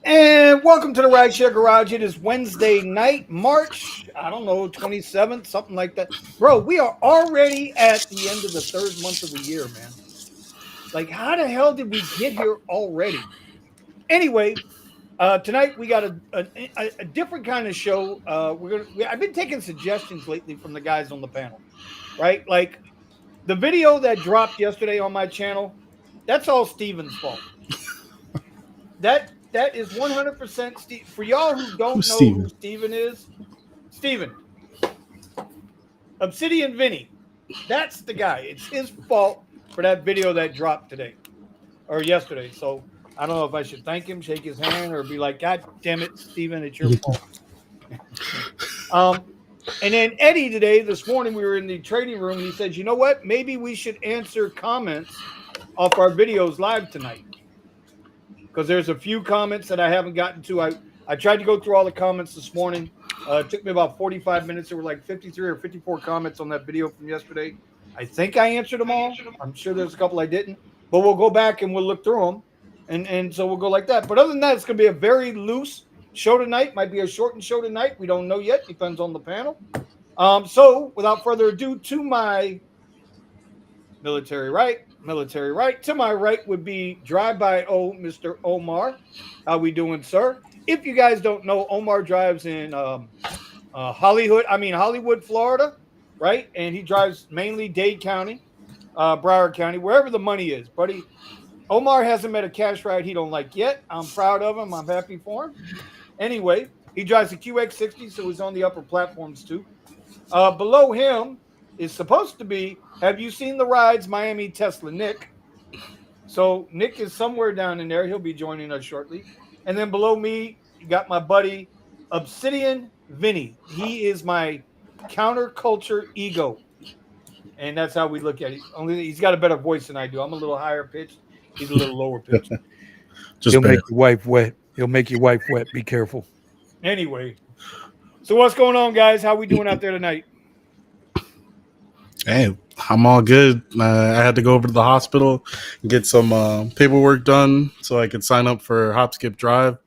And welcome to the Rideshare Garage. It is Wednesday night, March, I don't know, 27th, something like that. Bro, we are already at the end of the third month of the year, man. Like, how the hell did we get here already? Anyway, tonight we got a different kind of show. I've been taking suggestions lately from the guys on the panel, right? Like the video that dropped yesterday on my channel, that's all Steven's fault. That is 100% Steve. For y'all who don't Who's know who Steven? Steven is, Steven, Obsidian Vinny, that's the guy. It's his fault for that video that dropped today or yesterday. So I don't know if I should thank him, shake his hand, or be like, God damn it, Steven, it's your fault. And then Eddie today, this morning, we were in the trading room and he said, you know what? Maybe we should answer comments off our videos live tonight. Because there's a few comments that I haven't gotten to. I tried to go through all the comments this morning. It took me about 45 minutes. There were like 53 or 54 comments on that video from yesterday. I think I answered them all. I'm sure there's a couple I didn't. But we'll go back and we'll look through them. And so we'll go like that. But other than that, it's going to be a very loose show tonight. Might be a shortened show tonight. We don't know yet. Depends on the panel. So without further ado, to my military right. To my right would be Drive-By Mr. Omar. How we doing, sir? If you guys don't know, Omar drives in Hollywood, Florida, right? And he drives mainly Dade County, Broward County, wherever the money is. Buddy, Omar hasn't met a cash ride he don't like yet. I'm proud of him. I'm happy for him. Anyway, he drives a QX60, so he's on the upper platforms too. Below him is supposed to be, have you seen the rides, Miami Tesla Nick? So Nick is somewhere down in there. He'll be joining us shortly. And then below me, you got my buddy Obsidian Vinny. He is my counterculture ego. And that's how we look at it. Only he's got a better voice than I do. I'm a little higher pitched. He's a little lower pitched. He'll make your wife wet. He'll make your wife wet. Be careful. Anyway. So what's going on, guys? How we doing out there tonight? Hey, I'm all good. I had to go over to the hospital and get some paperwork done so I could sign up for Hop Skip Drive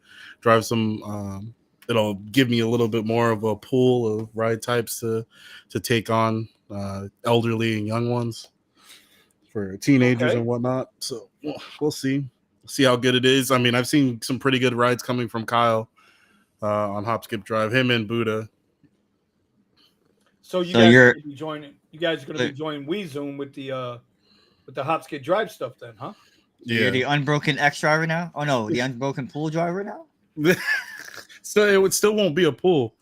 some. It'll give me a little bit more of a pool of ride types to take on elderly and young ones for teenagers and whatnot. So we'll see how good it is. I mean, I've seen some pretty good rides coming from Kyle on Hop Skip Drive, him and Buddha. So you guys are going to be joining. You guys are going to be joining WeZoom with the Hop Skip Drive stuff, then, huh? Yeah. You're the Unbroken X driver now. Oh no, the Unbroken Pool driver now. So it still won't be a pool.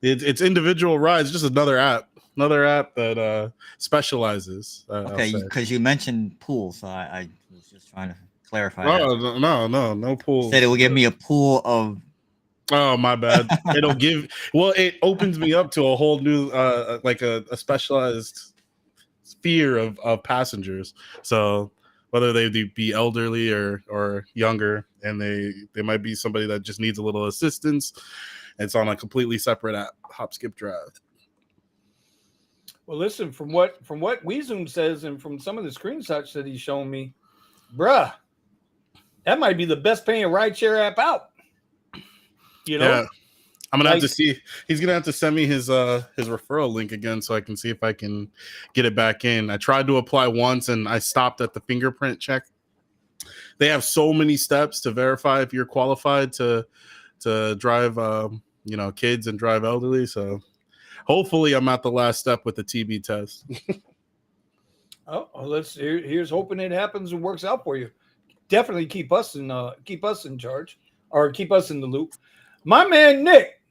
It's individual rides. Just another app that specializes. Okay, because you mentioned pool, so I was just trying to clarify. No pool. Said it would give me a pool of. Oh, my bad. It opens me up to a whole new, like a specialized sphere of passengers. So whether they be elderly or younger, and they might be somebody that just needs a little assistance, it's on a completely separate app, Hop Skip Drive. Well, listen, from what WeZoom says and from some of the screenshots that he's shown me, bruh, that might be the best paying rideshare app out. You know, yeah. I'm gonna have to see. He's gonna have to send me his referral link again so I can see if I can get it back in. I tried to apply once and I stopped at the fingerprint check. They have so many steps to verify if you're qualified to drive, kids and drive elderly. So hopefully, I'm at the last step with the TB test. Here's hoping it happens and works out for you. Definitely keep us in charge or keep us in the loop. My man Nick,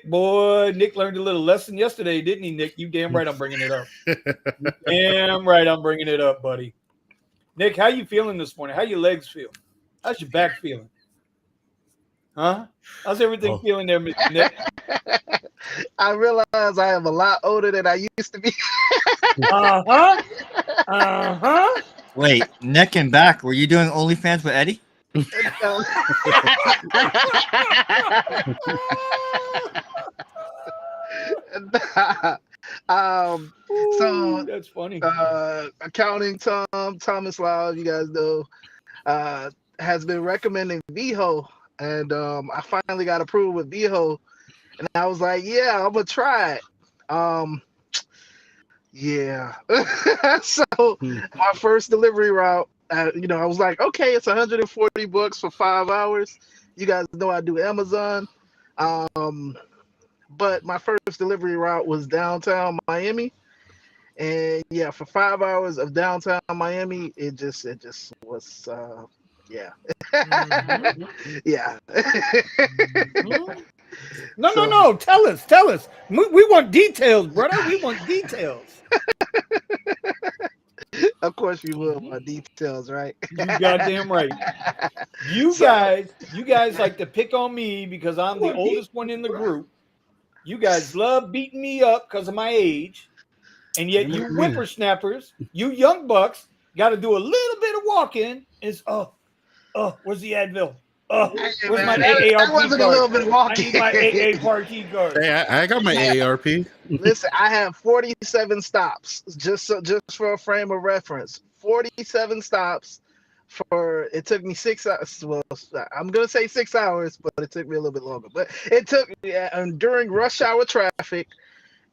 boy, Nick learned a little lesson yesterday, didn't he, Nick? You damn right I'm bringing it up. Damn right I'm bringing it up, buddy. Nick, how you feeling this morning? How your legs feel? How's your back feeling? Huh? How's everything feeling there, Mr. Nick? I realize I am a lot older than I used to be. Wait, neck and back. Were you doing OnlyFans with Eddie? So that's funny. Accounting Thomas Lau, you guys know, has been recommending VHO and I finally got approved with VHO, and I was like, yeah, I'm gonna try it. Yeah. So my first delivery route, I was like, okay, it's $140 for 5 hours. You guys know I do Amazon. But my first delivery route was downtown Miami. And yeah, for 5 hours of downtown Miami, it just was yeah. Mhm. Yeah. Mhm. No, So- no. Tell us. We want details, brother. We want details. Of course you will want details, right? You goddamn right. You guys like to pick on me because I'm the oldest one in the group. You guys love beating me up because of my age. And yet you whippersnappers, you young bucks, got to do a little bit of walking. Is where's the Advil? Where's my That AARP wasn't a card? little bit of I walking. need my AARP card. Hey, I got my AARP. Listen, I have 47 stops, just for a frame of reference. 47 stops for it took me 6 hours. Well, I'm gonna say 6 hours, but it took me a little bit longer. But it took and during rush hour traffic.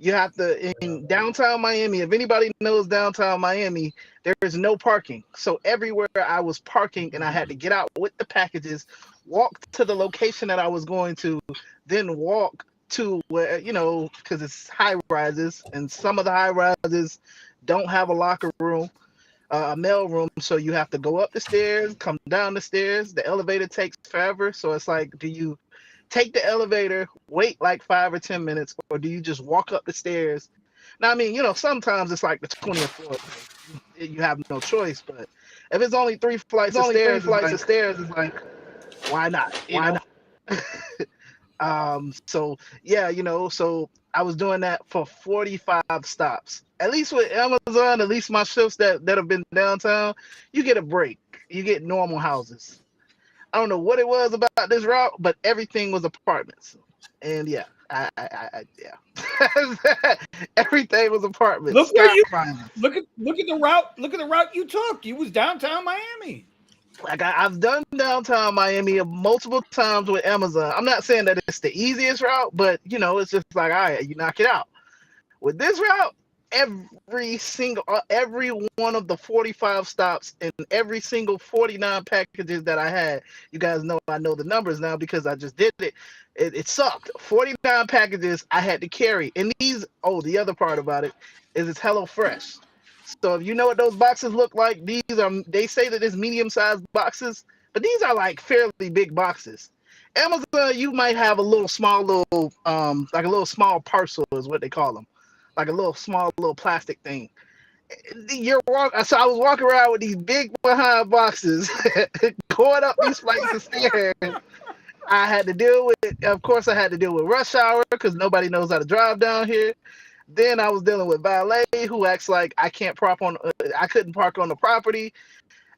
You have to in downtown Miami. If anybody knows downtown Miami, there is no parking. So everywhere I was parking, and I had to get out with the packages, walk to the location that I was going to, then walk to where because it's high rises, and some of the high rises don't have a locker room, a mail room. So you have to go up the stairs, come down the stairs. The elevator takes forever. So it's like, do you take the elevator, wait like 5 or 10 minutes, or do you just walk up the stairs? Now, I mean, sometimes it's like the 20th floor. You have no choice, but if it's only three flights of stairs, it's like, why not? Why not? So yeah, so I was doing that for 45 stops. At least with Amazon, at least my shifts that have been downtown, you get a break. You get normal houses. I don't know what it was about this route, but everything was apartments. And yeah, yeah. Everything was apartments. Look where you look at the route. Look at the route you took. You was downtown Miami. Like I've done downtown Miami multiple times with Amazon. I'm not saying that it's the easiest route, but it's just like, all right, you knock it out. With this route, every one of the 45 stops and every single 49 packages that I had, you guys know I know the numbers now because I just did it. It sucked. 49 packages I had to carry. And the other part about it is it's HelloFresh. So if you know what those boxes look like, they say that it's medium-sized boxes, but these are like fairly big boxes. Amazon, you might have like a little small parcel is what they call them. Like a little small plastic thing. So I was walking around with these big behind boxes, going up these flights of stairs. I had to deal with rush hour because nobody knows how to drive down here. Then I was dealing with valet who acts like I couldn't park on the property,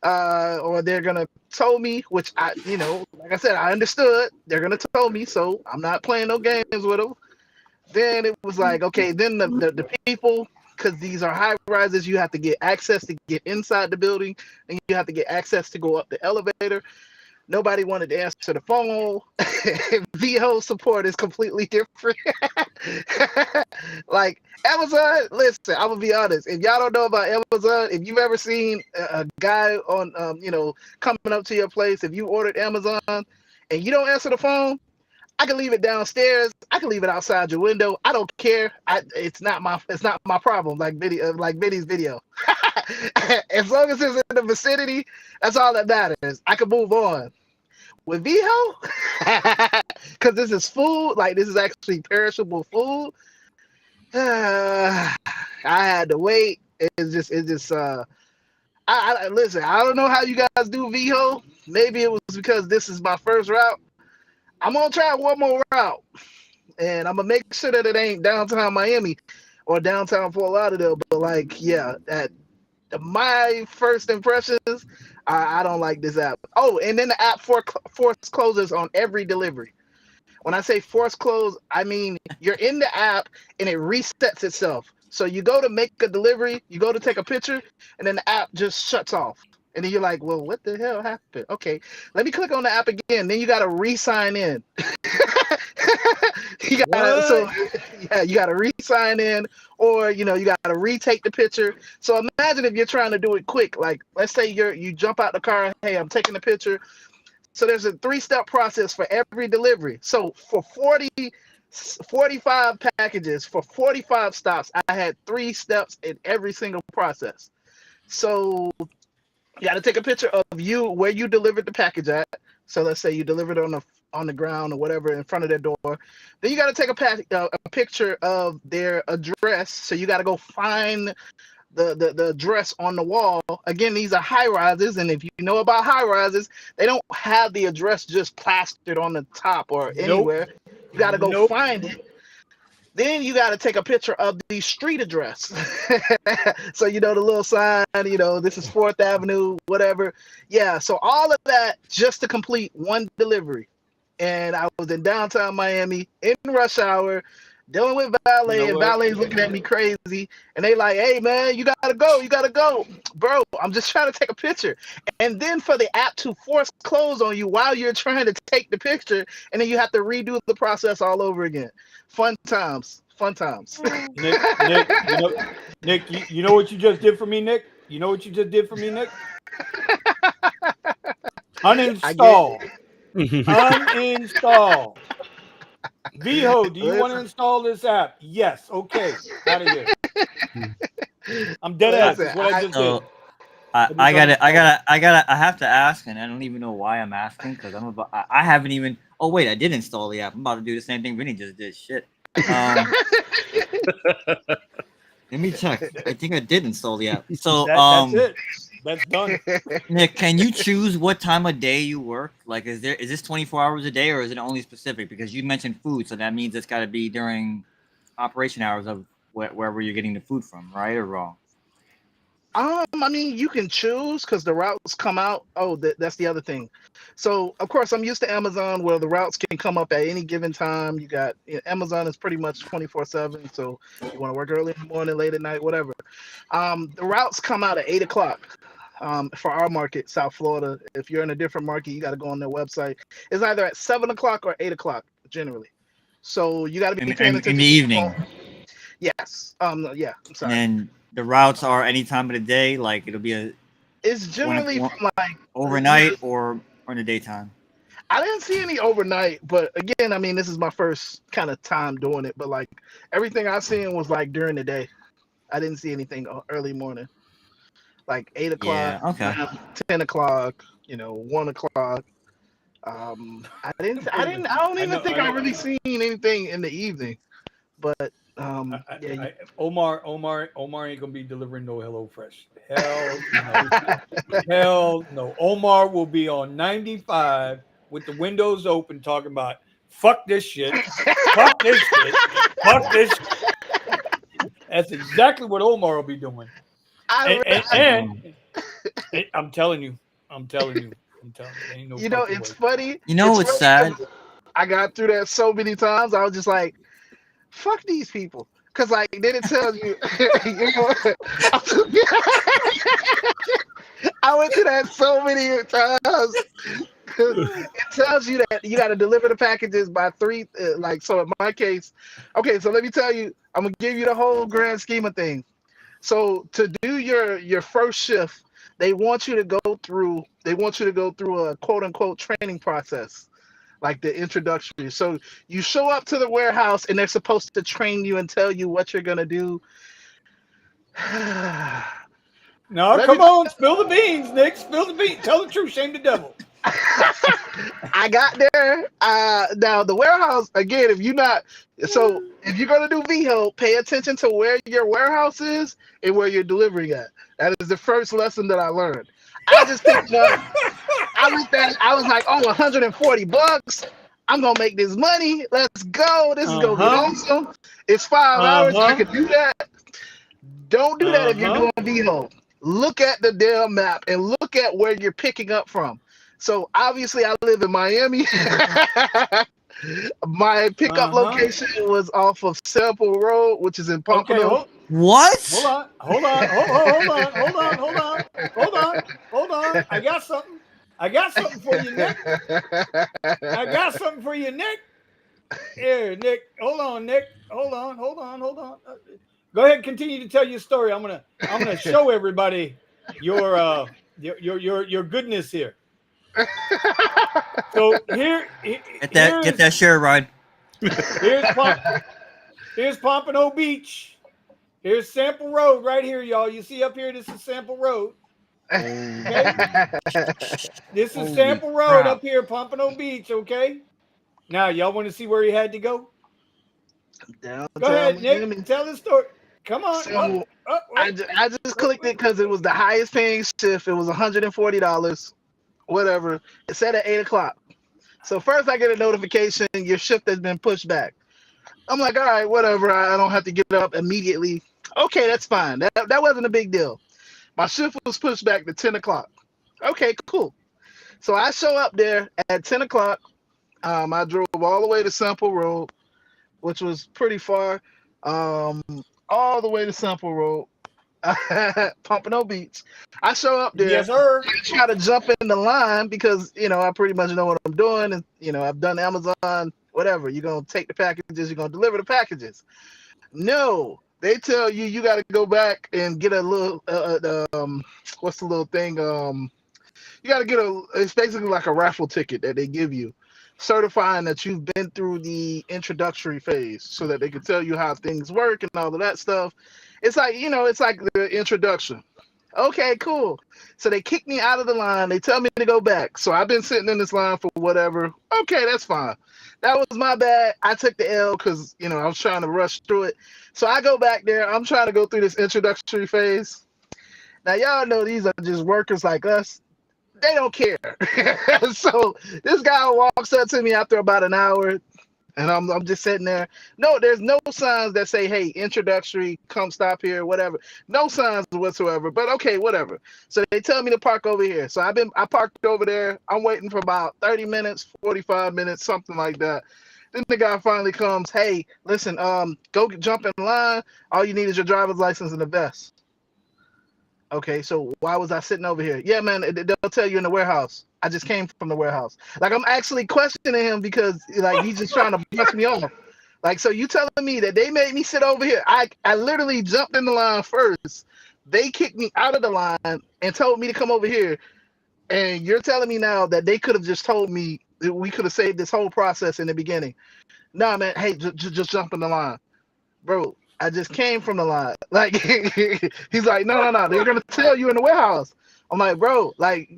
or they're gonna tow me, which like I said, I understood. They're gonna tow me, so I'm not playing no games with them. Then it was like, okay, then the people, because these are high rises, you have to get access to get inside the building, and you have to get access to go up the elevator. Nobody wanted to answer the phone. VHO support is completely different. Like Amazon, listen, I'm gonna be honest. If y'all don't know about Amazon, if you've ever seen a guy on, coming up to your place, if you ordered Amazon and you don't answer the phone, I can leave it downstairs. I can leave it outside your window. I don't care. It's not my problem. Like Vinny's video. As long as it's in the vicinity, that's all that matters. I can move on. With VHO, because this is food. Like this is actually perishable food. I had to wait. It's just. I listen. I don't know how you guys do VHO. Maybe it was because this is my first route. I'm gonna try one more route, and I'm gonna make sure that it ain't downtown Miami or downtown Fort Lauderdale. But like, yeah, my first impressions, I don't like this app. Oh, and then the app force closes on every delivery. When I say force close, I mean you're in the app and it resets itself. So you go to make a delivery, you go to take a picture, and then the app just shuts off. And then you're like, well, what the hell happened? Okay, let me click on the app again. Then you got to re-sign in. You got so yeah, you got to re-sign in, or you got to retake the picture. So imagine if you're trying to do it quick. Like, let's say you jump out the car. Hey, I'm taking the picture. So there's a 3-step process for every delivery. So for 45 packages, for 45 stops, I had 3 steps in every single process. So you got to take a picture of where you delivered the package at. So let's say you delivered it on the ground or whatever in front of their door. Then you got to take a picture of their address. So you got to go find the address on the wall. Again, these are high rises, and if you know about high rises, they don't have the address just plastered on the top or anywhere. You got to go find it. Then you got to take a picture of the street address. So, the little sign, this is 4th Avenue, whatever. Yeah, so all of that just to complete one delivery. And I was in downtown Miami in rush hour dealing with valet, and valet's looking at me crazy. And they like, hey, man, you got to go. Bro, I'm just trying to take a picture. And then for the app to force close on you while you're trying to take the picture, and then you have to redo the process all over again. Fun times. Nick, you know what you just did for me, Nick? You know what you just did for me, Nick? Uninstall. Uninstall. Viho, do you want to install this app? Yes. Okay. Out of here. I'm dead ass. That's what I just did. I have to ask, and I don't even know why I'm asking, because I haven't even. Oh wait, I did install the app. I'm about to do the same thing Vinny just did. Shit. Let me check. I think I did install the app. So that's it. That's done. Nick, can you choose what time of day you work? Like, is this 24 hours a day, or is it only specific? Because you mentioned food, so that means it's got to be during operation hours of wherever you're getting the food from, right or wrong? I mean, you can choose because the routes come out. Oh, that's the other thing. So, of course, I'm used to Amazon where the routes can come up at any given time. You got Amazon is pretty much 24/7. So you want to work early in the morning, late at night, whatever. The routes come out at 8 o'clock. For our market, South Florida. If you're in a different market, you got to go on their website. It's either at 7 o'clock or 8 o'clock generally. So you got to be paying attention in the evening. Yes. Yeah. I'm sorry. And the routes are any time of the day. Like it'll be It's generally from like overnight or in the daytime. I didn't see any overnight, but again, I mean, this is my first kind of time doing it. But like everything I seen was like during the day. I didn't see anything early morning. Like 8 o'clock, yeah, okay. 10 o'clock, 1 o'clock. I don't even think I really seen anything in the evening. But Omar ain't gonna be delivering no HelloFresh. Hell no. Hell no. Omar will be on 95 with the windows open talking about fuck this shit. Fuck this shit. Fuck this shit. That's exactly what Omar will be doing. And I'm telling you. Ain't no it's funny. It's sad. I got through that so many times. I was just like, fuck these people. Because, like, then it tells you, I went to that so many times. It tells you that you got to deliver the packages by 3. So in my case, okay, so let me tell you, I'm going to give you the whole grand scheme of things. So to do your first shift, they want you to go through a quote unquote training process, like the introductory. So you show up to the warehouse and they're supposed to train you and tell you what you're gonna do. No, come on, spill the beans, Nick. Spill the beans. Tell the truth, shame the devil. I got there. Now the warehouse again. If you're gonna do VHO, pay attention to where your warehouse is and where you're delivering at. That is the first lesson that I learned. I just picked up. I was like, oh, $140. I'm gonna make this money. Let's go. This is gonna be awesome. It's 5 hours. I can do that. Don't do that if you're doing VHO. Look at the damn map and look at where you're picking up from. So obviously I live in Miami. My pickup location was off of Sample Road, which is in Pompano. Okay, What? hold on. I got something for you, Nick. Here, Nick. Hold on, Nick. Hold on. Go ahead and continue to tell your story. I'm gonna show everybody your goodness here. So Get that share ride. Here's Pompano Beach. Here's Sample Road right here, y'all. You see up here, this is Sample Road. Okay? This is Sample Road up here, Pompano Beach, okay? Now, y'all want to see where he had to go? Go ahead, Nick. Tell the story. Come on. So, I just clicked it because it was the highest paying shift. It was $140. Whatever. It said at 8 o'clock. So first I get a notification, your shift has been pushed back. I'm like, all right, whatever. I don't have to get up immediately. Okay, that's fine. That wasn't a big deal. My shift was pushed back to 10 o'clock. Okay, cool. So I show up there at 10 o'clock. I drove all the way to Sample Road, which was pretty far. All the way to Sample Road. Pompano Beach. I show up there. Yes, sir. I try to jump in the line because, I pretty much know what I'm doing. And, I've done Amazon, whatever. You're going to take the packages. You're going to deliver the packages. No, they tell you got to go back and get a little, what's the little thing? You got to get it's basically like a raffle ticket that they give you, certifying that you've been through the introductory phase so that they can tell you how things work and all of that stuff. It's like, it's like the introduction. Okay, cool. So they kick me out of the line. They tell me to go back. So I've been sitting in this line for whatever. Okay, that's fine. That was my bad. I took the L because, I was trying to rush through it. So I go back there. I'm trying to go through this introductory phase. Now, y'all know these are just workers like us. They don't care. So this guy walks up to me after about an hour. And I'm just sitting there. No, there's no signs that say, hey, introductory, come stop here, whatever. No signs whatsoever. But okay, whatever. So they tell me to park over here. So I parked over there. I'm waiting for about 30 minutes, 45 minutes, something like that. Then the guy finally comes, hey, listen, go jump in line. All you need is your driver's license and a vest. Okay, so why was I sitting over here? Yeah, man, they'll tell you in the warehouse. I just came from the warehouse. Like, I'm actually questioning him because, he's just trying to brush me off. Like, so you telling me that they made me sit over here? I literally jumped in the line first. They kicked me out of the line and told me to come over here. And you're telling me now that they could have just told me that we could have saved this whole process in the beginning. Nah, man, hey, just jump in the line. Bro, I just came from the line. Like, he's like, no, they're going to tell you in the warehouse. I'm like, bro, like,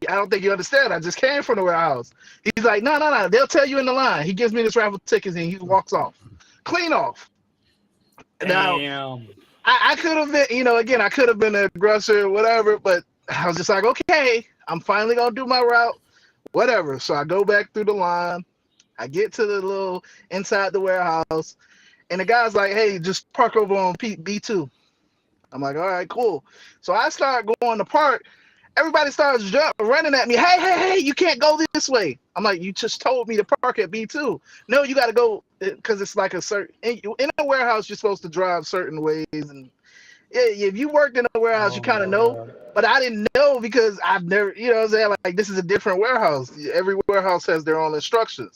I don't think you understand. I just came from the warehouse. He's like, no, they'll tell you in the line. He gives me this raffle ticket and he walks off. Clean off. Damn. Now, I could have been, again, I could have been an aggressor or whatever, but I was just like, okay, I'm finally going to do my route, whatever. So I go back through the line. I get to the little inside the warehouse. And the guy's like, hey, just park over on B2. I'm like, all right, cool. So I start going to park. Everybody starts running at me. Hey, you can't go this way. I'm like, you just told me to park at B2. No, you got to go because it's like a certain, in a warehouse, you're supposed to drive certain ways. And if you worked in a warehouse, you kind of know. But I didn't know because I've never, what I'm saying? Like, this is a different warehouse. Every warehouse has their own instructions.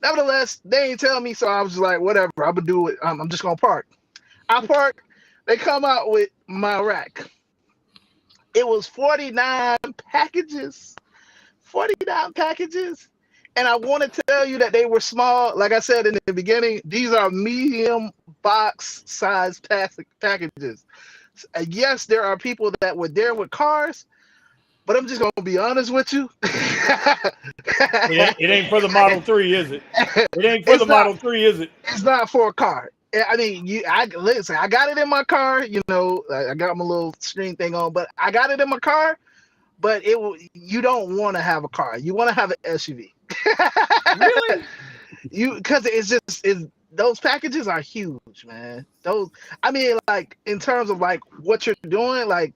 Nevertheless, they ain't tell me, so I was just like, whatever, I'm going to do it. I'm just going to park. I park. They come out with my rack. It was 49 packages. 49 packages. And I want to tell you that they were small. Like I said in the beginning, these are medium box size packages. Yes, there are people that were there with cars, but I'm just going to be honest with you. It ain't for the Model 3, is it? It ain't for the Model 3, is it? It's not for a car. I mean, listen, I got it in my car, I got my little screen thing on, but I got it in my car, but you don't want to have a car. You want to have an SUV. Really? Because those packages are huge, man. Like in terms of like what you're doing, like,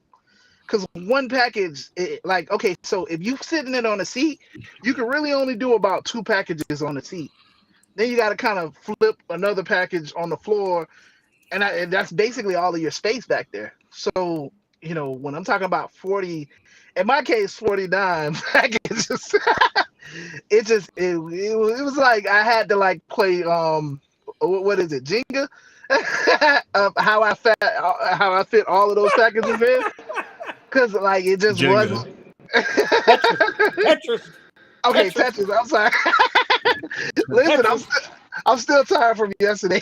because one package, okay, so if you sitting it on a seat, you can really only do about 2 packages on a seat. then you got to kind of flip another package on the floor, and that's basically all of your space back there. So, you know, when I'm talking about 40, in my case, 49 packages, it was like I had to like play what is it, Jenga, of how I fit all of those packages in, because like it just Jenga. wasn't. Tetris. Okay, Tetris. I'm sorry. Listen, I'm still tired from yesterday.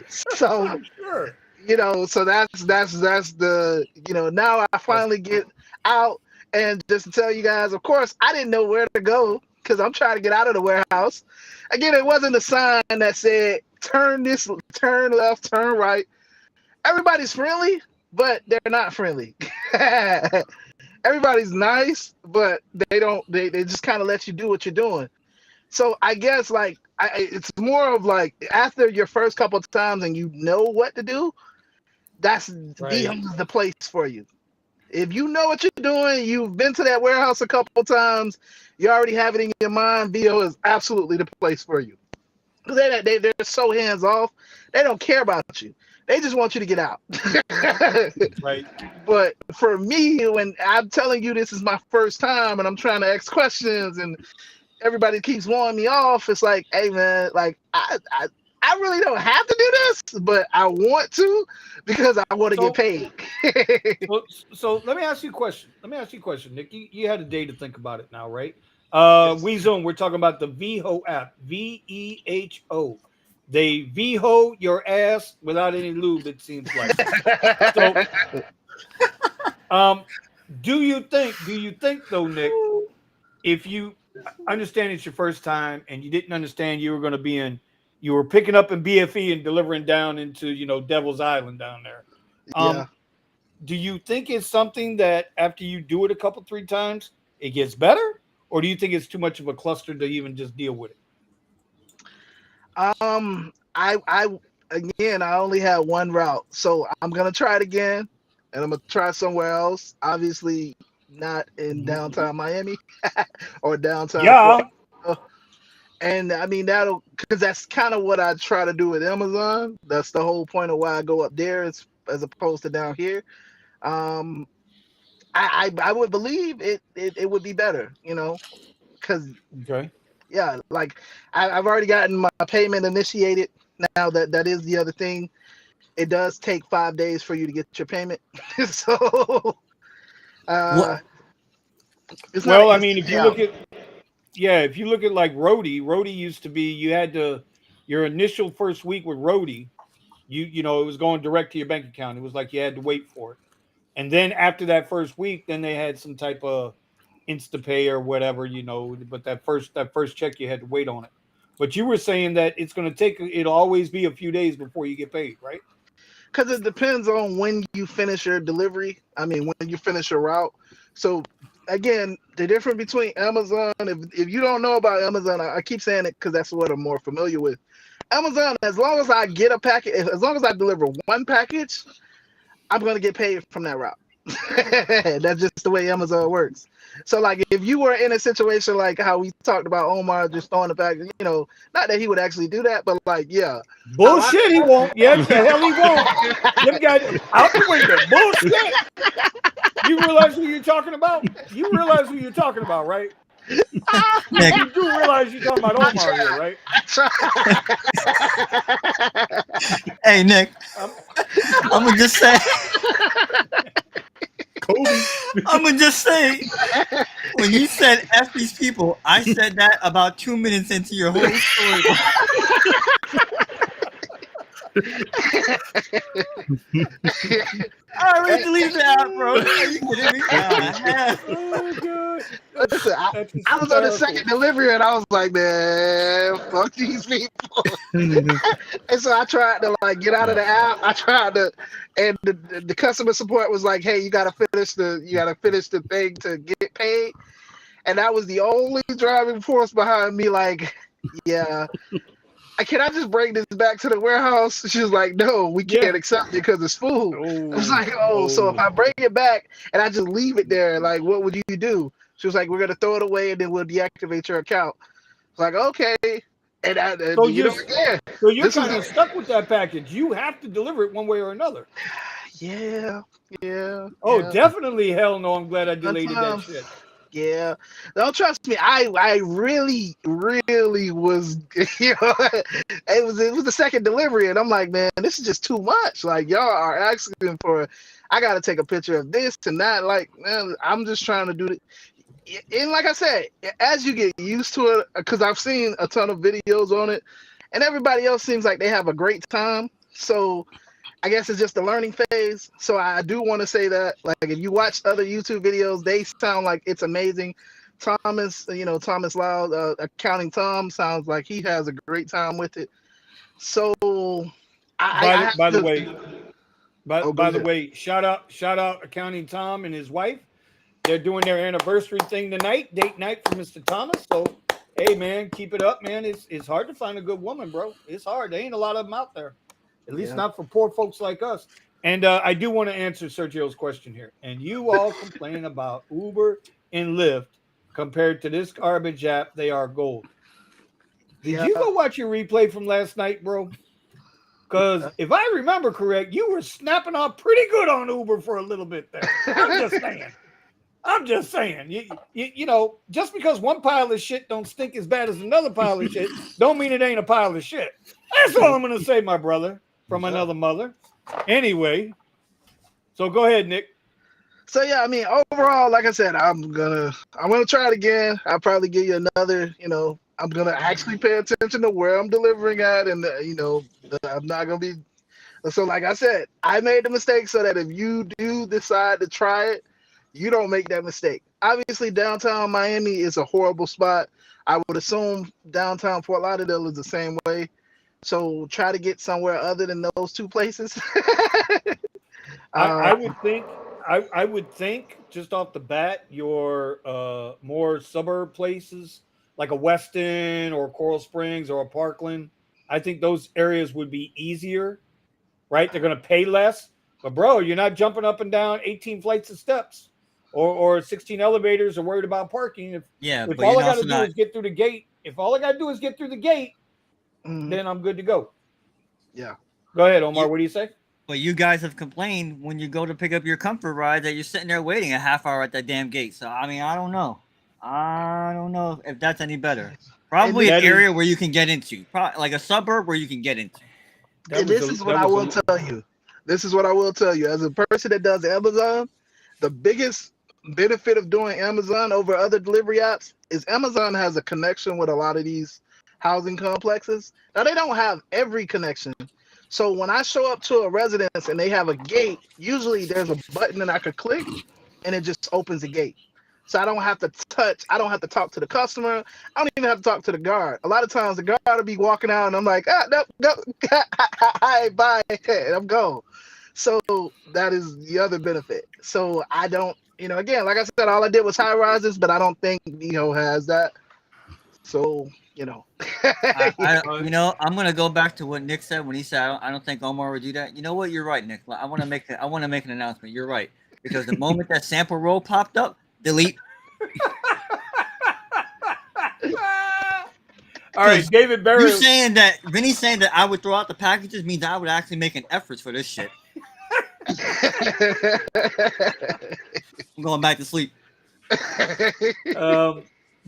So Sure. you know, so that's the, you know, now I finally get out, and just to tell you guys, of course, I didn't know where to go because I'm trying to get out of the warehouse. Again, it wasn't a sign that said turn left, turn right. Everybody's friendly, but they're not friendly. Everybody's nice, but they just kind of let you do what you're doing. So I guess like it's more of like after your first couple of times and you know what to do, that's the place for you. If you know what you're doing, you've been to that warehouse a couple of times, you already have it in your mind, VO is absolutely the place for you. Because they're so hands off, they don't care about you. They just want you to get out. Right. But for me, when I'm telling you this is my first time and I'm trying to ask questions and everybody keeps warning me off, it's like, hey man, like I really don't have to do this, but I want to because I want to get paid. So let me ask you a question. Nick. You had a day to think about it now, right? Yes. WeZone, we're talking about the VHO app. VEHO. They VHO your ass without any lube, it seems like. So do you think though, Nick, if you understand it's your first time and you didn't understand you were picking up in BFE and delivering down into, you know, Devil's Island down there. Yeah. Do you think it's something that after you do it a couple, 3 times, it gets better? Or do you think it's too much of a cluster to even just deal with it? I only had one route, so I'm gonna try it again, and I'm gonna try somewhere else. Obviously, not in downtown Miami or downtown. Yeah. Florida. And I mean because that's kind of what I try to do with Amazon. That's the whole point of why I go up there as opposed to down here. I would believe it would be better, you know, because yeah, like I've already gotten my payment initiated. Now that is the other thing. It does take 5 days for you to get your payment. So, if you look at like Roadie used to be, you had to, your initial first week with Roadie, you know, it was going direct to your bank account. It was like you had to wait for it. And then after that first week, then they had some type of InstaPay or whatever, you know, but that first check, you had to wait on it. But you were saying that it'll always be a few days before you get paid, right? Because it depends on when you finish your delivery. I mean, when you finish your route. So again, the difference between Amazon, if you don't know about Amazon, I keep saying it because that's what I'm more familiar with. Amazon, as long as I get a package, as long as I deliver one package, I'm going to get paid from that route. That's just the way Amazon works. So like if you were in a situation like how we talked about Omar just throwing the package, you know, not that he would actually do that, but like, yeah. Bullshit, he won't. Yeah, the hell he won't. Them guys out the window. Bullshit. You realize who you're talking about? You realize who you're talking about, right? Nick, You do realize you're talking about Omar here, right? hey Nick, I'm gonna just say. I'm gonna just say, when you said F these people, I said that about 2 minutes into your whole story. I already deleted the app, bro. Are you kidding me? Oh, God. Listen, I was on the second delivery and I was like, man, fuck these people. And so I tried to like get out of the app. And the customer support was like, hey, you gotta finish the thing to get paid. And that was the only driving force behind me. Like, yeah, can I just bring this back to the warehouse? She was like, no, we can't accept it because it's food. I was like, so if I bring it back and I just leave it there, like, what would you do? She was like, we're going to throw it away and then we'll deactivate your account. I was like, okay. And So you know, yeah, so you're this is kind of stuck with that package. You have to deliver it one way or another. yeah, yeah, Oh, yeah. definitely. Hell no. I'm glad I delayed that Sometimes, shit. yeah. No, trust me. I really was. You know, it was the second delivery, and I'm like, man, this is just too much. Like y'all are asking for. I got to take a picture of this and that. Like, man, I'm just trying to do it. And like I said, as you get used to it, because I've seen a ton of videos on it, and everybody else seems like they have a great time. So I guess it's just the learning phase. So I do want to say that, like, if you watch other YouTube videos, they sound like it's amazing. Thomas Loud, Accounting Tom, sounds like he has a great time with it. So I have By the to. way, Oh, go by the ahead. way, shout out Accounting Tom and his wife. They're doing their anniversary thing tonight, date night for Mr. Thomas. So, hey man, keep it up, man. It's hard to find a good woman, bro. It's hard. There ain't a lot of them out there. At least Yeah. not for poor folks like us. And I do want to answer Sergio's question here. And you all complain about Uber and Lyft compared to this garbage app. They are gold. Did Yeah. you go watch your replay from last night, bro? Because if I remember correct, you were snapping off pretty good on Uber for a little bit there. I'm just saying. You know, just because one pile of shit don't stink as bad as another pile of shit, don't mean it ain't a pile of shit. That's all I'm gonna say, my brother, from another mother. Anyway, so go ahead, Nick. So yeah, I mean, overall, like I said, I'm gonna try it again. I'll probably give you another. I'm gonna actually pay attention to where I'm delivering at, and I'm not gonna be. So like I said, I made the mistake so that if you do decide to try it, you don't make that mistake. Obviously, downtown Miami is a horrible spot. I would assume downtown Fort Lauderdale is the same way. So try to get somewhere other than those two places. I would think just off the bat, your more suburb places like a Weston or Coral Springs or a Parkland, I think those areas would be easier, right? They're going to pay less, but bro, you're not jumping up and down 18 flights of steps or 16 elevators or worried about parking. If but all you're I got also to do not. is get through the gate, then I'm good to go. Yeah. Go ahead, Omar. What do you say? But you guys have complained when you go to pick up your comfort ride that you're sitting there waiting a half hour at that damn gate. So I mean, I don't know. I don't know if that's any better. Probably an area where you can get into, like a suburb where you can get into. This is what I will tell you. This is what I will tell you. As a person that does Amazon, the biggest benefit of doing Amazon over other delivery apps is Amazon has a connection with a lot of these housing complexes. Now they don't have every connection. So when I show up to a residence and they have a gate, usually there's a button that I could click and it just opens the gate. So I don't have to talk to the customer. I don't even have to talk to the guard. A lot of times the guard will be walking out and I'm like, no, hi, bye, and I'm gone. So that is the other benefit. So I don't, again, like I said, all I did was high rises, but I don't think NeHo has that. So, I'm gonna go back to what Nick said when he said I don't think Omar would do that. You know what? You're right, Nick. I want to make an announcement. You're right, because the moment that sample roll popped up, delete. All right, David Barry. You saying that Vinny's saying that I would throw out the packages means I would actually make an effort for this shit. I'm going back to sleep.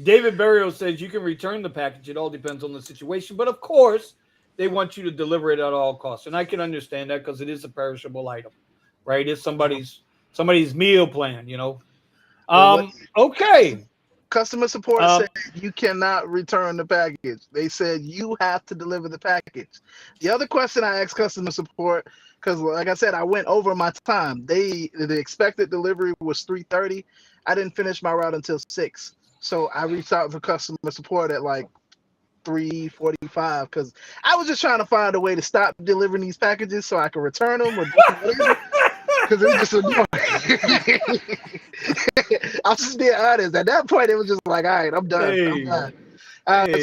David Barrio says you can return the package. It all depends on the situation. But of course, they want you to deliver it at all costs. And I can understand that because it is a perishable item, right? It's somebody's meal plan, Okay. Customer support said you cannot return the package. They said you have to deliver the package. The other question I asked customer support, because like I said, I went over my time. The expected delivery was 3:30. I didn't finish my route until 6. So I reached out to customer support at like 3:45 because I was just trying to find a way to stop delivering these packages so I could return them or because it was just annoying. I'm just being honest. At that point, it was just like, all right, I'm done. Hey. I'm done.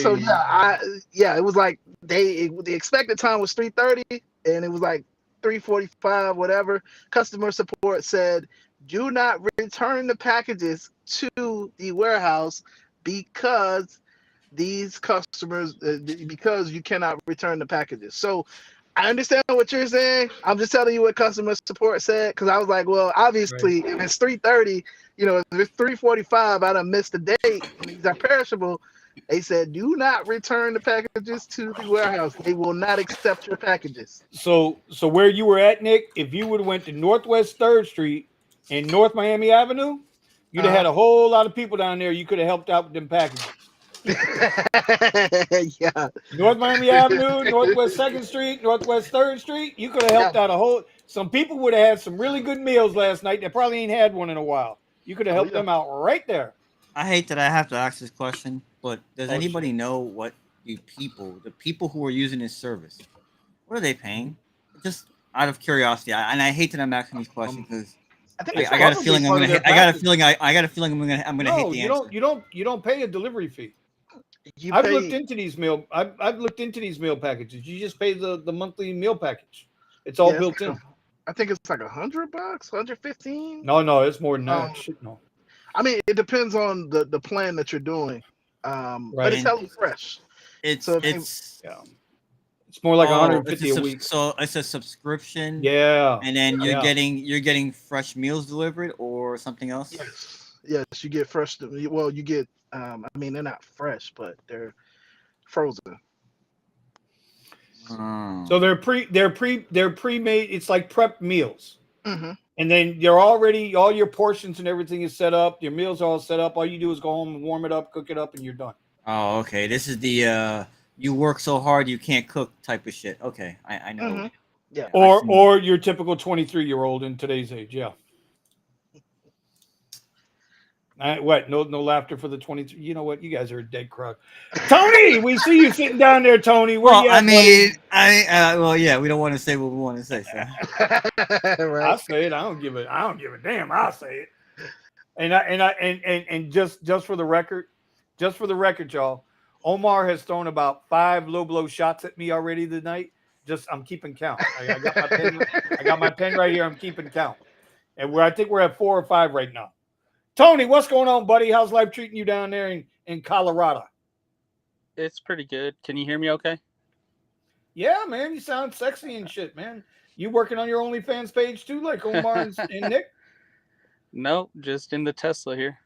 So it was like the expected time was 3:30, and it was like 3:45, whatever. Customer support said, do not return the packages to the warehouse because these customers because you cannot return the packages. So I understand what you're saying. I'm just telling you what customer support said because I was like, well, obviously, if it's 3:30, if it's 3:45, I done missed the date and these are perishable. They said, do not return the packages to the warehouse. They will not accept your packages. So where you were at, Nick, if you would have went to Northwest 3rd Street and North Miami Avenue, you'd have had a whole lot of people down there. You could have helped out with them packages. Yeah. North Miami Avenue, Northwest 2nd Street, Northwest 3rd Street. You could have helped out some people would have had some really good meals last night. They probably ain't had one in a while. You could have helped them out right there. I hate that I have to ask this question, but does anybody know what the people who are using this service, what are they paying? Just out of curiosity, and I hate that I'm asking these questions because I got a feeling I'm gonna hit. I got a feeling I'm gonna hit the answer. You don't pay a delivery fee. I've looked into these meal packages. You just pay the monthly meal package. It's all built in. I think it's like $100, $115. No, it's more than that. Shit, no. I mean, it depends on the plan that you're doing. But it's hella fresh. It's more like 150 a week. So it's a subscription. Yeah. And then you're getting fresh meals delivered or something else? Yes, you get fresh. Well, you get I mean, they're not fresh, but they're frozen. So they're pre-made. It's like prep meals. Mm-hmm. And then you're already, all your portions and everything is set up. Your meals are all set up. All you do is go home and warm it up, cook it up, and you're done. Oh, okay. This is the you work so hard you can't cook type of shit. Okay, I know. Mm-hmm. Yeah. Or your typical 23-year-old in today's age. Yeah. What? No laughter for the 23. You know what? You guys are a dead crowd. Tony, we see you sitting down there, Tony. Well, I mean, well, yeah, we don't want to say what we want to say, so. Right. I'll say it. I don't give a damn. I'll say it. And just for the record, y'all, Omar has thrown about 5 low blow shots at me already tonight. I'm keeping count. I got my pen right here. I'm keeping count. And I think we're at 4 or 5 right now. Tony, what's going on, buddy? How's life treating you down there in Colorado? It's pretty good. Can you hear me okay? Yeah, man. You sound sexy and shit, man. You working on your OnlyFans page too, like Omar and Nick? No, just in the Tesla here.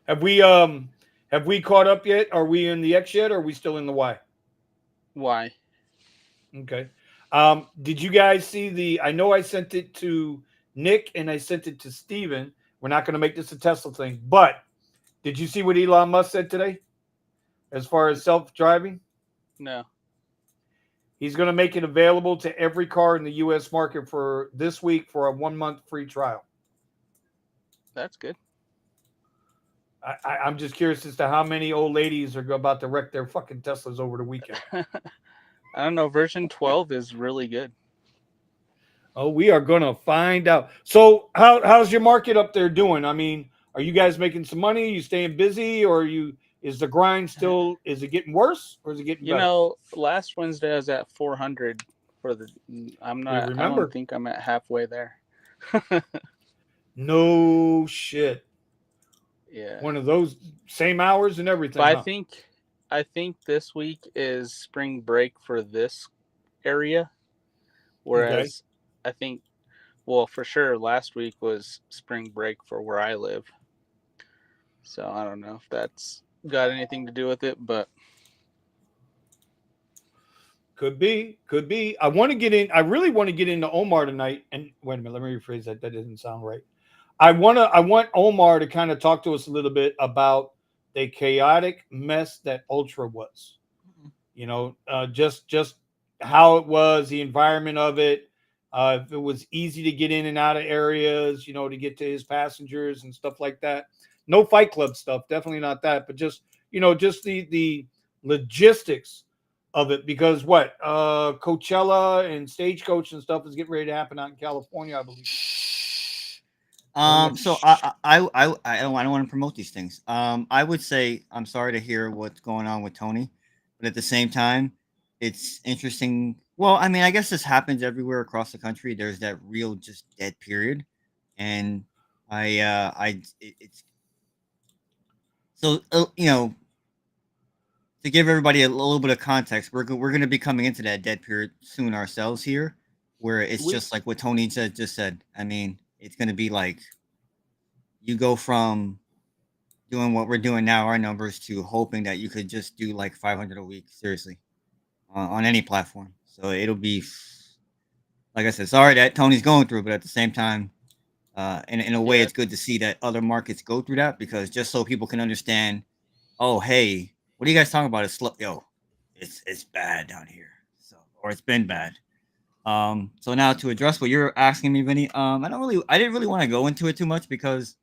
Have we caught up yet? Are we in the X yet, or are we still in the Y? Why? Okay. Did you guys see I know I sent it to Nick and I sent it to Steven. We're not going to make this a Tesla thing, but did you see what Elon Musk said today as far as self-driving? No. He's going to make it available to every car in the U.S. market for this week for a 1-month free trial. That's good. I'm just curious as to how many old ladies are about to wreck their fucking Teslas over the weekend. I don't know. Version 12 is really good. Oh, we are going to find out. So how's your market up there doing? I mean, are you guys making some money? Are you staying busy, or is the grind still, is it getting worse or is it getting better? Last Wednesday I was at 400 for I don't think I'm at halfway there. No shit. Yeah. One of those same hours and everything. But I think this week is spring break for this area. Whereas I think, well, for sure last week was spring break for where I live. So I don't know if that's got anything to do with it, but could be. I really want to get into Omar tonight. And wait a minute, let me rephrase that. That doesn't sound right. I want Omar to kind of talk to us a little bit about the chaotic mess that Ultra was. You know, just how it was, the environment of it. If it was easy to get in and out of areas, you know, to get to his passengers and stuff like that. No Fight Club stuff, definitely not that, but just, you know, just the logistics of it, because Coachella and Stagecoach and stuff is getting ready to happen out in California, I believe. So I don't want to promote these things. I would say I'm sorry to hear what's going on with Tony, but at the same time, it's interesting. Well, I mean, I guess this happens everywhere across the country. There's that real just dead period, and it's So to give everybody a little bit of context, we're going to be coming into that dead period soon ourselves here, where it's just like what Tony just said. I mean, it's going to be like you go from doing what we're doing now, our numbers, to hoping that you could just do like 500 a week, seriously, on any platform. So it'll be, like I said, sorry that Tony's going through, but at the same time, in a way, it's good to see that other markets go through that, because just so people can understand, oh, hey, what are you guys talking about? It's slow, yo, it's bad down here, so, or it's been bad. So now to address what you're asking me, Vinny, I didn't really want to go into it too much, because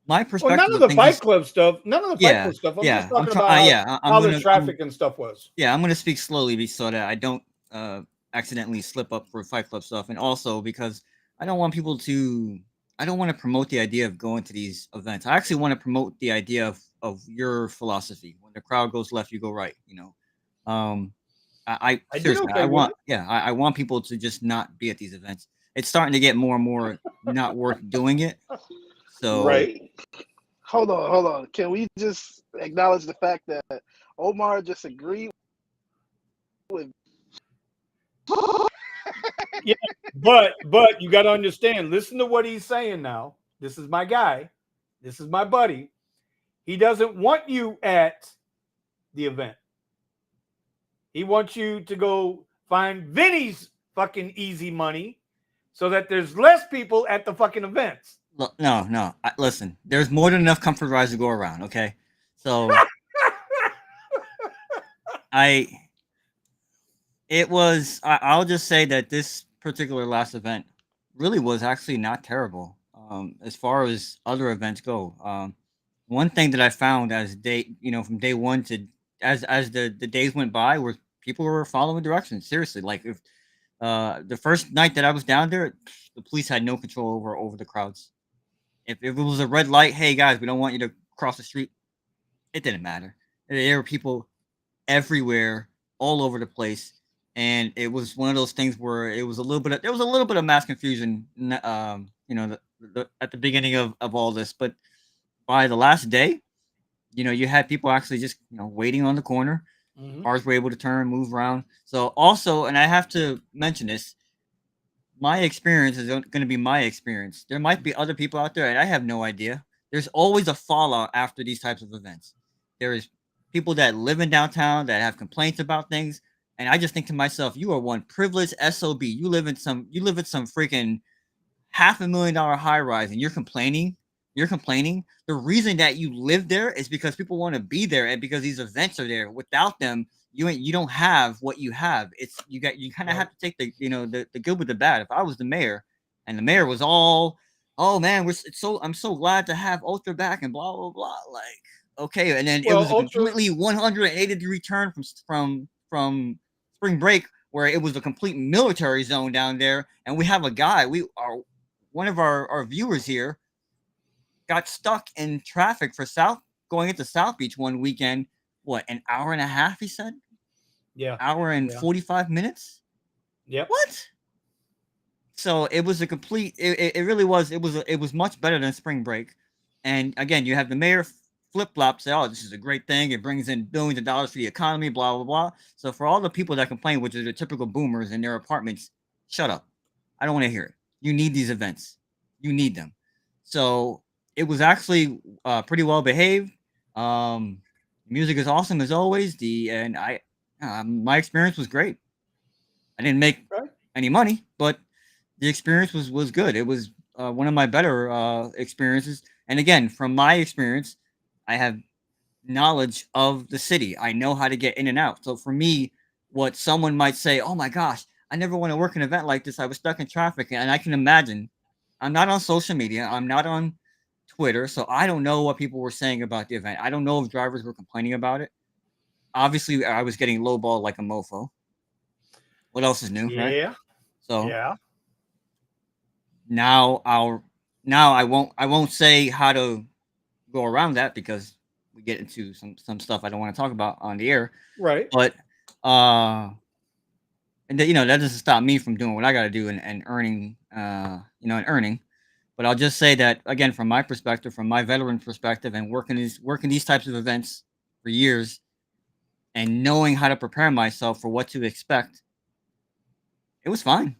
my perspective. Well, none of the Fight Club stuff. None of the Fight Club stuff. I'm just talking about how the traffic and stuff was. Yeah, I'm going to speak slowly so that I don't accidentally slip up for Fight Club stuff, and also because I don't want people to. I don't want to promote the idea of going to these events. I actually want to promote the idea of your philosophy. When the crowd goes left, you go right. I seriously, I want people to just not be at these events. It's starting to get more and more not worth doing it. So right. Hold on. Can we just acknowledge the fact that Omar just agreed with? Yeah, but you got to understand. Listen to what he's saying now. This is my guy. This is my buddy. He doesn't want you at the event. He wants you to go find Vinny's fucking easy money so that there's less people at the fucking events. No. Listen, there's more than enough comfort rides to go around, okay? So I'll just say that this particular last event really was actually not terrible. As far as other events go. One thing that I found from day one to as the days went by, where people were following directions. Seriously, like if the first night that I was down there, the police had no control over the crowds. If it was a red light, hey guys, we don't want you to cross the street. It didn't matter. There were people everywhere, all over the place, and it was one of those things where there was a little bit of mass confusion. At the beginning of all this, but by the last day, you had people actually just waiting on the corner. Mm-hmm. Cars were able to turn, move around. So also, and I have to mention this, my experience is going to be my experience. There might be other people out there, and I have no idea. There's always a fallout after these types of events. There is people that live in downtown that have complaints about things, and I just think to myself, you are one privileged SOB. You live in some freaking $500,000 high rise, and you're complaining. The reason that you live there is because people want to be there, and because these events are there. Without them, you don't have what you have. You kind of have to take the good with the bad. If I was the mayor, and the mayor was all, oh man, I'm so glad to have Ultra back and blah blah blah. Like, okay, and then it was a completely 180-degree turn from spring break, where it was a complete military zone down there, and we have a guy. One of our viewers here got stuck in traffic going into South Beach one weekend. What, an hour and a half? He said. Yeah. Hour and 45 minutes. Yeah. What? So it was a complete. It really was. It was much better than spring break. And again, you have the mayor flip flop say, "Oh, this is a great thing. It brings in billions of dollars for the economy." Blah blah blah. So for all the people that complain, which are the typical boomers in their apartments, shut up. I don't want to hear it. You need these events. You need them. So it was actually pretty well behaved. Music is awesome as always. My experience was great. I didn't make any money, but the experience was good. It was one of my better experiences. And again, from my experience, I have knowledge of the city. I know how to get in and out. So for me, what someone might say, oh my gosh, I never want to work an event like this. I was stuck in traffic. And I can imagine, I'm not on social media. I'm not on Twitter. So I don't know what people were saying about the event. I don't know if drivers were complaining about it. Obviously, I was getting lowballed like a mofo. What else is new, right? Yeah. So now I won't say how to go around that, because we get into some stuff I don't want to talk about on the air. Right. But that doesn't stop me from doing what I got to do and earning. But I'll just say that again, from my perspective, from my veteran perspective, and working these types of events for years, and knowing how to prepare myself for what to expect, it was fine.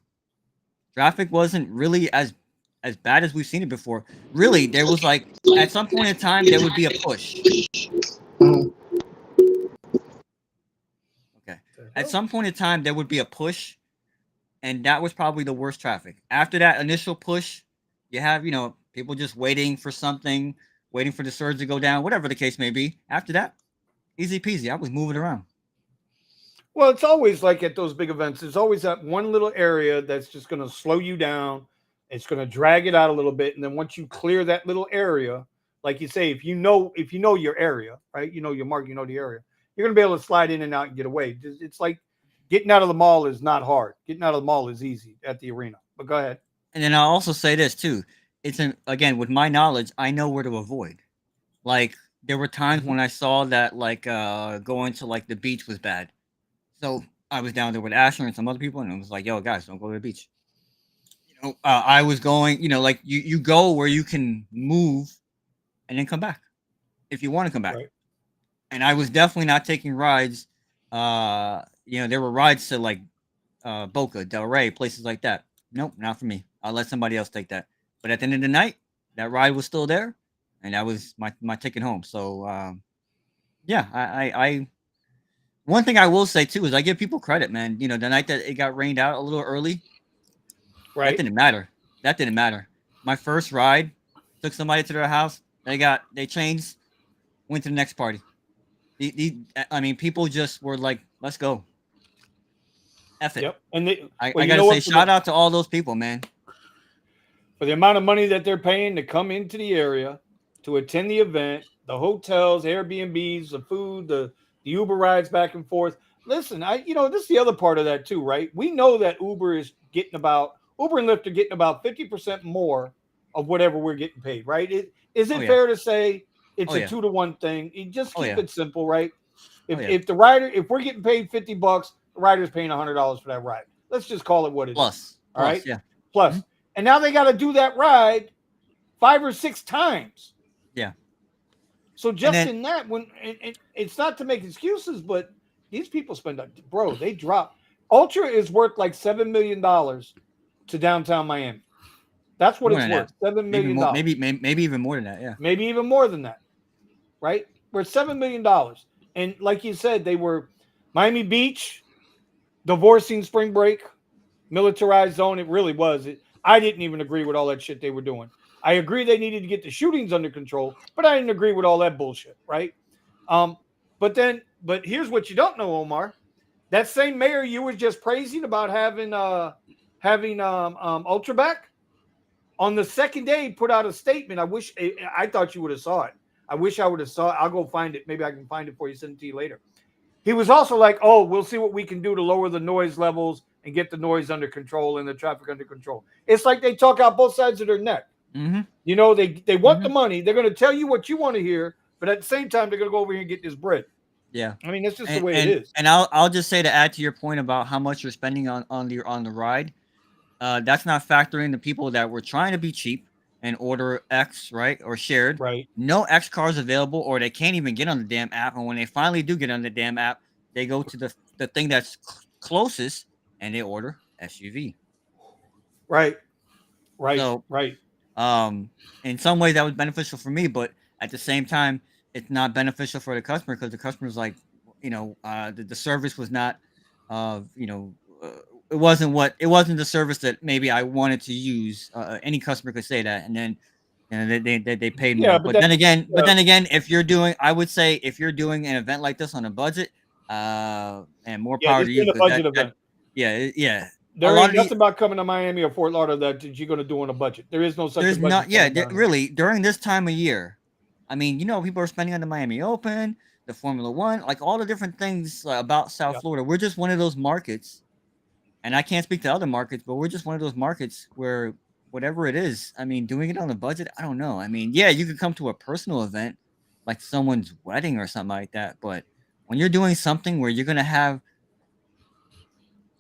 Traffic wasn't really as bad as we've seen it before. Really, there was like at some point in time there would be a push. Okay. At some point in time there would be a push, and that was probably the worst traffic. After that initial push, you have, people just waiting for something, waiting for the surge to go down, whatever the case may be. After that, easy peasy. I was moving around. Well, it's always like at those big events, there's always that one little area that's just going to slow you down. It's going to drag it out a little bit. And then once you clear that little area, like you say, if you know your area, right? You know your market, you know the area, you're going to be able to slide in and out and get away. It's like getting out of the mall is not hard. Getting out of the mall is easy at the arena. But go ahead. And then I'll also say this too. Again, with my knowledge, I know where to avoid. Like there were times when I saw that like going to like the beach was bad. So I was down there with Asher and some other people, and it was like, yo, guys, don't go to the beach. I was going, like you go where you can move and then come back if you want to come back. Right. And I was definitely not taking rides. There were rides to like Boca, Del Rey, places like that. Nope, not for me. I'll let somebody else take that. But at the end of the night, that ride was still there, and that was my ticket home. So, yeah, I one thing I will say too is I give people credit, man. The night that it got rained out a little early, right? That didn't matter. My first ride, took somebody to their house. They changed, went to the next party. People just were like, let's go. F it. Yep. And I gotta say, shout out to all those people, man. For the amount of money that they're paying to come into the area, to attend the event, the hotels, Airbnbs, the food, the Uber rides back and forth. Listen, this is the other part of that too, right? We know that Uber and Lyft are getting about 50% more of whatever we're getting paid, right? Is it fair to say it's a 2-to-1 thing? You just keep it simple, right? If we're getting paid $50, the rider's paying $100 for that ride. Let's just call it what it is. All right. Yeah. Plus. Mm-hmm. And now they got to do that ride 5 or 6 times. Yeah. So in that, when it's not to make excuses, but these people they drop. Ultra is worth like $7 million to downtown Miami. That's what it's worth. $7 million. Maybe even more than that. Yeah. Maybe even more than that. Right? We're $7 million. And like you said, they were Miami Beach, divorcing spring break, militarized zone. It really was. I didn't even agree with all that shit they were doing. I agree they needed to get the shootings under control, but I didn't agree with all that bullshit, right? But here's what you don't know, Omar. That same mayor you were just praising about having Ultra back, on the second day put out a statement. I thought you would have saw it. I wish I would have saw it. I'll go find it. Maybe I can find it for you, send it to you later. He was also like, oh, we'll see what we can do to lower the noise levels and get the noise under control and the traffic under control. It's like they talk out both sides of their neck. Mm-hmm. They want the money. They're going to tell you what you want to hear, but at the same time, they're going to go over here and get this bread. Yeah. I mean, that's just the way it is. And I'll just say, to add to your point about how much you're spending on the ride, that's not factoring the people that were trying to be cheap and order X, right, or shared. Right. No X cars available, or they can't even get on the damn app. And when they finally do get on the damn app, they go to the thing that's closest and they order SUV. Right. So, right. In some ways that was beneficial for me, but at the same time, it's not beneficial for the customer, because the customer's like, the service was not, it wasn't the service that maybe I wanted to use. Any customer could say that, and then they paid more. But then again, if you're doing an event like this on a budget, and more power to you. Event. Yeah. There ain't nothing about coming to Miami or Fort Lauderdale that you're going to do on a budget. There is no such. There's not. Yeah, really. During this time of year, I mean, people are spending on the Miami Open, the Formula One, like all the different things about South Florida. We're just one of those markets, and I can't speak to other markets, but we're just one of those markets where whatever it is, I mean, doing it on a budget, I don't know. I mean, yeah, you could come to a personal event like someone's wedding or something like that, but when you're doing something where you're going to have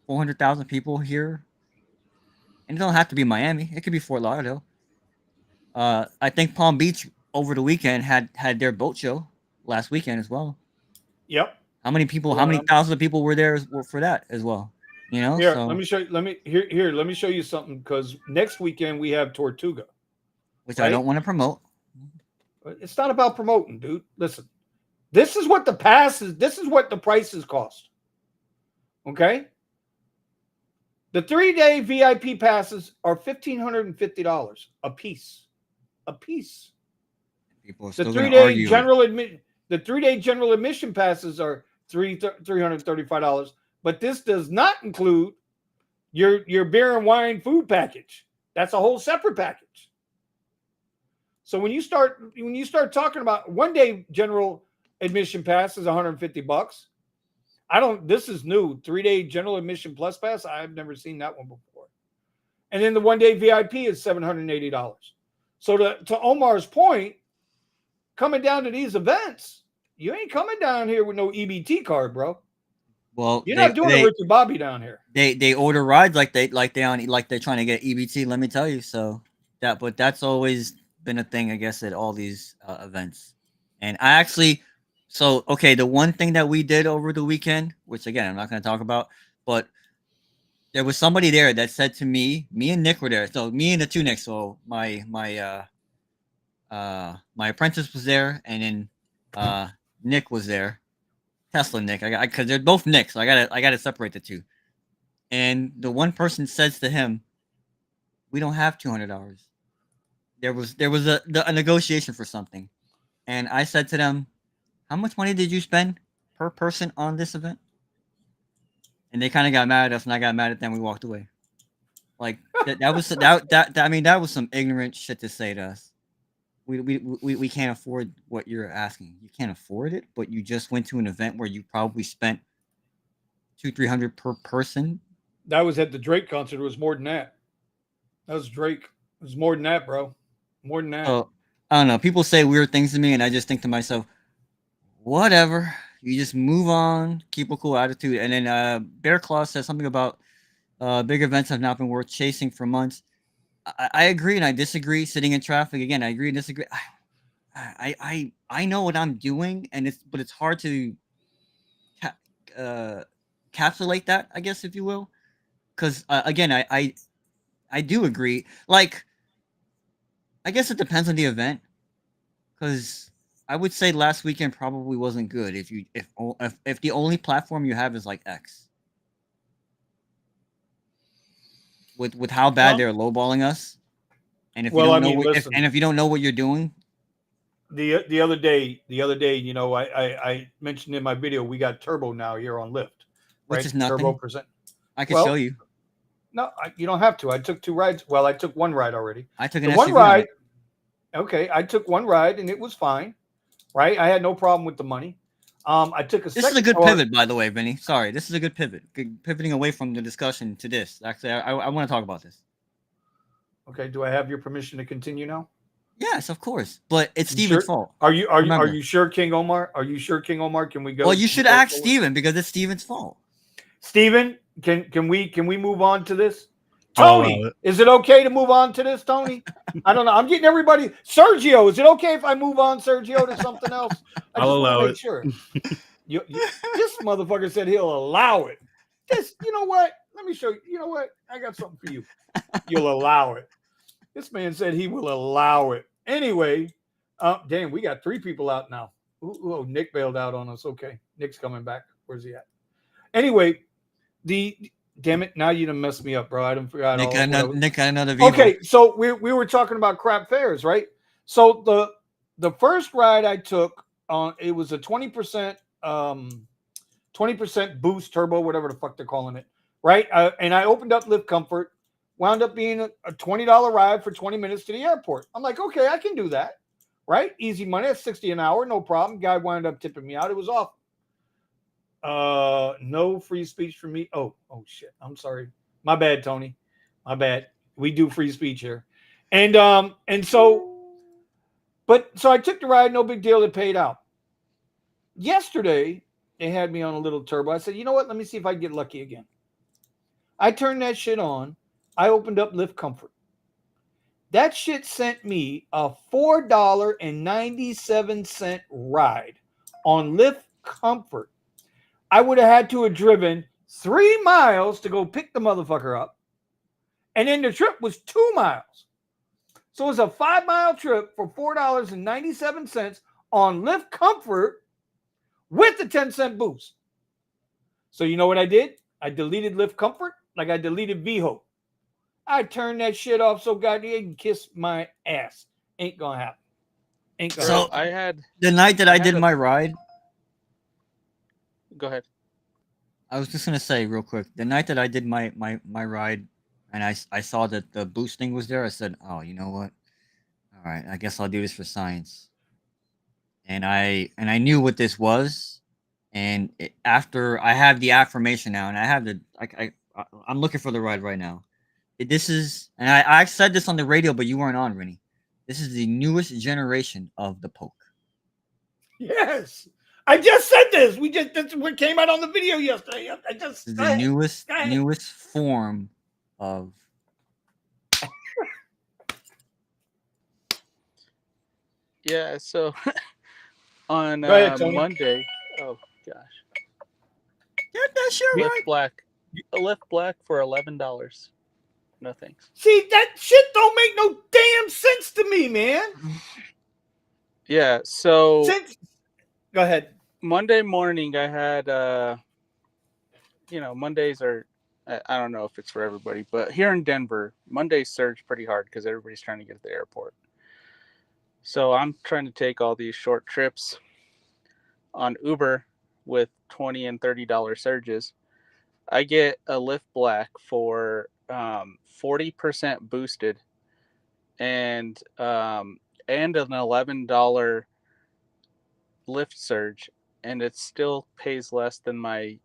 400,000 people here, and it don't have to be Miami, it could be Fort Lauderdale. I think Palm Beach over the weekend had their boat show last weekend as well. Yep. How many people? How many thousands of people were there for that as well? You know. Here, so, let me show you. Let me show you something, because next weekend we have Tortuga, which I don't want to promote. It's not about promoting, dude. Listen, this is what the pass is. This is what the prices cost. Okay. The 3-day VIP passes are $1,550 a piece. A piece. People are The still 3-day general admission passes are $335, but this does not include your beer and wine food package. That's a whole separate package. So when you start talking about 1-day general admission pass is $150. This is new. 3-day general admission plus pass. I've never seen that one before. And then the 1-day VIP is $780. So to Omar's point, coming down to these events, you ain't coming down here with no EBT card, bro. Well, you're not doing a Ricky Bobby down here. They order rides like they're trying to get EBT. Let me tell you. So that's always been a thing, I guess, at all these events. And I actually. So, okay, the one thing that we did over the weekend, which again, I'm not going to talk about, but there was somebody there that said to me and Nick were there. So me and the two Nicks. So my apprentice was there, and then Nick was there. Tesla Nick. Because they're both Nicks. So I gotta separate the two. And the one person says to him, "We don't have $200." There was a negotiation for something, and I said to them, "How much money did you spend per person on this event?" And they kind of got mad at us, and I got mad at them. We walked away. Like that was that was some ignorant shit to say to us. We can't afford what you're asking. You can't afford it, but you just went to an event where you probably spent $200-300 per person. That was at the Drake concert. It was more than that. That was Drake. It was more than that, bro. More than that. So I don't know. People say weird things to me, and I just think to myself, whatever. You just move on, keep a cool attitude. And then Bear Claw says something about big events have not been worth chasing for months. I agree and I disagree. Sitting in traffic again, I agree and disagree. I know what I'm doing, and it's hard to encapsulate that, I guess, if you will, because again, I do agree. Like, I guess it depends on the event, because I would say last weekend probably wasn't good if the only platform you have is like X. With how bad they're lowballing us, and if you don't know what you're doing. The other day, you know, I mentioned in my video we got turbo now here on Lyft, right? Which is nothing. Turbo percent. I can show you. No, you don't have to. I took 2 rides. Well, I took 1 ride already. I took one ride. Okay, I took 1 ride and it was fine, right? I had no problem with the money. I took a. This is a good pivot, by the way, Vinny. Sorry, this is a good pivot. Pivoting away from the discussion to this. Actually, I want to talk about this. Okay, do I have your permission to continue now? Yes, of course. But it's Steven's fault. Are you sure, King Omar? Are you sure, King Omar? Can we go? Well, you should ask Steven, because it's Steven's fault. Steven, can we move on to this? Tony, is it okay to move on to this, Tony? I don't know. I'm getting everybody. Sergio, is it okay if I move on, Sergio, to something else? I'll allow it. Sure. This motherfucker said he'll allow it. You know what? Let me show you. You know what? I got something for you. You'll allow it. This man said he will allow it. Anyway, damn, we got 3 people out now. Ooh, Nick bailed out on us. Okay, Nick's coming back. Where's he at? Anyway, damn it, now you done messed me up, bro. I done forgot. Nick got another video. Okay, so we were talking about crap fares, right? So the first ride I took on, it was a 20% boost turbo, whatever the fuck they're calling it, right? And I opened up Lyft Comfort, wound up being a $20 ride for 20 minutes to the airport. I'm like, okay, I can do that, right? Easy money. That's $60 an hour, no problem. Guy wound up tipping me out. It was awesome. No free speech for me. Oh shit. I'm sorry. My bad, Tony. My bad. We do free speech here. And so I took the ride, no big deal. It paid out. Yesterday, they had me on a little turbo. I said, you know what? Let me see if I can get lucky again. I turned that shit on. I opened up Lyft Comfort. That shit sent me a $4.97 ride on Lyft Comfort. I would have had to have driven 3 miles to go pick the motherfucker up. And then the trip was 2 miles. So it was a 5-mile trip for $4.97 on Lyft Comfort with the 10-cent boost. So you know what I did? I deleted Lyft Comfort like I deleted VHO. I turned that shit off so goddamn you can kiss my ass. Ain't gonna happen. Ain't gonna So happen. I had the night that I I had did a- my ride, Go ahead. I was just gonna say real quick. The night that I did my ride, and I saw that the boosting was there. I said, "Oh, you know what? All right, I guess I'll do this for science." And I knew what this was, and after I have the affirmation now, and I have the I'm looking for the ride right now. This is, and I said this on the radio, but you weren't on, Rennie. This is the newest generation of the poke. Yes. I just said this. That's what came out on the video yesterday. I just This is the newest form of. Yeah, so on Go ahead, Tony. Monday, oh gosh, Get that shit Lyft right. Black, a Lyft Black for $11. No thanks. See, that shit don't make no damn sense to me, man. Yeah, so Go ahead. Monday morning I had Mondays are I don't know if it's for everybody, but here in Denver, Mondays surge pretty hard because everybody's trying to get to the airport. So I'm trying to take all these short trips on Uber with $20 and $30 surges. I get a Lyft Black for 40% boosted and an $11 Lyft surge, and it still pays less than my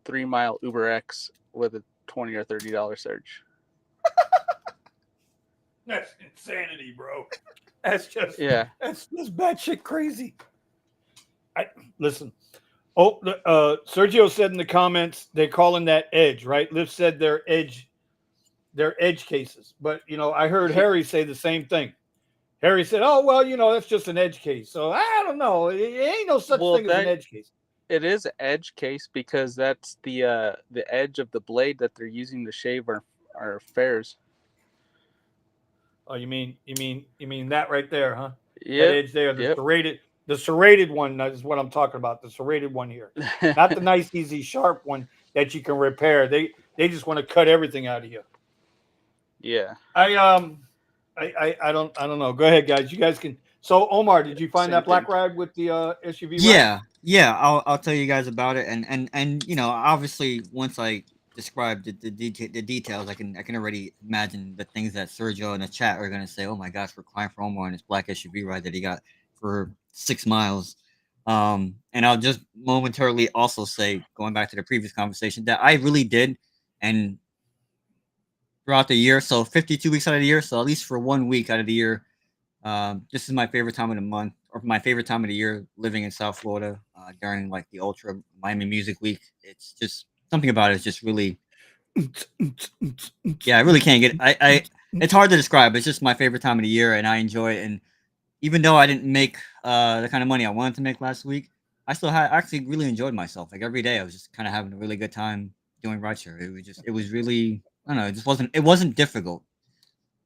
3-mile Uber X with a $20 or $30 surge. That's insanity, bro. That's just That's batshit crazy. Listen. Oh, Sergio said in the comments they're calling that edge, right? Lyft said they're edge cases, but I heard Harry say the same thing. Harry said, "Oh well, that's just an edge case." So I don't know. It ain't no such thing as an edge case. It is an edge case because that's the edge of the blade that they're using to shave our fares. Oh, you mean that right there, huh? Yeah. That edge there, the serrated one is what I'm talking about. The serrated one here, not the nice, easy, sharp one that you can repair. They just want to cut everything out of you. Yeah. I don't know. Go ahead, guys. You guys can. So Omar, did you find that black ride with the SUV? Yeah. I'll tell you guys about it, and obviously once I describe the details, I can already imagine the things that Sergio in the chat are gonna say. Oh my gosh, we're crying for Omar and his black SUV ride that he got for 6 miles. And I'll just momentarily also say, going back to the previous conversation, that I really did, and throughout the year, so 52 weeks out of the year, so at least for 1 week out of the year, this is my favorite time of the month, or my favorite time of the year, living in South Florida during like the Ultra Miami Music Week. It's just something about it is just really, yeah, I really can't get it. It's hard to describe. It's just my favorite time of the year, and I enjoy it. And even though I didn't make the kind of money I wanted to make last week, I still actually really enjoyed myself. Like every day, I was just kind of having a really good time doing rideshare. It was really, I don't know, it wasn't difficult.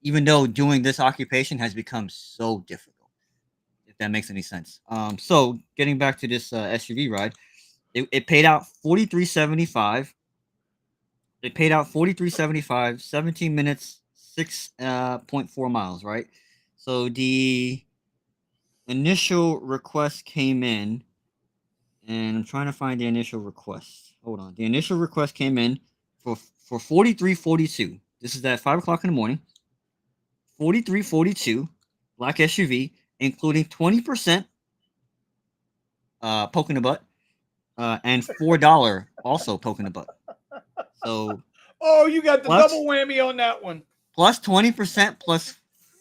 Even though doing this occupation has become so difficult, if that makes any sense. So getting back to this SUV ride, it paid out $43.75. It paid out $43.75, 17 minutes, 6.4 miles, right? So the initial request came in, and I'm trying to find the initial request. Hold on. The initial request came in for $43.42. This is at 5 o'clock in the morning. $43.42 black SUV, including 20% poke in the butt, and $4 also poke in the butt. So, you got the double whammy on that one. Plus 20% plus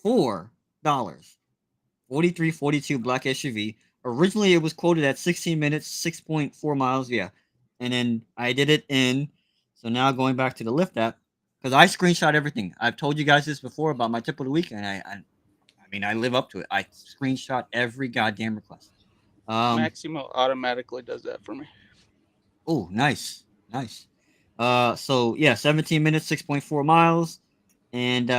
$4. $43.42 black SUV. Originally, it was quoted at 16 minutes, 6.4 miles. Yeah, and then I did it in. So now going back to the Lyft app, because I screenshot everything. I've told you guys this before about my tip of the week, and I mean, I live up to it. I screenshot every goddamn request. Maximo automatically does that for me. Oh, nice. So yeah, 17 minutes, 6.4 miles, and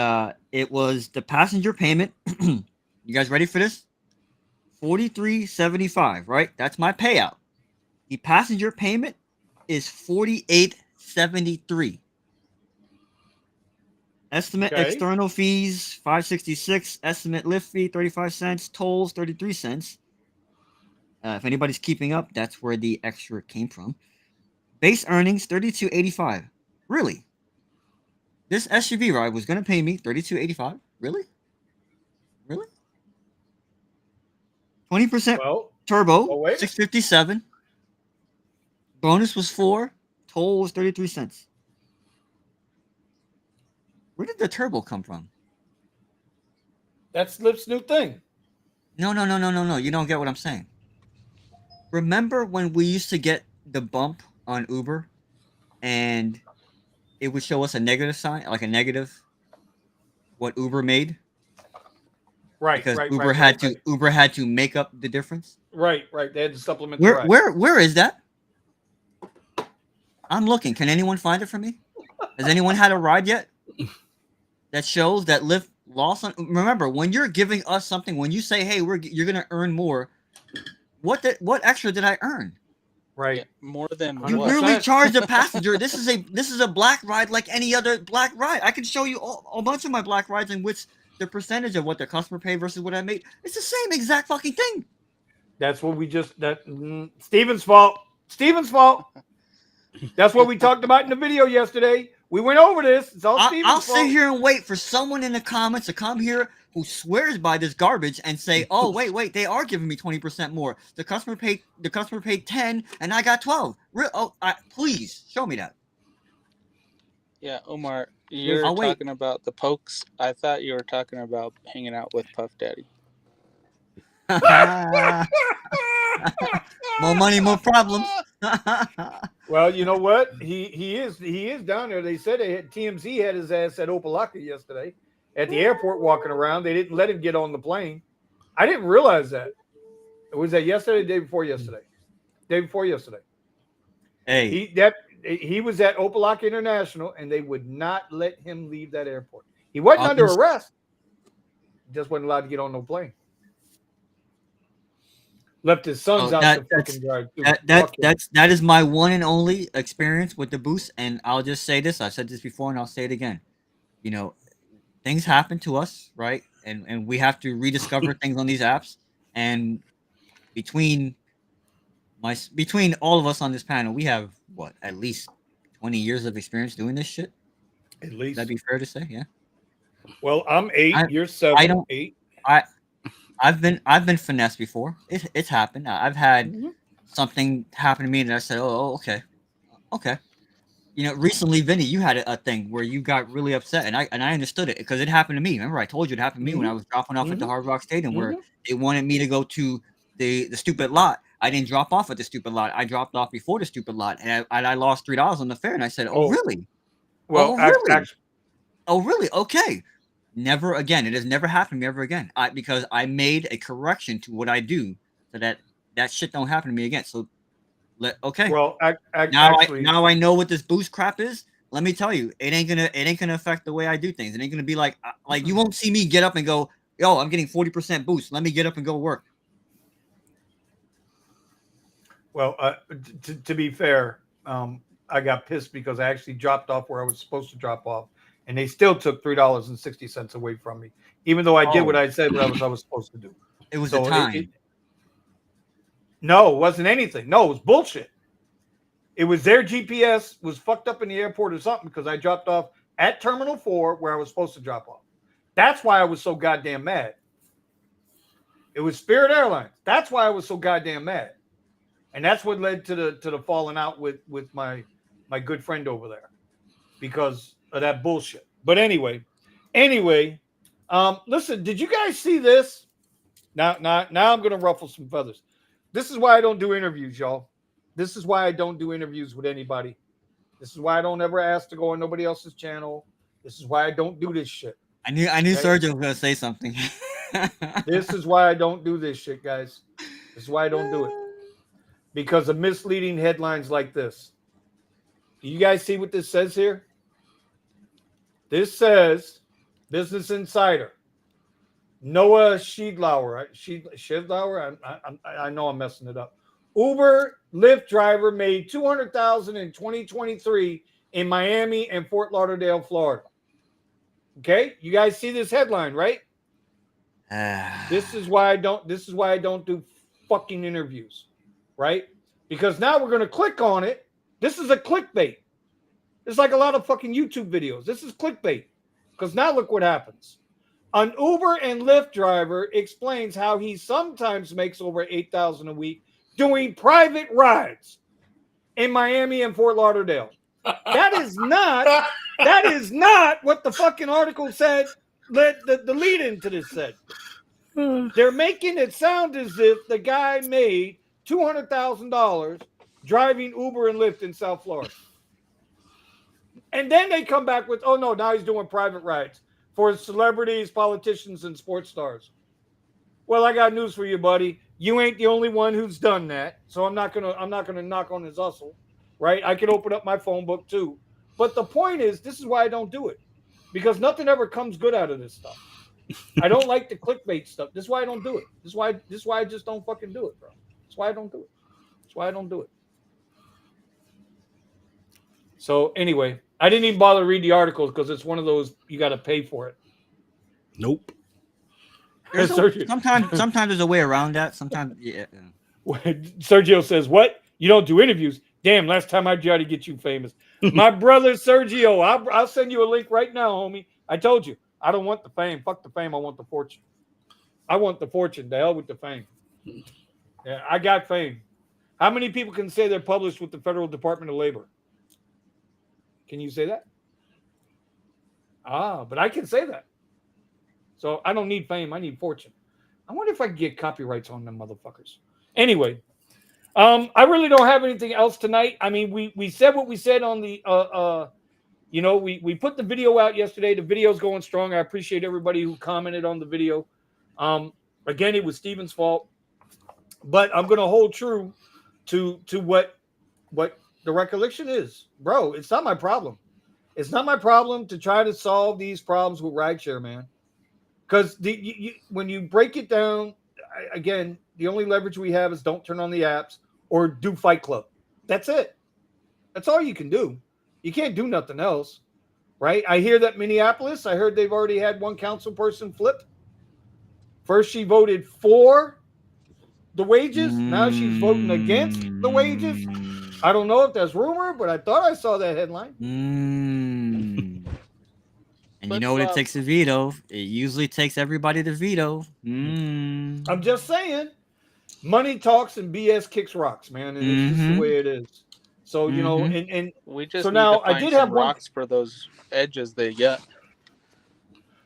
it was the passenger payment. You guys ready for this? $43.75, right? That's my payout. The passenger payment is $48.73. Estimate external fees $5.66. Estimate Lyft fee 35 cents. Tolls 33 cents. If anybody's keeping up, that's where the extra came from. Base earnings $32.85. Really? This SUV ride was gonna pay me $32.85? Really? 20% turbo, $6.57. Bonus was $4. Toll was 33 cents. Where did the turbo come from? That's Lyft's new thing. No. You don't get what I'm saying. Remember when we used to get the bump on Uber and it would show us a negative sign, like a negative, what Uber made? Right, because right, Uber right, had right, to right. Uber had to make up the difference. Right. They had to supplement the ride. Where is that? I'm looking. Can anyone find it for me? Has anyone had a ride yet that shows that Lyft lost on? Remember, when you're giving us something, when you say, "Hey, you're gonna earn more," what extra did I earn? Right. Yeah, more than 100%. You what? literally charged a passenger. This is a black ride like any other black ride. I can show you a bunch of my black rides in which the percentage of what the customer paid versus what I made. It's the same exact fucking thing. That's what we just Steven's fault. That's what we talked about in the video yesterday. We went over this. It's all Steven's I'll fault. sit here and wait for someone in the comments to come here who swears by this garbage and say, "Oh, wait, they are giving me 20% more. The customer paid 10 and I got 12." Please show me that. Yeah, Omar, you're I'll wait. talking about the pokes. I thought you were talking about hanging out with Puff Daddy. More money, more problems. Well, you know what? He is down there. They said TMZ had his ass at Opelika yesterday at the airport walking around. They didn't let him get on the plane. I didn't realize that. Was that yesterday? Day before yesterday. Hey, He was at Opelika International, and they would not let him leave that airport. He wasn't under arrest. Just wasn't allowed to get on no plane. Left his sons out to fucking drive. That is my one and only experience with the boost, and I'll just say this. I've said this before, and I'll say it again. You know, things happen to us, right? And we have to rediscover things on these apps. And between all of us on this panel, we have what, at least 20 years of experience doing this shit. At least that'd be fair to say, yeah. Well, I'm 8. You're 7. 8. I've been finessed before. It's happened. I've had something happen to me, and I said, "Oh, okay." You know, recently, Vinny, you had a thing where you got really upset, and I understood it because it happened to me. Remember, I told you it happened to me when I was dropping off at the Hard Rock Stadium, where they wanted me to go to the stupid lot. I didn't drop off at the stupid lot. I dropped off before the stupid lot, and I lost $3 on the fare. And I said, "Oh, really? Well, really? Oh, really? Okay." Never again. It has never happened to me ever again. Because I made a correction to what I do so that shit don't happen to me again. So, okay. Well, now I know what this boost crap is. Let me tell you, it ain't gonna affect the way I do things. It ain't gonna be like you won't see me get up and go, "Yo, I'm getting 40% boost. Let me get up and go work." Well, to be fair, I got pissed because I actually dropped off where I was supposed to drop off. And they still took $3.60 away from me, even though I did what I said I was supposed to do. It was the time. No, it wasn't anything. No, it was bullshit. It was their GPS was fucked up in the airport or something because I dropped off at Terminal 4 where I was supposed to drop off. That's why I was so goddamn mad. It was Spirit Airlines. That's why I was so goddamn mad. And that's what led to the falling out with my good friend over there because of that bullshit. But anyway, listen, did you guys see this? Now I'm gonna ruffle some feathers. This is why I don't do interviews, y'all. This is why I don't do interviews with anybody. This is why I don't ever ask to go on nobody else's channel. This is why I don't do this shit. I knew Sergio was gonna say something. This is why I don't do this shit, guys. This is why I don't do it. Because of misleading headlines like this. Do you guys see what this says here? This says Business Insider. Noah Schiedlauer. Schiedlauer? I know I'm messing it up. Uber Lyft driver made $200,000 in 2023 in Miami and Fort Lauderdale, Florida. Okay, you guys see this headline, right? This is why I don't do fucking interviews, right? Because now we're going to click on it. This is a clickbait. It's like a lot of fucking YouTube videos. This is clickbait. Because now look what happens. An Uber and Lyft driver explains how he sometimes makes over $8,000 a week doing private rides in Miami and Fort Lauderdale. That is not what the fucking article said. The lead into this said. They're making it sound as if the guy made $200,000 driving Uber and Lyft in South Florida. And then they come back with, oh no, now he's doing private rides for celebrities, politicians, and sports stars. Well, I got news for you, buddy. You ain't the only one who's done that. So I'm not gonna knock on his hustle, right? I can open up my phone book too. But the point is, this is why I don't do it. Because nothing ever comes good out of this stuff. I don't like the clickbait stuff. This is why I don't do it. This is why I just don't fucking do it, bro. That's why I don't do it. That's why I don't do it. So anyway, I didn't even bother to read the articles because it's one of those you got to pay for it. Nope. Sometimes there's a way around that. Sometimes, yeah. Sergio says, "What? You don't do interviews? Damn! Last time I tried to get you famous, my brother Sergio. I'll send you a link right now, homie. I told you I don't want the fame. Fuck the fame. I want the fortune. I want the fortune. The hell with the fame. Yeah, I got fame. How many people can say they're published with the Federal Department of Labor? Can you say that? But I can say that. So I don't need fame. I need fortune. I wonder if I can get copyrights on them motherfuckers. Anyway, I really don't have anything else tonight. I mean, we said what we said on the, we put the video out yesterday. The video's going strong. I appreciate everybody who commented on the video. Again, it was Steven's fault. But I'm going to hold true to what the recollection is. Bro, it's not my problem. It's not my problem to try to solve these problems with rideshare, man. Because when you break it down, again, the only leverage we have is don't turn on the apps or do Fight Club. That's it. That's all you can do. You can't do nothing else, right? I hear that Minneapolis, I heard they've already had one council person flip. First, she voted for the wages. Now she's voting against the wages. I don't know if that's rumor, but I thought I saw that headline. And you know what it takes to veto? It usually takes everybody to veto. I'm just saying, money talks and BS kicks rocks, man, and it's just the way it is. So you know, and we just so need now to find I did some have rocks for those edges they got.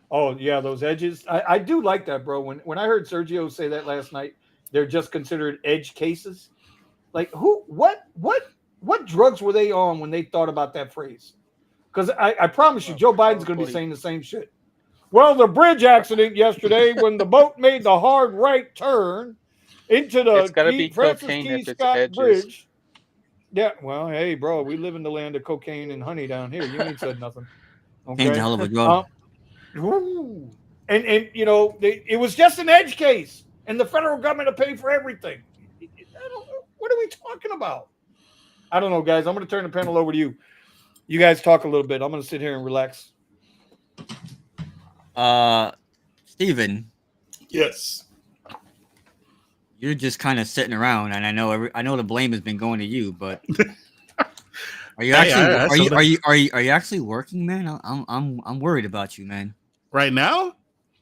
Oh yeah, those edges. I do like that, bro. When I heard Sergio say that last night, they're just considered edge cases. Like what drugs were they on when they thought about that phrase? Because I promise you, Joe Biden's going to be saying the same shit. Well, the bridge accident yesterday when the boat made the hard right turn into the Francis T. Scott Bridge. Yeah, well, hey, bro, we live in the land of cocaine and honey down here. You ain't said nothing. Okay? Ain't a hell of a drug. And you know, it was just an edge case, and the federal government will pay for everything. What are we talking about? I don't know, guys. I'm going to turn the panel over to you. You guys talk a little bit. I'm going to sit here and relax. Steven. Yes. You're just kind of sitting around, and I know the blame has been going to you, but are you actually are you actually working, man? I'm worried about you, man. Right now?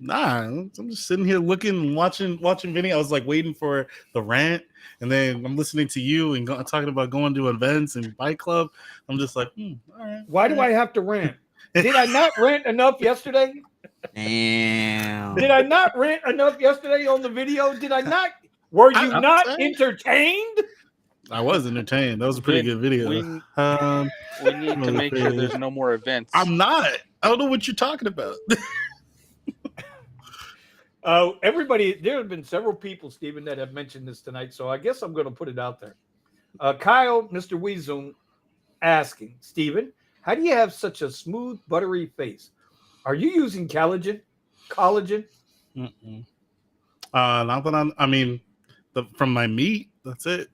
Nah, I'm just sitting here looking, watching video. I was like waiting for the rant, and then I'm listening to you and talking about going to events and bike club. I'm just like, all right. Why do I have to rant? Did I not rant enough yesterday? Damn. Did I not rant enough yesterday on the video? Did I not? Were you not entertained? I was entertained. That was a pretty good video. We need to make sure there's no more events. I'm not. I don't know what you're talking about. Everybody, there have been several people, Stephen, that have mentioned this tonight, so I guess I'm going to put it out there. Kyle, Mr. Weezoom, asking, Stephen, how do you have such a smooth, buttery face? Are you using collagen? Mm-mm. Not that I mean, from my meat. That's it.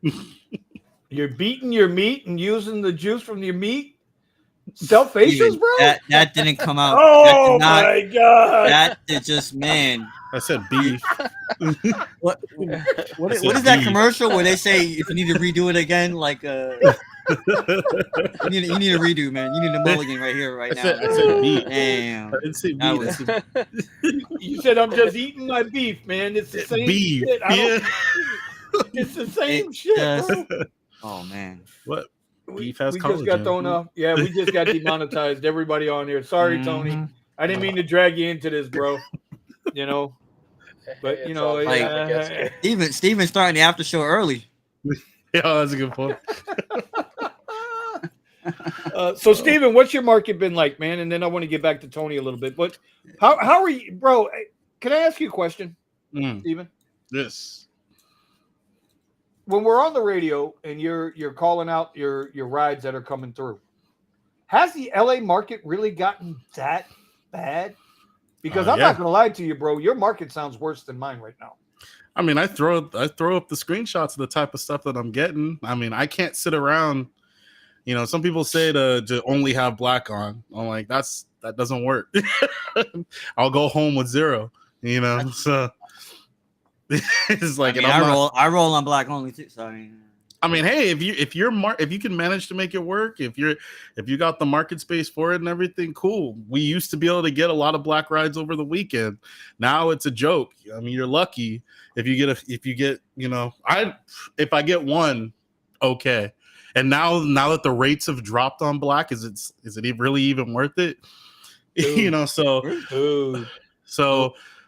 You're beating your meat and using the juice from your meat? Sell facials, bro? That didn't come out. Oh, my God. That is just, man. I said beef. What is that commercial where they say if you need to redo it again, like you need a redo, man. You need a mulligan right here, right now. I said beef. Damn. I didn't say beef. You said I'm just eating my beef, man. It's the same beef. shit. It's the same shit, bro. Oh man. What? We Beef has just got collagen. thrown off. Yeah, we just got demonetized. Everybody on here. Sorry, Tony. I didn't mean to drag you into this, bro. You know, but you know, like, Steven's starting the after show early. Yeah, that's a good point. So, Steven, what's your market been like, man? And then I want to get back to Tony a little bit. But how are you, bro? Can I ask you a question, Steven? Yes. When we're on the radio and you're calling out your rides that are coming through, has the LA market really gotten that bad? Because I'm not going to lie to you, bro. Your market sounds worse than mine right now. I mean, I throw up the screenshots of the type of stuff that I'm getting. I mean, I can't sit around. You know, some people say to only have black on. I'm like, that doesn't work. I'll go home with 0. You know, so it's like, I roll on black only too. So I mean, hey, if you can manage to make it work, if you got the market space for it and everything, cool. We used to be able to get a lot of black rides over the weekend. Now it's a joke. I mean, you're lucky if you get you know, if I get one, okay. And now that the rates have dropped on black, is it really even worth it? You know, so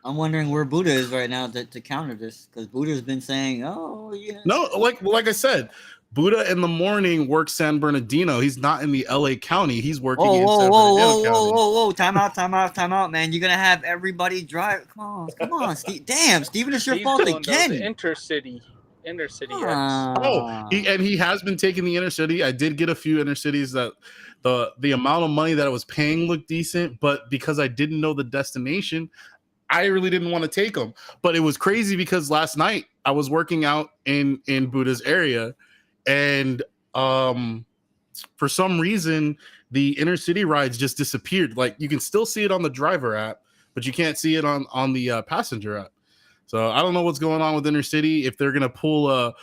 I'm wondering where Buddha is right now to counter this, because Buddha's been saying, "Oh, yeah." No, like I said, Buddha in the morning works San Bernardino. He's not in the LA County. He's working in San Bernardino County. Whoa! Time out, man! You're gonna have everybody drive. Come on, Steve. Damn, Steven, it's your fault again. Intercity. He has been taking the intercity. I did get a few intercities that the amount of money that I was paying looked decent, but because I didn't know the destination, I really didn't want to take them. But it was crazy because last night I was working out in Buddha's area, and for some reason the intercity rides just disappeared. Like, you can still see it on the driver app, but you can't see it on the passenger app. So I don't know what's going on with intercity. If they're gonna pull a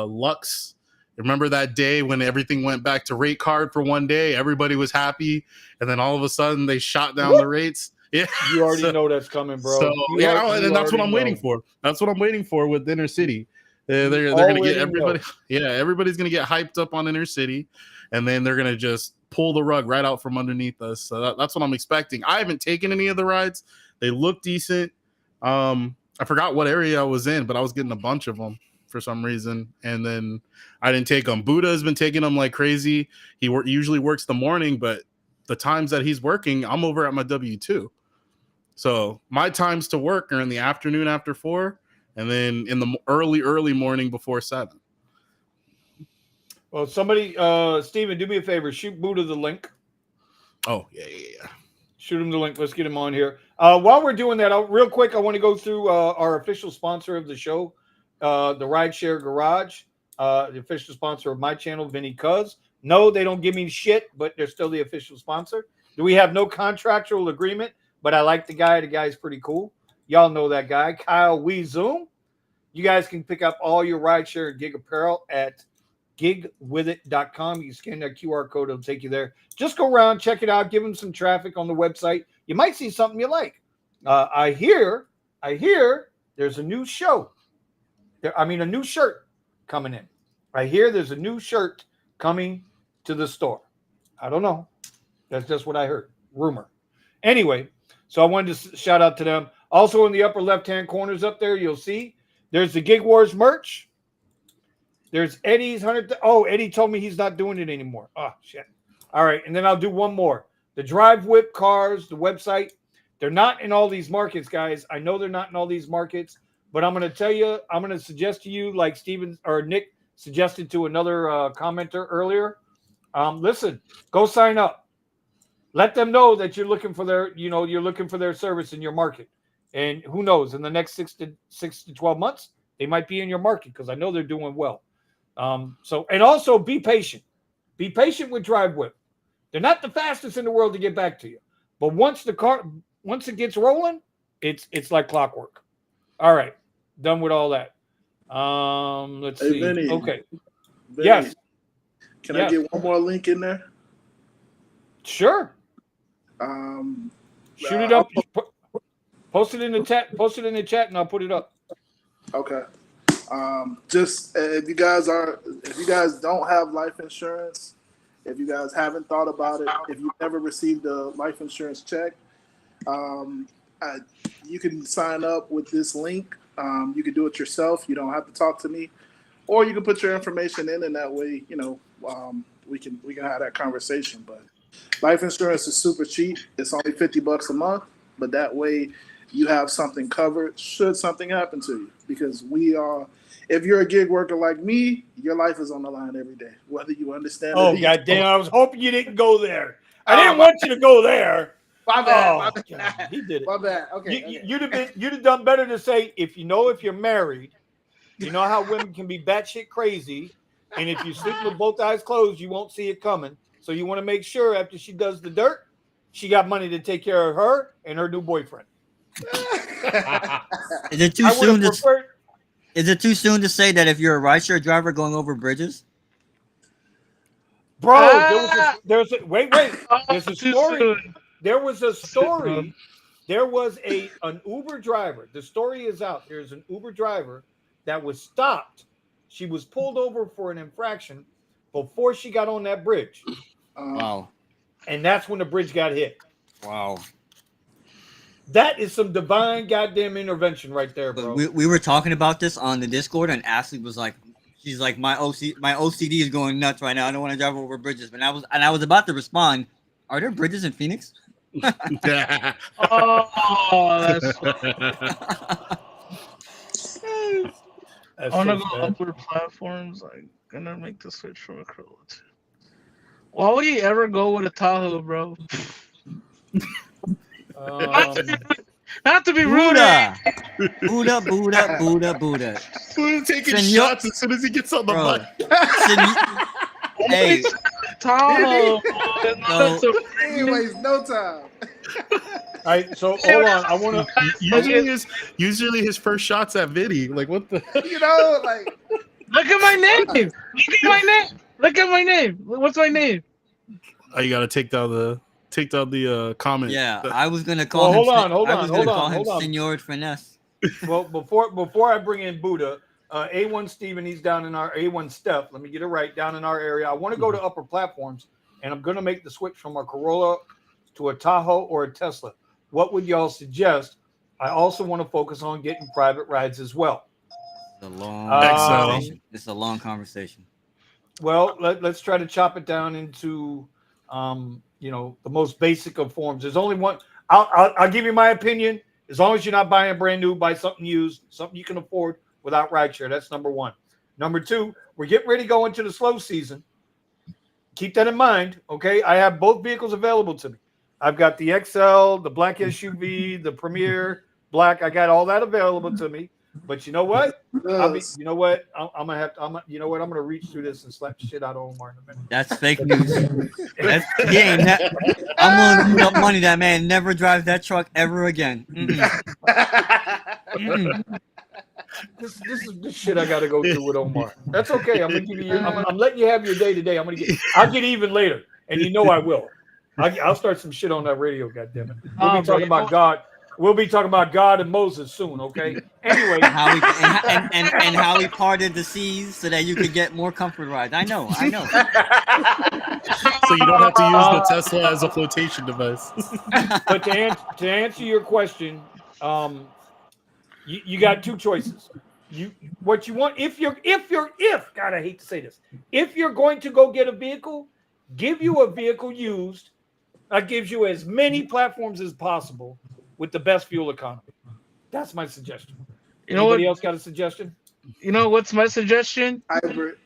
Lux. Remember that day when everything went back to rate card for one day? Everybody was happy, and then all of a sudden they shot down the rates. Yeah, you already know that's coming, bro. So and that's what I'm waiting for. That's what I'm waiting for with intercity. They're gonna get everybody. Yeah, everybody's gonna get hyped up on intercity, and then they're gonna just pull the rug right out from underneath us. So that's what I'm expecting. I haven't taken any of the rides. They look decent. I forgot what area I was in, but I was getting a bunch of them for some reason, and then I didn't take them. Buddha has been taking them like crazy. He usually works the morning, but the times that he's working, I'm over at my W2. So my times to work are in the afternoon after 4, and then in the early morning before 7. Well, somebody, Steven, do me a favor. Shoot Buddha the link. Oh, yeah. Shoot him the link. Let's get him on here. While we're doing that, real quick, I want to go through our official sponsor of the show, the Rideshare Garage, the official sponsor of my channel, Vinny Cuz. No, they don't give me shit, but they're still the official sponsor. We have no contractual agreement, but I like the guy. The guy's pretty cool. Y'all know that guy, Kyle Weezoom. You guys can pick up all your rideshare and gig apparel at gigwithit.com. You scan that QR code, it'll take you there. Just go around, check it out, give them some traffic on the website. You might see something you like. I hear there's a new show. A new shirt coming in. I hear there's a new shirt coming to the store. I don't know. That's just what I heard. Rumor. Anyway, so I wanted to shout out to them. Also in the upper left-hand corners up there, you'll see there's the Gig Wars merch. There's Eddie's 100. Oh, Eddie told me he's not doing it anymore. Oh, shit. All right. And then I'll do one more. The Drive Whip Cars, the website. They're not in all these markets, guys. I know they're not in all these markets, but I'm going to tell you, I'm going to suggest to you, like Steven or Nick suggested to another commenter earlier. Listen, go sign up. Let them know that you're looking for their service in your market. And who knows, in the next 6 to 12 months, they might be in your market because I know they're doing well. And also be patient. Be patient with Drive Whip. They're not the fastest in the world to get back to you. But once it gets rolling, it's like clockwork. All right. Done with all that. Let's see. Vinny, okay. Vinny, Yes. Can I get one more link in there? Sure. Shoot it up. Post it in the chat. Post it in the chat, and I'll put it up. Okay. Just if you guys don't have life insurance, if you guys haven't thought about it, if you've never received a life insurance check, you can sign up with this link. You can do it yourself. You don't have to talk to me, or you can put your information in, and that way, we can have that conversation. But life insurance is super cheap. It's only $50 a month, but that way you have something covered should something happen to you. Because if you're a gig worker like me, your life is on the line every day, whether you understand it. Oh, goddamn. I was hoping you didn't go there. I didn't want you to go there. My bad. Oh, my bad. God, he did it. My bad. Okay. You'd have done better to say if you're married, you know how women can be batshit crazy, and if you sleep with both eyes closed, you won't see it coming. So you want to make sure after she does the dirt, she got money to take care of her and her new boyfriend. Is it too soon to? Is it too soon to say that if you're a rideshare driver going over bridges? Bro, there's a wait. There's a story. There was a story. There was an Uber driver. The story is out. There's an Uber driver that was stopped. She was pulled over for an infraction before she got on that bridge. Wow. And that's when the bridge got hit. Wow. That is some divine goddamn intervention right there, bro. We were talking about this on the Discord, and Ashley was like, she's like, my OCD is going nuts right now. I don't want to drive over bridges. But I was about to respond, are there bridges in Phoenix? That's on the upper platforms. I'm gonna make the switch from a Corolla too. Why would you ever go with a Tahoe, bro? Not to be rude. Buddha. Who's taking shots as soon as he gets on the bike? Hey, Tahoe. Anyways, no time. All right, so hold on. I want to. Usually his first shots at Vinny. Like what the? Like. Look at my name. Look at my name. What's my name? Oh, you gotta take down the comment. Yeah, I was gonna call him. Hold on. Senor Finesse. Well, before I bring in Buddha, A1 Steven, he's down in our A1 Steph. Let me get it right, down in our area. I want to go to upper platforms, and I'm gonna make the switch from a Corolla to a Tahoe or a Tesla. What would y'all suggest? I also want to focus on getting private rides as well. It's a long conversation. Well, let's try to chop it down into the most basic of forms. There's only one. I'll give you my opinion. As long as you're not buying brand new, buy something used, something you can afford without rideshare. That's number one. Number two, we're getting ready to go into the slow season. Keep that in mind, okay? I have both vehicles available to me. I've got the XL, the black SUV, the Premier Black. I got all that available to me. But you know what? I'm gonna reach through this and slap shit out of Omar in a minute. That's fake news. I'm willing to put up money that man never drives that truck ever again. This is the shit I gotta go through with Omar. That's okay. I'm gonna give you. I'm letting you have your day today. I'll get even later, and you know I will. I'll start some shit on that radio. Goddammit. We'll be talking about God. We'll be talking about God and Moses soon, okay? Anyway, how he parted the seas so that you could get more comfort rides. I know. So you don't have to use the Tesla as a flotation device. But to answer your question, you got two choices. what you want, if God, I hate to say this, if you're going to go get a vehicle, give you a vehicle used that gives you as many platforms as possible with the best fuel economy. That's my suggestion. Anybody else got a suggestion? You know what's my suggestion? Hybrid.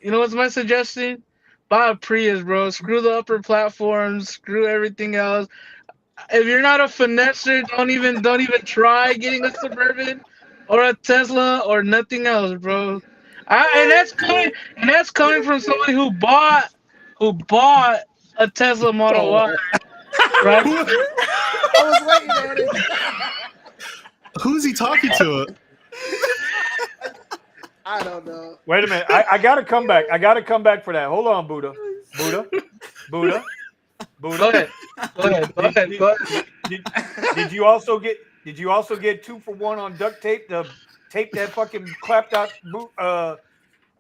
You know what's my suggestion? Buy a Prius, bro. Screw the upper platforms. Screw everything else. If you're not a finesser, don't even try getting a Suburban or a Tesla or nothing else, bro. And that's coming from somebody who bought a Tesla Model Y, right? I was waiting on it. Who's he talking to? I don't know. Wait a minute. I got to come back. I got to come back for that. Hold on, Buddha. Go ahead. Did you also get 2-for-1 on duct tape to tape that fucking clapped out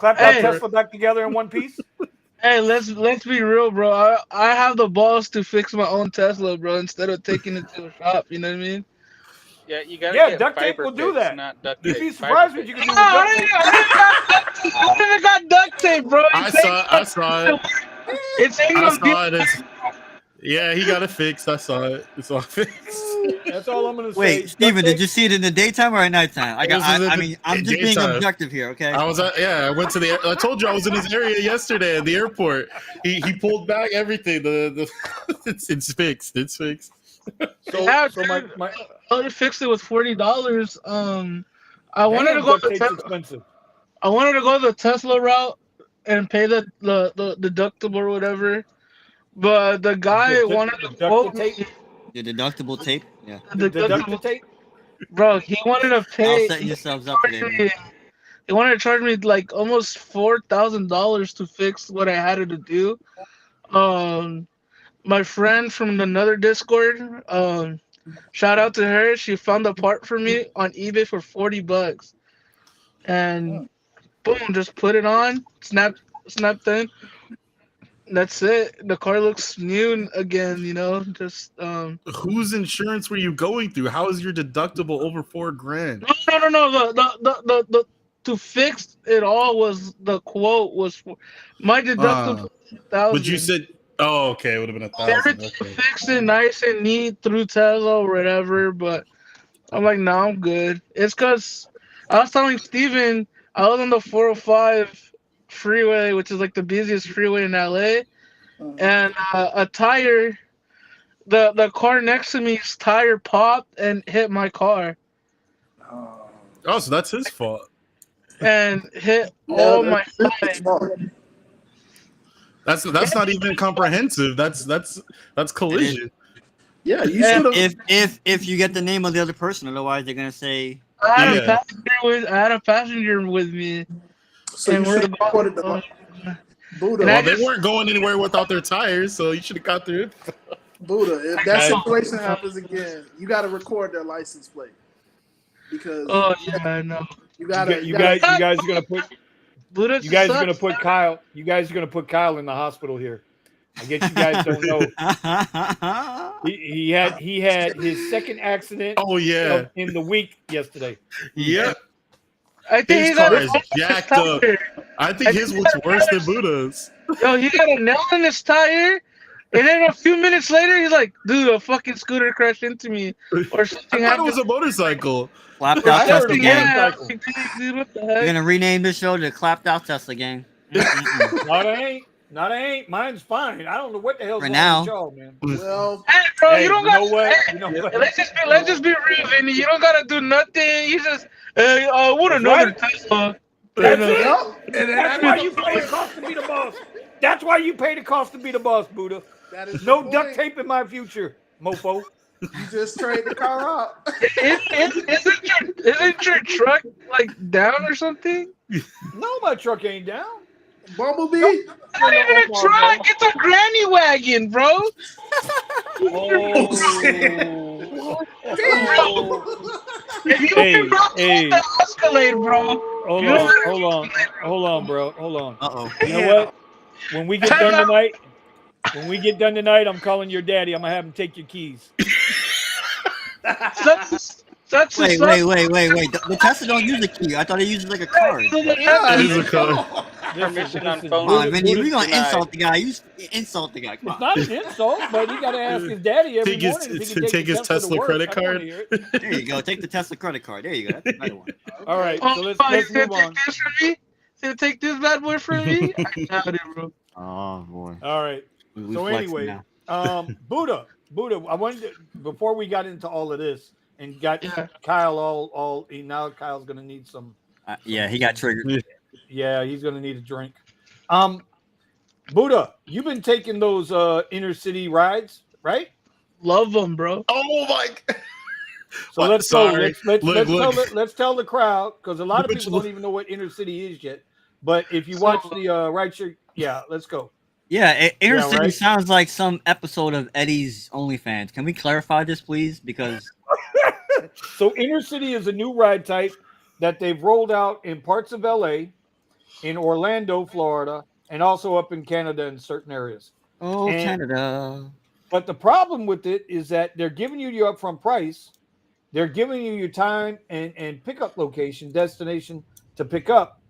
Tesla back together in one piece? Hey, let's be real, bro. I have the balls to fix my own Tesla, bro, instead of taking it to the shop. You know what I mean? Yeah, you gotta Yeah, get duct tape fiber will do fix, that. not duct You'd tape. be surprised what you can do with duct tape. I even got duct tape, bro. I saw it. It's Yeah, he got it fixed. I saw it. It's all fixed. That's all I'm gonna say. Wait, Steven, did you see it in the daytime or at nighttime? I'm just being daytime. objective here, okay? I went to the. I told you I was in his area yesterday at the airport. He pulled back everything. It's fixed. It's fixed. So my I fixed it with $40. I wanted to damn, go duct tape's expensive. I wanted to go the Tesla route and pay the deductible or whatever, but the guy wanted to quote me. The deductible tape? Yeah. The Deductible tape? Bro, he wanted to pay. All setting yourselves up today, man. He wanted to charge me like almost $4,000 to fix what I had to do. My friend from another Discord, shout out to her. She found a part for me on eBay for $40, and boom, just put it on, snap in. That's it. The car looks new again. You know, just Whose insurance were you going through? How is your deductible over $4,000? No. The to fix it all was the quote was my deductible. But you said, oh, okay, it would have been $1,000. Okay. Fix it nice and neat through Tesla or whatever. But I'm like, no, I'm good. It's because I was telling Steven I was on the 405 freeway, which is like the busiest freeway in LA, and a tire, the car next to me's tire popped and hit my car. Oh, so that's his fault. And hit all my side. That's not even comprehensive. That's collision. Yeah, you should have. If you get the name of the other person, otherwise they're gonna say. I had a passenger with me. So you should have recorded the Buddha. Well, they weren't going anywhere without their tires, so you should have got their info. Buddha, if that situation happens again, you got to record their license plate because. Oh yeah, I know. You guys are gonna put. Buddha You guys are sucks. gonna put Kyle. You guys are gonna put Kyle in the hospital here. I guess you guys don't know. He had his second accident. Oh yeah, in the week yesterday. Yep. I think His car is jacked up. I think his was worse than Buddha's. Yo, he got a nail in his tire, and then a few minutes later, he's like, "Dude, a fucking scooter crashed into me, or something." I thought it was a motorcycle. Clapped out Tesla gang. Yeah, dude, what the You're heck? gonna rename this show to Clapped Out Tesla Gang. No, they ain't. Mine's fine. I don't know what the hell's For wrong now. with y'all, man. Well, Hey, bro, Hey, you don't you know got. what? Hey, You know what? let's just be real, Vinny. You don't gotta do nothing. You just, hey, what That's another right. Tesla. That's You know? it. yep. And then That's why you pay the cost to be the boss. That's why you pay the cost to be the boss, Buddha. that is No the duct point. tape in my future, mofo. You just trade the car out. Isn't your truck like down or something? No, my truck ain't down. Bumblebee. Not even a truck. It's a granny wagon, bro. If you Hey, bro, hey. the Escalade, bro. Hold on, bro. Hold on. Uh-oh. You know what? When we get done tonight, I'm calling your daddy. I'm gonna have him take your keys. That's Wait. The Tesla don't use a key. I thought it uses like a card. Yeah, It is a code. Permission on is phone. Come on, use Vinny, we gonna denied. insult the guy. You insult the guy. Come It's on. not an insult, but he got to ask his daddy every Take his- morning if he to can take the his Tesla to work. credit I don't wanna card. hear it. There you go. Take the Tesla credit card. There you go. That's a better one. All right, so let's he's gonna move on. take this from me. He's gonna take this bad boy from me. I doubt it, bro. Oh boy. All right. We So flexing anyway, now. Buddha, I wanted to, before we got into all of this and got Yeah. Kyle all now Kyle's gonna need some. Yeah, he got triggered. Yeah, he's gonna need a drink. Buddha, you've been taking those inner city rides, right? Love them, bro. Oh my! So What? let's go. Sorry. Let's tell the crowd, because a lot of people don't even know what inner city is yet. But if you watch the Rideshare, yeah, let's go. Yeah, Inner Yeah, City right? sounds like some episode of Eddie's OnlyFans. Can we clarify this, please? Because So inner city is a new ride type that they've rolled out in parts of LA, in Orlando, Florida, and also up in Canada in certain areas. And- Canada. But the problem with it is that they're giving you your upfront price, they're giving you your time and pickup location, destination to pick up,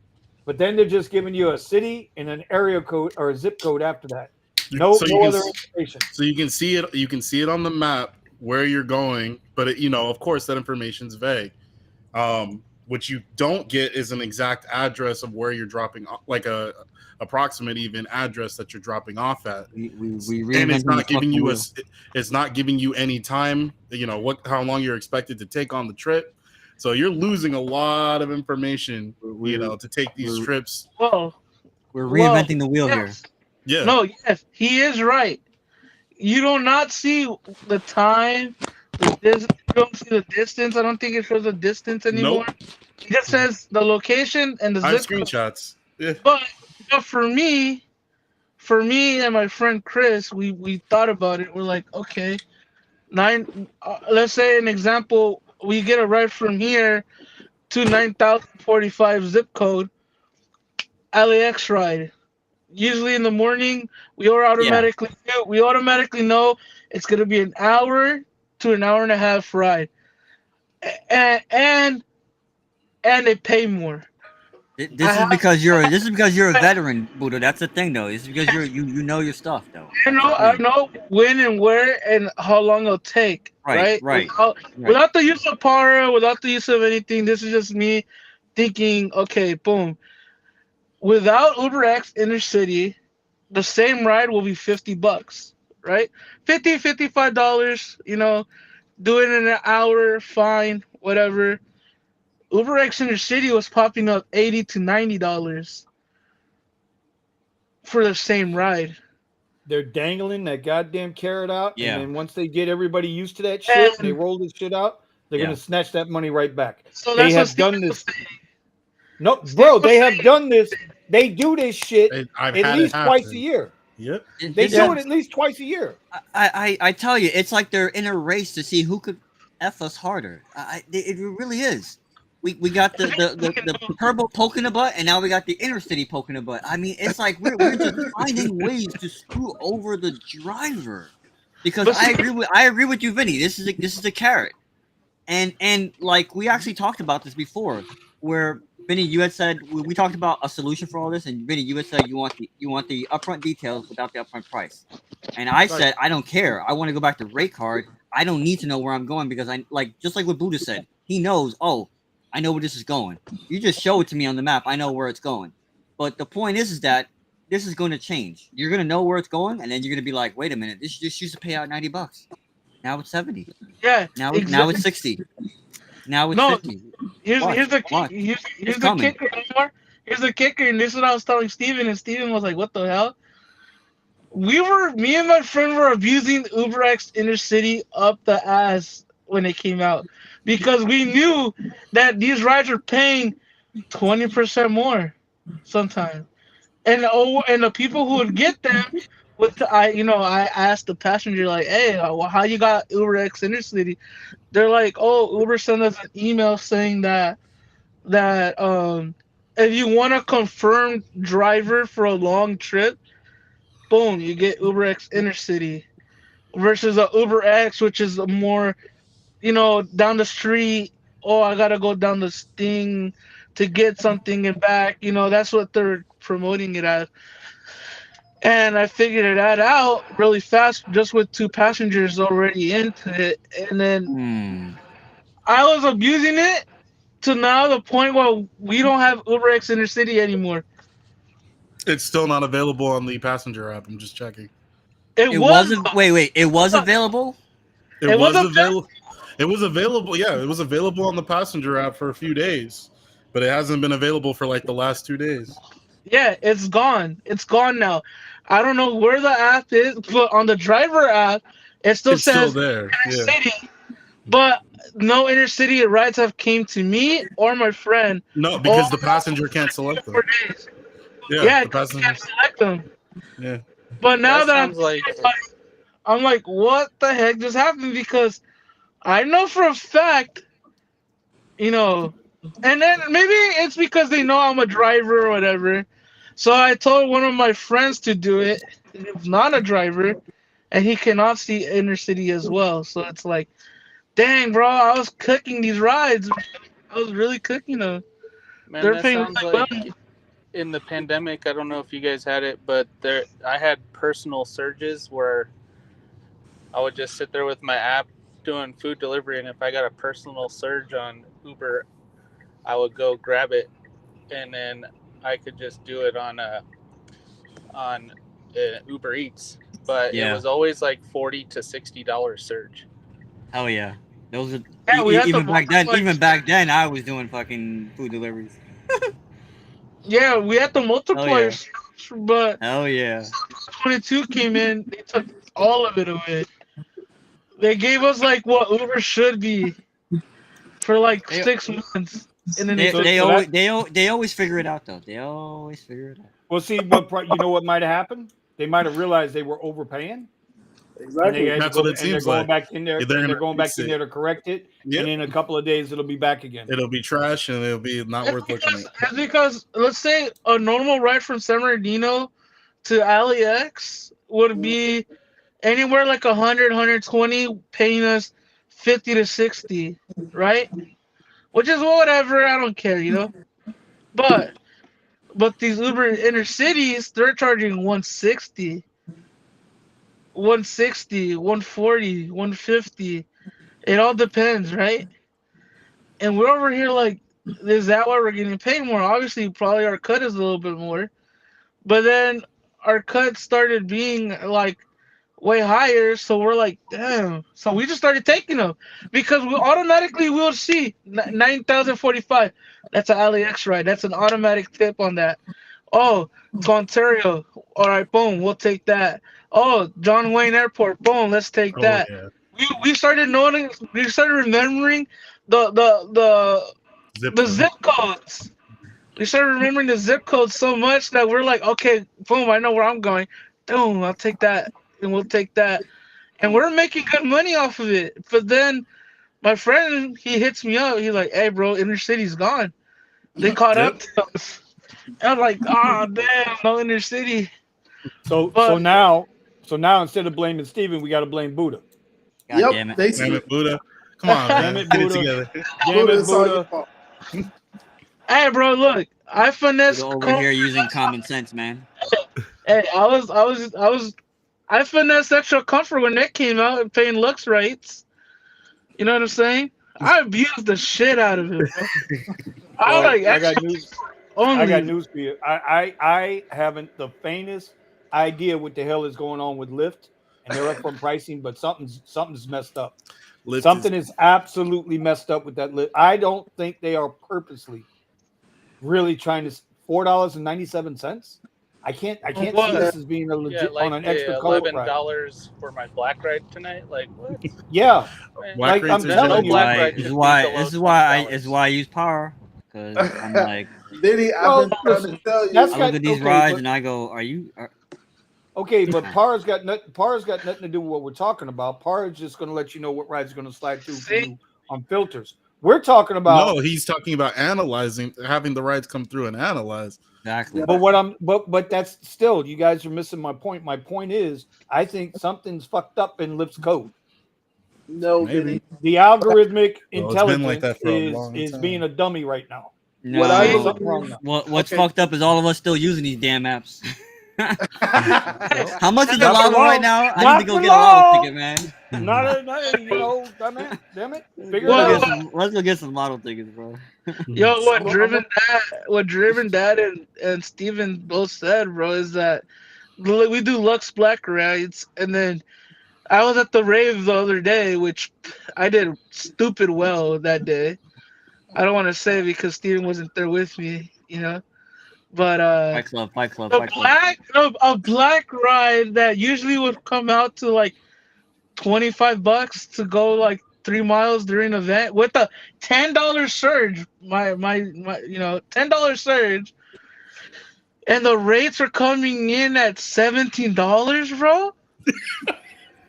but then they're just giving you a city and an area code or a zip code after that. No, So you no can other s- information. So you can see it. You can see it on the map where you're going, but of course, that information's vague. What you don't get is an exact address of where you're dropping, like a approximate even address that you're dropping off at. We And it's reinvented not the giving you fucking it's not giving you any time. How long you're expected to take on the trip. So you're losing a lot of information. To take these trips. Well, We're reinventing the wheel here. yes. Yeah. No, yes, he is right. You do not see the time. You don't see the distance. I don't think it shows the distance anymore. Nope. It just says the location and the I have zip code. screenshots. Yeah. But for me and my friend Chris, we thought about it. We're like, okay, let's say an example, we get a ride from here to 9045 zip code, LAX ride. Usually in the morning, we automatically know it's gonna be an hour to an hour and a half ride, and they pay more. This is because you're a veteran, Buddha. That's the thing, though. It's because you know your stuff, though. I know when and where and how long it'll take. Right. Without the use of Para, without the use of anything, this is just me thinking. Okay, boom. Without UberX Intercity, the same ride will be $50, right? $55. Do it in an hour, fine, whatever. UberX Intercity was popping up $80 to $90 for the same ride. They're dangling that goddamn carrot out, Yeah. and then once they get everybody used to that shit, And- they roll this shit out. They're Yeah. gonna snatch that money right back. So They that's have what done Steve this. was saying. No, bro, they have done this. They do this shit I've at had least it twice happen. a year. Yep. They do it at least twice a year. I tell you, it's like they're in a race to see who could F us harder. It really is. We got the turbo poking the butt, and now we got the inner city poking the butt. I mean, it's like we're just finding ways to screw over the driver. Because I agree with you, Vinny. This is a carrot, and like we actually talked about this before, where Vinny, you had said we talked about a solution for all this, and Vinny, you had said you want the upfront details without the upfront price, and I said I don't care. I want to go back to rate card. I don't need to know where I'm going because just like what Buddha said, he knows. Oh, I know where this is going. You just show it to me on the map. I know where it's going. But the point is that this is going to change. You're going to know where it's going, and then you're going to be like, wait a minute, this used to pay out $90. Now it's 70. Yeah. Now exactly. it's 60. Now it's No, 50. Here's the Watch. here's It's the coming. kicker. Omar. Here's the kicker, and this is what I was telling Steven, and Steven was like, "What the hell?" Me and my friend were abusing UberX Intercity up the ass when it came out because we knew that these rides are paying 20% more sometimes, and the people who would get them I asked the passenger like, "Hey, how you got UberX Intercity?" They're like, "Oh, Uber sent us an email saying that if you want a confirmed driver for a long trip, boom, you get UberX Intercity versus a UberX, which is a more down the street. Oh, I gotta go down this thing to get something and back. That's what they're promoting it as. And I figured that out really fast just with two passengers already into it. And then Hmm. I was abusing it to now the point where we don't have UberX Intercity anymore. It's still not available on the passenger app. I'm just checking. It It was wasn't. Wait. It was available. It was available. It was available. Yeah, it was available on the passenger app for a few days, but it hasn't been available for like the last 2 days. Yeah, it's gone. It's gone now. I don't know where the app is, but on the driver app, it still It's still says there. Yeah. Intercity, but no intercity rides have came to me or my friend. No, because the passenger can't select them. 4 days. Yeah, Yeah, the 'cause you passenger. can't select them. Yeah. But now That that sounds like I'm like, what the heck just happened? Because I know for a fact, and then maybe it's because they know I'm a driver or whatever. So I told one of my friends to do it. He's not a driver, and he cannot see inner city as well. So it's like, dang, bro, I was cooking these rides. I was really cooking them. man, They're that paying sounds really well. like in the pandemic. I don't know if you guys had it, but I had personal surges where I would just sit there with my app doing food delivery, and if I got a personal surge on Uber, I would go grab it, and then I could just do it on Uber Eats. But it Yeah. was always like $40 to $60 surge. Hell yeah. Those are Yeah, we had to even back then. multiply. Even back then, I was doing fucking food deliveries. Yeah, we had the Hell multiplier, yeah. but Hell yeah. 22 came in. They took all of it away. They gave us like what Uber should be for like They- 6 months, and then They they took. they so always that they always figure it out though. They always figure it out. well, see you know what might have happened? They might have realized they were overpaying, and they Exactly. had to That's go, what it and they're seems going like. back in there, Yeah, they're and they're gonna going back fix in it. there to correct it, Yep. and in a couple of days it'll be back again. It'll be trash and it'll be not worth looking at. It's because let's say a normal ride from San Bernardino to LAX would be anywhere like 100, 120, paying us 50 to 60, right? Which is whatever. I don't care. But these Uber inner cities, they're charging 160, 160, 140, 150. It all depends, right? And we're over here like, is that why we're getting paid more? Obviously, probably our cut is a little bit more. But then our cut started being like way higher, so we're like, damn. So we just started taking them because we automatically will see 9,045. That's an LAX ride. That's an automatic tip on that. Oh, to Ontario. All right, boom, we'll take that. Oh, John Wayne Airport. Boom, let's take Oh that. yeah. We started noting. We started remembering the Code. zip codes. We started remembering the zip codes so much that we're like, okay, boom, I know where I'm going. Boom, I'll take that, and we'll take that, and we're making good money off of it. But then my friend, he hits me up. He's like, hey, bro, inner city's gone. They caught up Yep. to us. And I'm like, oh, damn, no inner city. So But now instead of blaming Steven, we got to blame Buddha. God Yep, damn it. Damn basically. it, Buddha. Come on, Damn man. it, Get it Buddha. together. Damn Buddha, it, it's all your Buddha. fault. hey, bro, look, I finessed. We're over here using common sense, man. Hey, I finessed extra comfort when that came out and paying Lux rates. You know what I'm saying? I abused the shit out of it, bro. I Well, like I got extra news. only. I got news for you. I haven't the faintest idea what the hell is going on with Lyft, and they're up from pricing, but something's messed up. Lyft Something is absolutely messed up with that Lyft. I don't think they are purposely really trying to $4.97. I can't see What? this as being a Yeah, legit like on an the extra color price. $11 for my black ride tonight. Like what? Yeah, Man, Black like I'm rates are that telling no still you, black high. ride This should is be why below this is why $20. I use power because I'm like Diddy, I've well, been trying listen, to tell you. that's I got look at these okay, rides but and I go, are you? okay, but PAR's got nothing to do with what we're talking about. PAR is just going to let you know what ride's going to slide through for See? you on filters. We're talking about No, he's talking about analyzing, having the rides come through and analyze. Exactly. but that's still you guys are missing my point. My point is I think something's fucked up in Lyft's code. No, Maybe. Vinny. The algorithmic Well, it's been like intelligence that for a long is time. being a dummy right now. No, What I There's believe- something wrong now. what's Okay. fucked up is all of us still using these damn apps. Well, How much is the not for lotto right long. now? I Not need to go for get a lotto long. ticket, man. Damn it. Figure Well, it out. Let's go get some lotto tickets, bro. Yo, what I'm- Driven Dad and Steven both said, bro, is that we do Lux Black rides, and then I was at the rave the other day, which I did stupid well that day. I don't want to say because Steven wasn't there with me, you know. But Fight Club, Fight Club, a Fight Club. black ride that usually would come out to like $25 to go like 3 miles during an event with a $10 surge. My $10 surge, and the rates are coming in at $17, bro.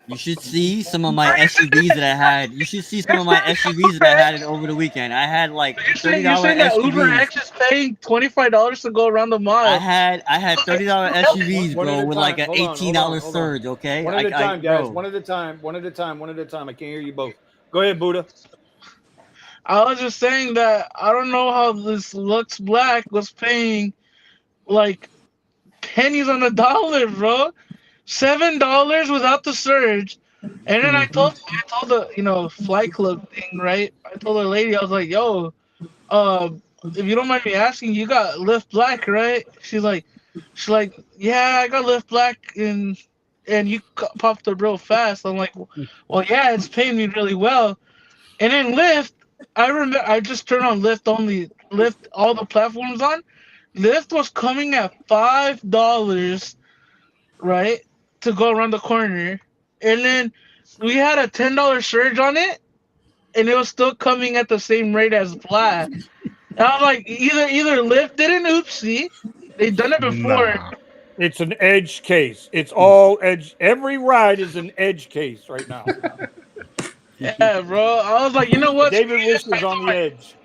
You should see some of my SUVs that I had. You should see some of my SUVs that I had over the weekend. I had like You're $30 saying that Uber SUVs. X is paying $25 to go around the mile. I had $30 SUVs, One at bro, a with time. like an Hold on, $18 hold on. surge. Okay, One at a time, guys. bro. One at a time. One at a time. One at a time. I can't hear you both. Go ahead, Buddha. I was just saying that I don't know how this Lux Black was paying like pennies on the dollar, bro. $7 without the surge. And then I told the flight club thing, right? I told the lady, I was like, yo, if you don't mind me asking, you got Lyft Black, right? She's like, yeah, I got Lyft Black and you popped up real fast. I'm like, well, yeah, it's paying me really well. And then Lyft, I remember I just turned on Lyft only, Lyft all the platforms on. Lyft was coming at $5, right, to go around the corner, and then we had a $10 surge on it, and it was still coming at the same rate as Black. And I was like, either Lyft did an oopsie, they've done it before. Nah. It's an edge case. It's all edge. Every ride is an edge case right now. Yeah, bro. I was like, you know what? David Wish is on the edge.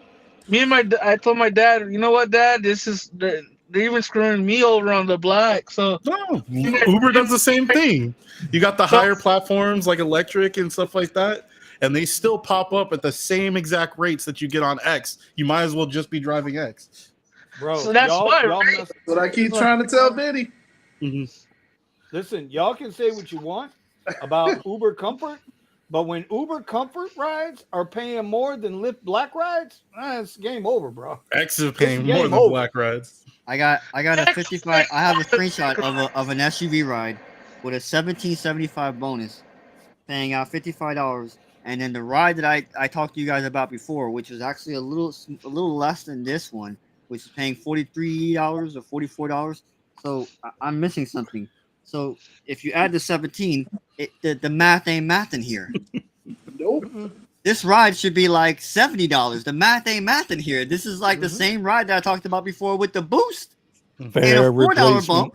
I told my dad, you know what, Dad? They're even screwing me over on the Black. So No, Uber does the same thing. You got the higher platforms like electric and stuff like that, and they still pop up at the same exact rates that you get on X. You might as well just be driving X. Bro, So that's why, right? mess- What I keep trying to tell Vinny. listen, y'all can say what you want about Uber Comfort, but when Uber Comfort rides are paying more than Lyft Black rides, it's game over, bro. X is paying It's more game than over. Black rides. I got a 55. I have a screenshot of an SUV ride with a 1775 bonus, paying out $55. And then the ride that I talked to you guys about before, which was actually a little less than this one, which is paying $43 or $44. So I'm missing something. So if you add the 17, the math ain't mathing here. Nope. This ride should be like $70. The math ain't mathing here. This is like the same ride that I talked about before with the boost and a Fair $4 replacement. bump.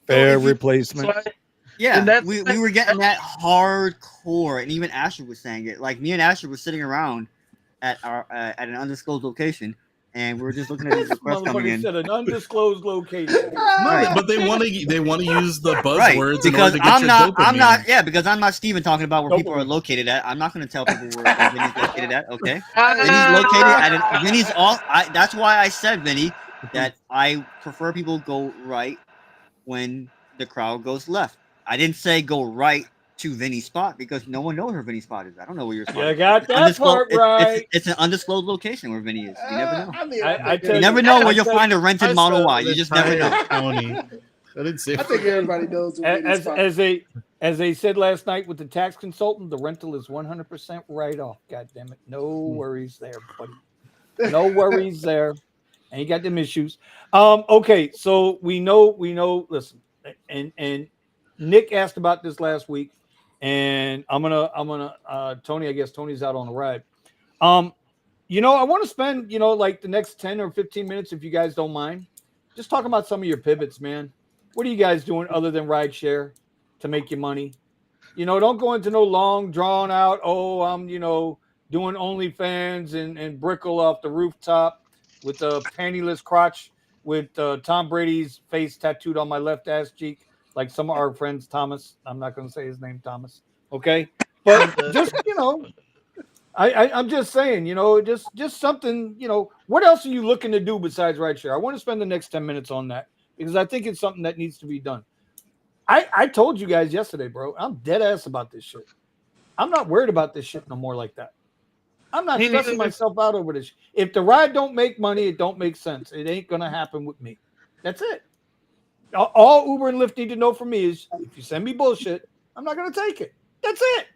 Fair if you- replacement. So Yeah, And that's- we were getting that hardcore, and even Asher was saying it. Like me and Asher were sitting around at an undisclosed location, and we were just looking at these requests coming Motherfucker in. said an undisclosed location. Right. But they want to use the buzzwords Right, in order because to get I'm your not, dopamine. because I'm not Steven talking about where people are Dopamine. located at. I'm not going to tell people where Vinny's located at. Okay, Vinny's located at Vinny's off. That's why I said, Vinny, that I prefer people go right when the crowd goes left. I didn't say go right to Vinny's spot because no one knows where Vinny's spot is. I don't know where your spot You is. got It's that undisclosed- part right. It's an undisclosed location where Vinny is. You never know. I tell You you, never know where I you'll tell find a rented Model Y. You just never know. County. I didn't say. I think everybody knows what Vinny's spot. as they said last night with the tax consultant, the rental is 100% write off. God damn it, no worries there, buddy. No worries there. Ain't got them issues. Okay, so we know. Listen, and Nick asked about this last week, and I'm gonna Tony. I guess Tony's out on the ride. I want to spend like the next 10 or 15 minutes, if you guys don't mind, just talking about some of your pivots, man. What are you guys doing other than rideshare to make your money? Don't go into no long drawn out. Oh, I'm doing OnlyFans and Brickle off the rooftop with a pantyless crotch with Tom Brady's face tattooed on my left ass cheek, like some of our friends, Thomas. I'm not going to say his name, Thomas. Okay. But just I'm just saying, just something, what else are you looking to do besides rideshare? I want to spend the next 10 minutes on that because I think it's something that needs to be done. I told you guys yesterday, bro, I'm dead ass about this shit. I'm not worried about this shit no more like that. I'm not stressing myself out over this. If the ride don't make money, it don't make sense. It ain't going to happen with me. That's it. All Uber and Lyft need to know from me is if you send me bullshit, I'm not going to take it. That's it.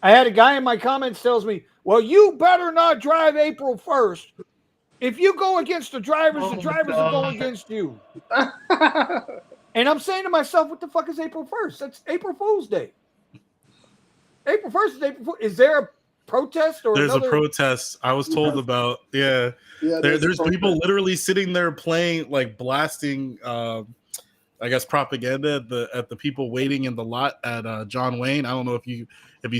I had a guy in my comments tells me, well, you better not drive April 1st. If you go against the drivers will go against you. And I'm saying to myself, what the fuck is April 1st? That's April Fool's Day. April 1st is April Fool's. Is there a protest or there's a protest I was told about? Yeah, there's people literally sitting there playing, like blasting I guess propaganda at the people waiting in the lot at John Wayne. I don't know if you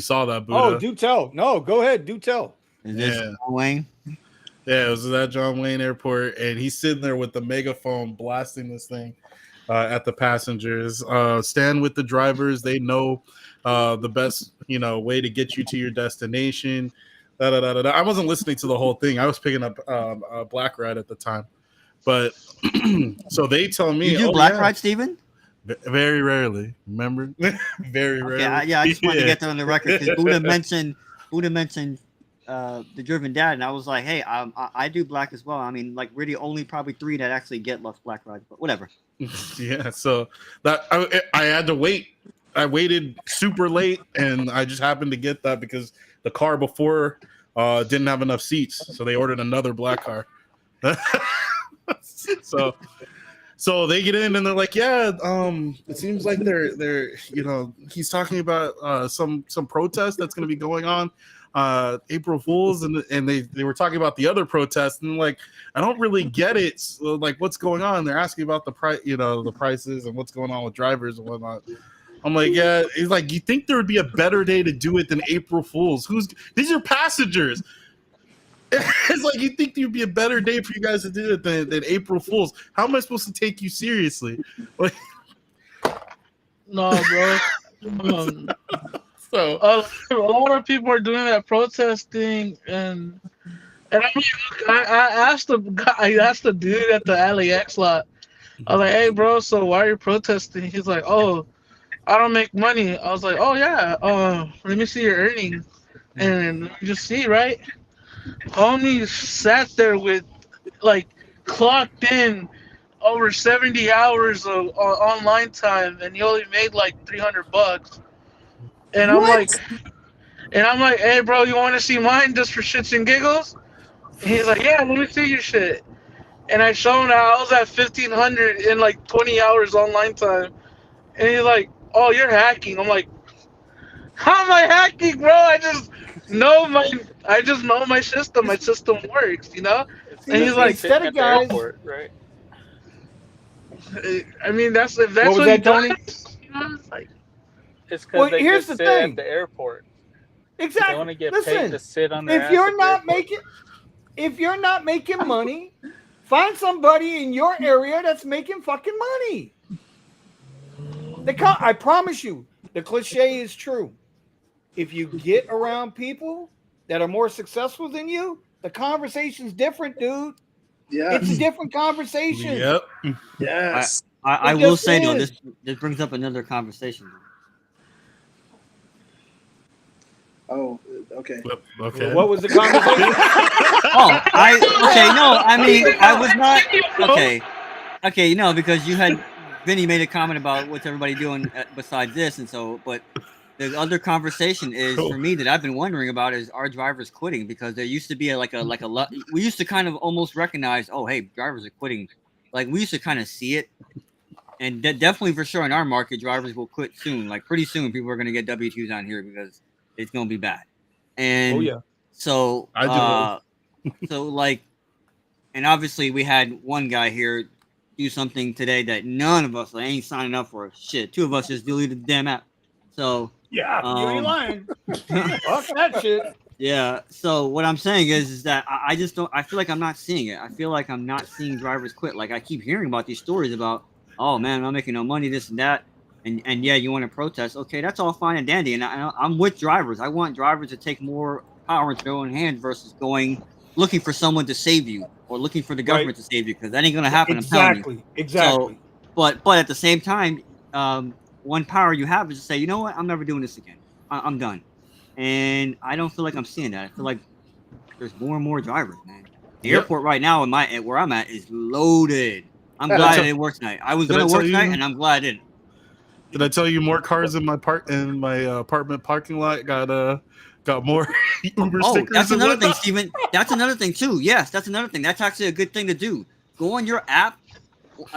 saw that, Buddha. Oh, do tell. No, go ahead, do tell. Is this John Wayne? Yeah, it was at John Wayne Airport, and he's sitting there with the megaphone blasting this thing at the passengers. Stand with the drivers. They know the best, way to get you to your destination. I wasn't listening to the whole thing. I was picking up a black ride at the time, but so they tell me, you do black ride, Steven? Very rarely. Remember, very rarely. I just wanted to get that on the record because Buddha mentioned the driven dad, and I was like, hey, I do black as well. I mean, like really only probably 3 that actually get black rides, but whatever. Yeah, so that I had to wait. I waited super late, and I just happened to get that because the car before didn't have enough seats, so they ordered another black car. So they get in and they're like, yeah, it seems like they're he's talking about some protest that's going to be going on April Fools, and they were talking about the other protest, and like, I don't really get it. So, like, what's going on? They're asking about the price, the prices and what's going on with drivers and whatnot. I'm like, yeah. He's like, you think there would be a better day to do it than April Fools? These are passengers. It's like, you think there'd be a better day for you guys to do it than April Fools? How am I supposed to take you seriously? Like, no, bro. So a lot of people are doing that protesting, and I mean, I asked the dude at the LAX lot. I was like, hey, bro, so why are you protesting? He's like, oh, I don't make money. I was like, oh yeah, let me see your earnings, and you just see, right? Homie sat there with, like, clocked in over 70 hours of online time, and he only made like $300. And I'm like, hey, bro, you want to see mine just for shits and giggles? And he's like, yeah, let me see your shit. And I show him how I was at 1,500 in like 20 hours online time. And he's like, oh, you're hacking. I'm like, how am I hacking, bro? I just know my system. My system works, And he's like, instead of guys, airport, right? I mean, that's what was that, Tony? It's like, it's because they here's just the sit thing. at the airport. Exactly. They want to get Listen, paid to sit on their if you're not making money, find somebody in your area that's making fucking money. I promise you, the cliche is true. If you get around people that are more successful than you, the conversation's different, dude. Yeah, It's a different conversation. Yep. Yes. I will say though, this brings up another conversation. Oh, okay. Okay. Well, what was the conversation? I was not okay, because you had Vinny made a comment about what's everybody doing besides this, and so, but the other conversation is for me that I've been wondering about is, are drivers quitting? Because there used to be we used to kind of almost recognize, oh, hey, drivers are quitting. Like, we used to kind of see it, and definitely for sure in our market, drivers will quit soon. Like, pretty soon, people are going to get W-2s on here because it's going to be bad. And so and obviously we had one guy here do something today that none of us ain't signing up for. Shit, 2 of us just deleted the damn app. So yeah, you ain't lying. Fuck that shit. Yeah. So what I'm saying is that I just don't. I feel like I'm not seeing it. I feel like I'm not seeing drivers quit. Like, I keep hearing about these stories about, oh man, I'm not making no money, this and that. and yeah, you want to protest. Okay, that's all fine and dandy. And I'm with drivers. I want drivers to take more power into their own hands versus looking for someone to save you or looking for the government to save you, because that ain't gonna happen. I'm telling you. Exactly. So, but at the same time, one power you have is to say, you know what, I'm never doing this again. I'm done. And I don't feel like I'm seeing that. I feel like there's more and more drivers, man. The airport right now where I'm at is loaded. I'm glad I didn't work tonight. I was gonna work tonight, and I'm glad I didn't. Did I tell you more cars in my apartment parking lot got more Uber stickers? That's another thing, Steven. That's another thing too. Yes, that's another thing. That's actually a good thing to do. Go on your app,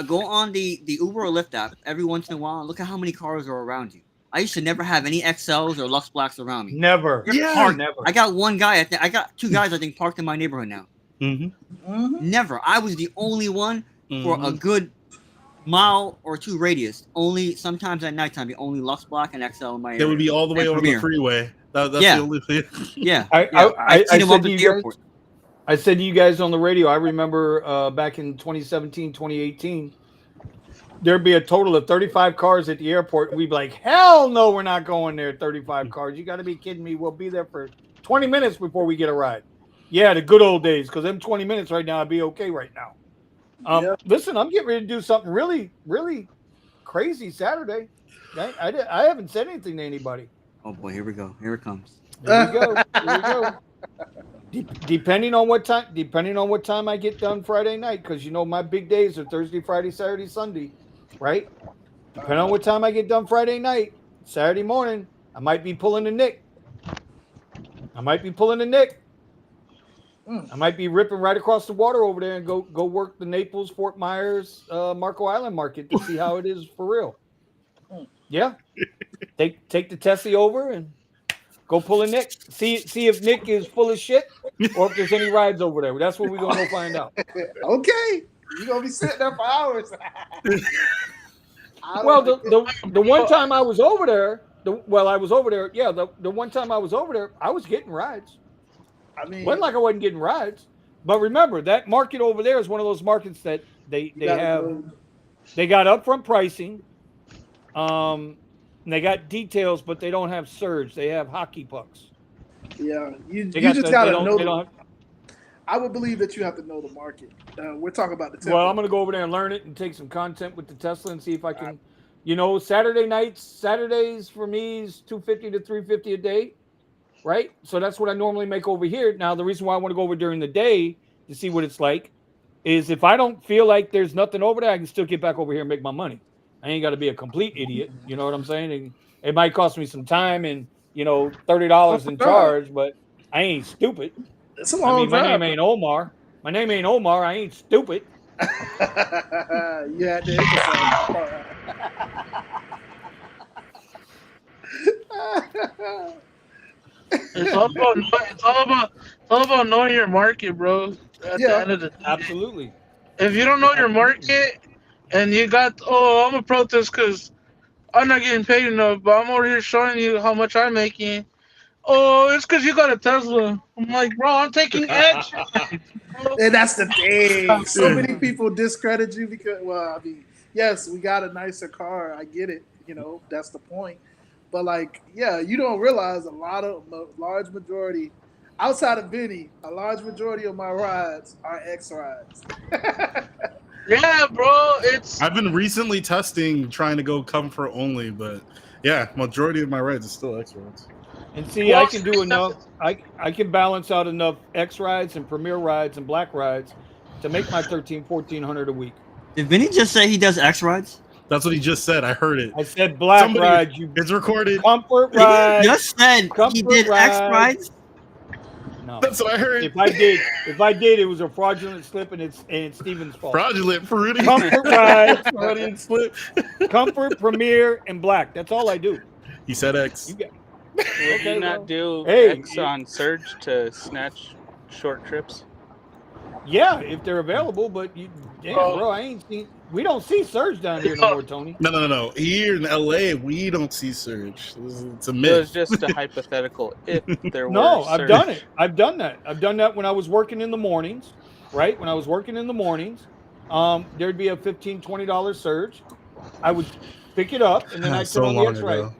go on the Uber or Lyft app every once in a while and look at how many cars are around you. I used to never have any XLs or Lux Blacks around me. Never. Never. I got one guy. I got two guys, I think, parked in my neighborhood now. Never. I was the only one for a good mile or two radius. Only sometimes at nighttime, the only Lux Black and XL in my area. It would be all the way over the freeway. That's the only thing. Yeah. I said to you guys, I said to you guys on the radio, I remember back in 2017, 2018, there'd be a total of 35 cars at the airport. We'd be like, hell no, we're not going there. 35 cars. You got to be kidding me. We'll be there for 20 minutes before we get a ride. Yeah, the good old days, because them 20 minutes right now, I'd be okay right now. Listen, I'm getting ready to do something really, really crazy Saturday. I haven't said anything to anybody. Oh boy, here we go. Here it comes. Here we go. Here we go. Depending on what time I get done Friday night, because you know my big days are Thursday, Friday, Saturday, Sunday, right? Depending on what time I get done Friday night, Saturday morning, I might be pulling a Nick. I might be ripping right across the water over there and go work the Naples, Fort Myers, Marco Island market to see how it is for real. Yeah, take the Tessie over and go pull a Nick. See if Nick is full of shit or if there's any rides over there. That's what we're gonna go find out. Okay, you're gonna be sitting there for hours. Well, the one time I was over there, the one time I was over there, I was getting rides. I mean, wasn't like I wasn't getting rides, but remember that market over there is one of those markets that they got upfront pricing, and they got details, but they don't have surge. They have hockey pucks. Yeah, you just gotta know. I would believe that you have to know the market. We're talking about the Tesla. Well, I'm gonna go over there and learn it and take some content with the Tesla and see if I can. Saturdays for me is $250 to $350 a day. Right, so that's what I normally make over here. Now, the reason why I want to go over during the day to see what it's like is if I don't feel like there's nothing over there, I can still get back over here and make my money. I ain't got to be a complete idiot. You know what I'm saying? And it might cost me some time and $30 in charge, but I ain't stupid. It's a long my name ain't Omar. I ain't stupid. You had to emphasize. It's all about knowing your market, bro. At the end of the day. Absolutely. If you don't know your market and you got, I'm a protest because I'm not getting paid enough, but I'm over here showing you how much I'm making. Oh, it's because you got a Tesla. I'm like, bro, I'm taking action. And that's the thing. So many people discredit you because, yes, we got a nicer car. I get it. That's the point. But you don't realize a large majority, outside of Benny, a large majority of my rides are X rides. Yeah, bro. I've been recently testing trying to go comfort only, but yeah, majority of my rides is still X rides. And see, I can do enough. I can balance out enough X rides and Premier rides and Black rides to make my $1,400 a week. Did Vinny just say he does X rides? That's what he just said. I heard it. I said Black rides. It's recorded. Comfort rides. He just said he did X rides. No, that's what I heard. If I did, it was a fraudulent slip, and it's Steven's fault. Fraudulent, Fruity. Comfort rides, fraudulent slip. Comfort, Premier, and Black. That's all I do. He said X. Would you not do X on Surge to snatch short trips? Yeah, if they're available, but bro, I ain't seen. We don't see Surge down here no more, Tony. No. Here in LA, we don't see Surge. It's a myth. It was just a hypothetical. If there were No, Surge. I've done it. I've done that when I was working in the mornings, right? When I was working in the mornings, there'd be a $15, $20 Surge. I would pick it up, and then I'd So put on the long X-Ride ago.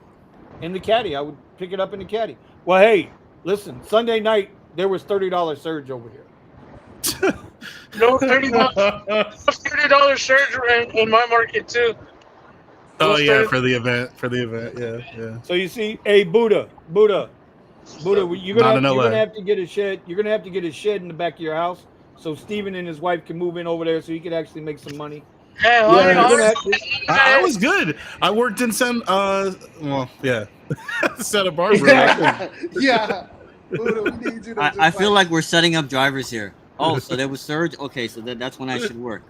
in the caddy. I would pick it up in the caddy. Well, hey, listen, Sunday night there was $30 surge over here. No, $30 surge in my market too. Oh yeah, 30 for the event. Yeah. So you see, hey Buddha, you're Not in LA. gonna have to get a shed. You're gonna have to get a shed in the back of your house, so Steven and his wife can move in over there, so he could actually make some money. Hey, I was good. I worked in Santa Barbara. Yeah. Buddha, we need you to I feel like we're setting up drivers here. Oh, so there was surge. Okay, so that's when I should work.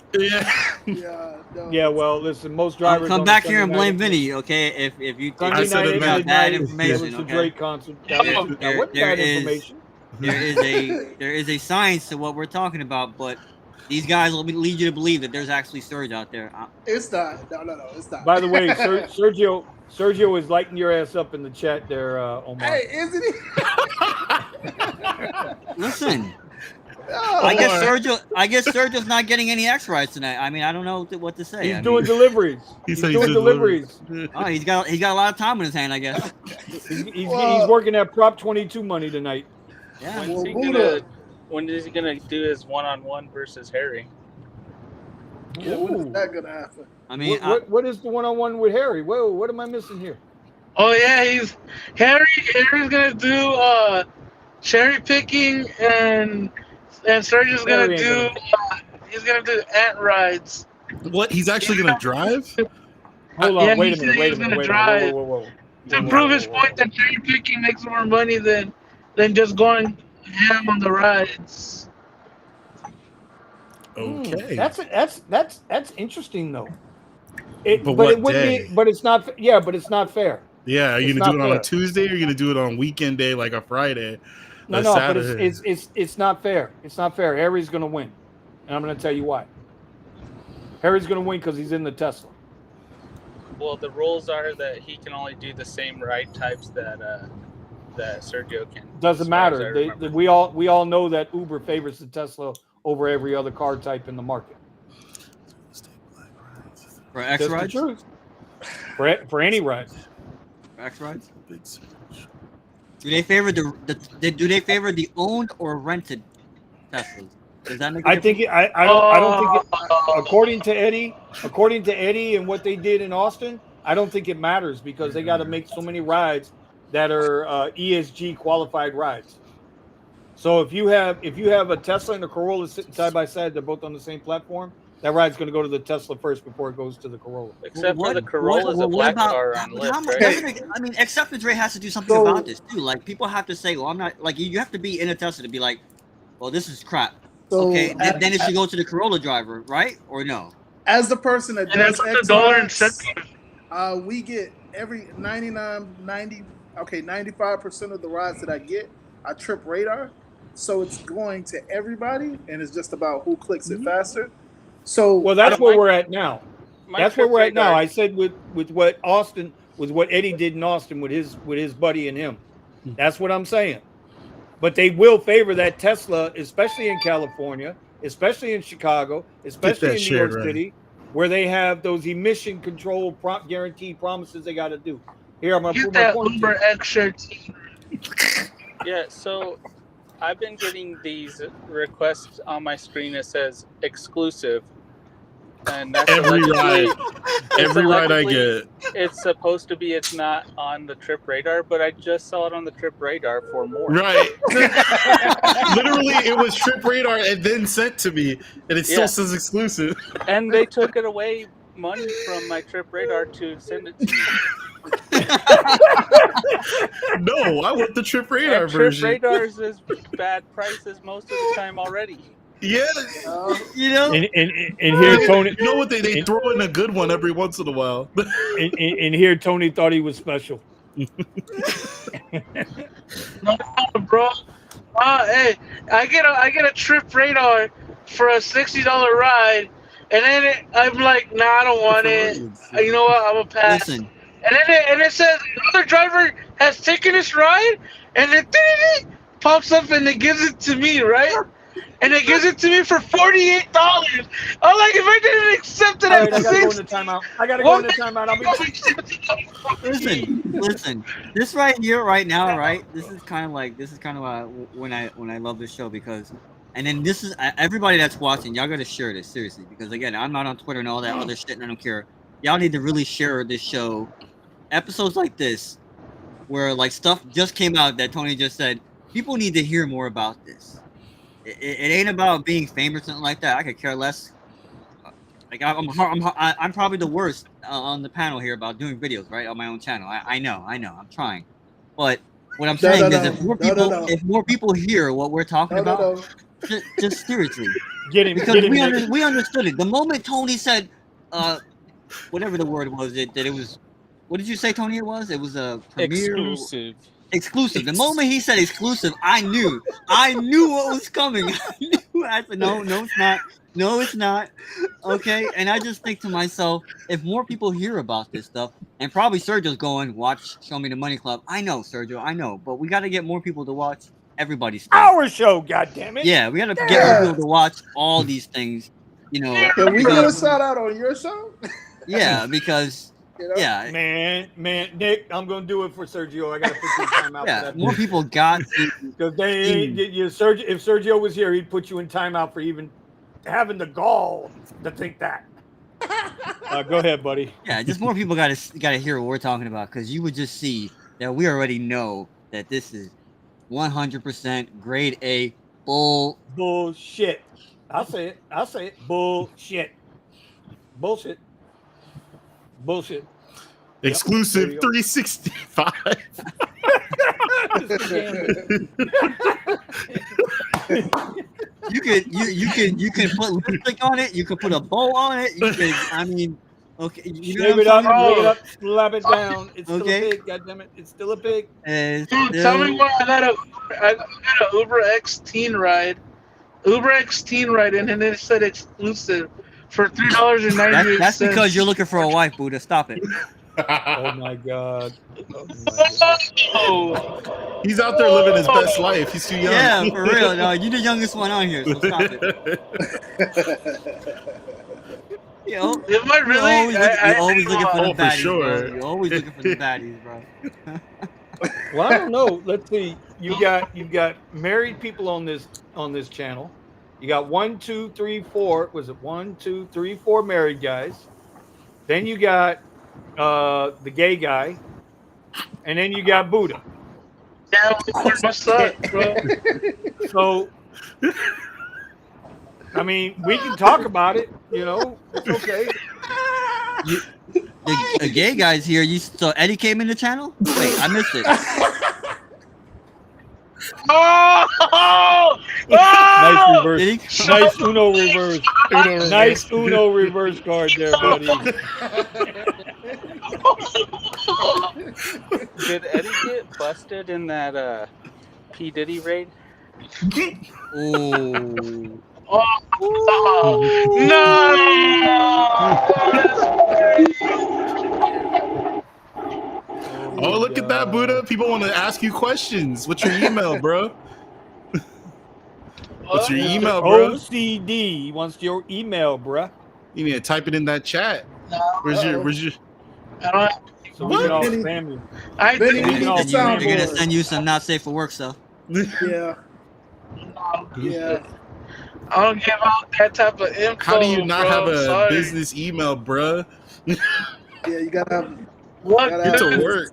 Yeah. Yeah, well, listen, most drivers Come on back a here and Sunday blame night- Vinny. Okay, if you Sunday said night it at bad. midnight, Bad information, It was a okay? Drake concert. That wasn't bad information. there is a science to what we're talking about, but these guys will lead you to believe that there's actually surge out there. It's not. No, it's not. By the way, Sergio is lighting your ass up in the chat there, Omar. Hey, isn't he? Listen, Oh, I guess Sergio's not getting any X-Rides tonight. I mean, I don't know what to say. He's doing deliveries. He He's said doing deliveries. Oh, he's got a lot of time in his hand, I guess. He's working that Prop 22 money tonight. Yeah. When is he gonna do his one-on-one versus Harry? Yeah, when is that gonna happen? I mean, what is the one-on-one with Harry? Whoa, what am I missing here? Oh yeah, Harry's gonna do cherry picking and Sergio's gonna do he's gonna do ant rides. What? He's actually gonna drive? Hold on, Yeah, wait a he minute, said wait a he's minute, gonna wait a minute. drive. Whoa. To prove his point that cherry picking makes more money than just going ham on the rides. Okay. That's interesting though. But what it wouldn't day? be. But it's not. Yeah, but it's not fair. Yeah, are you It's gonna do not it on fair. a Tuesday or are you gonna do it on weekend day like a Friday? No, a but Saturday? it's not fair. It's not fair. Harry's gonna win, and I'm gonna tell you why. Harry's gonna win because he's in the Tesla. Well, the rules are that he can only do the same ride types that Sergio can. Doesn't as far as I matter. remember. We all know that Uber favors the Tesla over every other car type in the market. for That's the X-Rides? truth. For any ride. X-Rides? Do they favor the owned or rented Teslas? Does that make a I difference? think I don't think according to Eddie and what they did in Austin, I don't think it matters because they got to make so many rides that are ESG qualified rides. So if you have a Tesla and a Corolla sitting side by side, they're both on the same platform. That ride's going to go to the Tesla first before it goes to the Corolla. Except for the Corolla's a black car on Lyft, right? I mean, acceptance rate has to do something about this too. Like people have to say, "Well, I'm not." Like you have to be in a Tesla to be like, "Well, this is crap." So, Okay, then it should go to the Corolla driver, right? Or no? as the person that And that's does what the dollar X-Rides, incentive. we get every 95% of the rides that I get, I trip radar. So it's going to everybody, and it's just about who clicks it faster. So Well, that's where we're at now. That's where trip we're at now. radar- I said with what Austin, with what Eddie did in Austin with his buddy and him. That's what I'm saying. But they will favor that Tesla, especially in California, especially in Chicago, especially in New York City, where they have those emission control guarantee promises they got to do. Here, I'm going to Get put my that point. Uber X shirt. Yeah, so I've been getting these requests on my screen that says exclusive, and that's Every allegedly- ride. it's Every ride I allegedly- get. It's supposed to be. It's not on the Trip Radar, but I just saw it on the Trip Radar for more. Right. Literally, it was Trip Radar and then sent to me, and it still Yeah. says exclusive. And they took it away money from my Trip Radar to send it to me. No, I want the Trip Radar And Trip version. Radar is as bad prices most of the time already. Yeah. You know? And here, Tony, You know what? They throw in a good one every once in a while. and here, Tony thought he was special. No, bro. Hey, I get a Trip Radar for a $60 ride, and then I'm like, nah, I don't want it. You know what? I'm gonna pass. Listen, And it says another driver has taken this ride, and it pops up and it gives it to me, right? and it gives it to me for $48. I'm like, if I didn't accept it All at right, I gotta go into 60, timeout. I gotta go into timeout. I'll be Listen. This right here, right now, right. This is kind of when I love this show because, and then this is everybody that's watching. Y'all gotta share this seriously because again, I'm not on Twitter and all that other shit, and I don't care. Y'all need to really share this show. Episodes like this, where like stuff just came out that Tony just said. People need to hear more about this. It ain't about being famous or something like that. I could care less. Like I'm probably the worst on the panel here about doing videos, right, on my own channel. I know, I'm trying, but what I'm saying is if more people hear what we're talking about, just seriously, because we understood it. The moment Tony said, whatever the word was, that it was. What did you say, Tony? It was a premiere. Exclusive. The moment he said exclusive, I knew what was coming. I said, no, it's not. No, it's not. Okay. And I just think to myself, if more people hear about this stuff, and probably Sergio's going, watch Show Me the Money Club. I know, Sergio, I know. But we got to get more people to watch everybody's stuff. Our show, goddammit. Yeah, we got to get more people to watch all these things. You know. Can we get a shout out on your show? Yeah, because... Yeah, man, Nick, I'm gonna do it for Sergio. I gotta put you in timeout. Yeah, for that. More people got because Sergio. If Sergio was here, he'd put you in timeout for even having the gall to think that. Go ahead, buddy. Yeah, just more people gotta hear what we're talking about because you would just see that we already know that this is 100% grade A bullshit. I'll say it. Bullshit. Exclusive 365. You can put lipstick on it. You can put a bow on it. You can. I mean, okay. You know Shave it up, slap it down. It's still a pig. Goddammit, it's still a pig. Dude, tell me why I got an Uber X teen ride. Uber X teen ride, and then it said exclusive for $3.98. That's because you're looking for a wife, Buddha. Stop it. Oh my god. He's out there living his best life. He's too young. Yeah, for real. No, you're the youngest one on here, so stop it. Yo, am I really? You're always looking for the baddies, for sure. Bro. You're always looking for the baddies, bro. Well, I don't know. Let's see. You've got married people on this channel. You got 1, 2, 3, 4. Was it 1, 2, 3, 4 married guys? Then you got the gay guy, and then you got Buddha. Yeah, what's up, bro? So, I mean, we can talk about it. You know, it's okay. The gay guy's here. So Eddie came in the channel? Wait, I missed it. Oh! Nice reverse. Nice Uno reverse. Nice Uno reverse card there, buddy. Did Eddie get busted in that P. Diddy raid? Oh. No! Oh, look at that, Buddha. People want to ask you questions. What's your email, bro? What's your email, bro? OCD wants your email, bruh. You need to type it in that chat. Where's your? I don't. So we can all spam you. They're gonna send you some not safe for work stuff. Yeah. Yeah. I don't give out that type of info. How do you not have a Sorry. business email, bruh? Yeah, you gotta have. What? Get to work.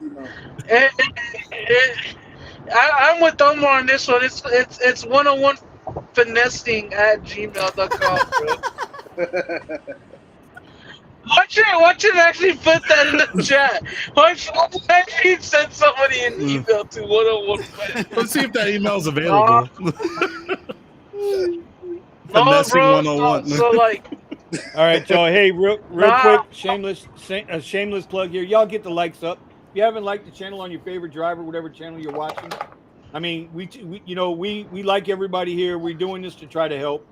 I'm with Omar on this one. It's 101 finessing at gmail.com, bro. Watch it actually put that in the chat. Watch actually send somebody an email to 101 finessing. Let's see if that email is available. No, Finessing bro. 101. So like. All right, y'all. Hey, real quick, shameless plug here. Y'all get the likes up. If you haven't liked the channel on your favorite driver, whatever channel you're watching, I mean, we like everybody here. We're doing this to try to help.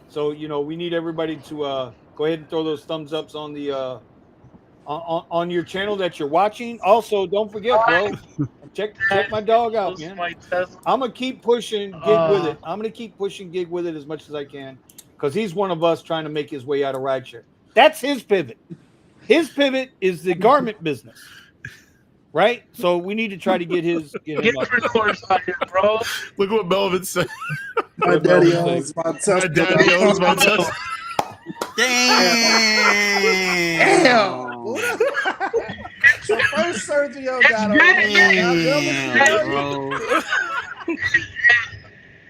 So we need everybody to go ahead and throw those thumbs ups on the on your channel that you're watching. Also, don't forget, bro, check my dog out, man. I'm gonna keep pushing Gig with it. I'm gonna keep pushing Gig with it as much as I can, because he's one of us trying to make his way out of rideshare. That's his pivot. His pivot is the garment business, right? So we need to try to get him up. Out here, bro. Look what Melvin said. My daddy owns my Tesla. My daddy owns my Tesla. Damn. So first Sergio got bro.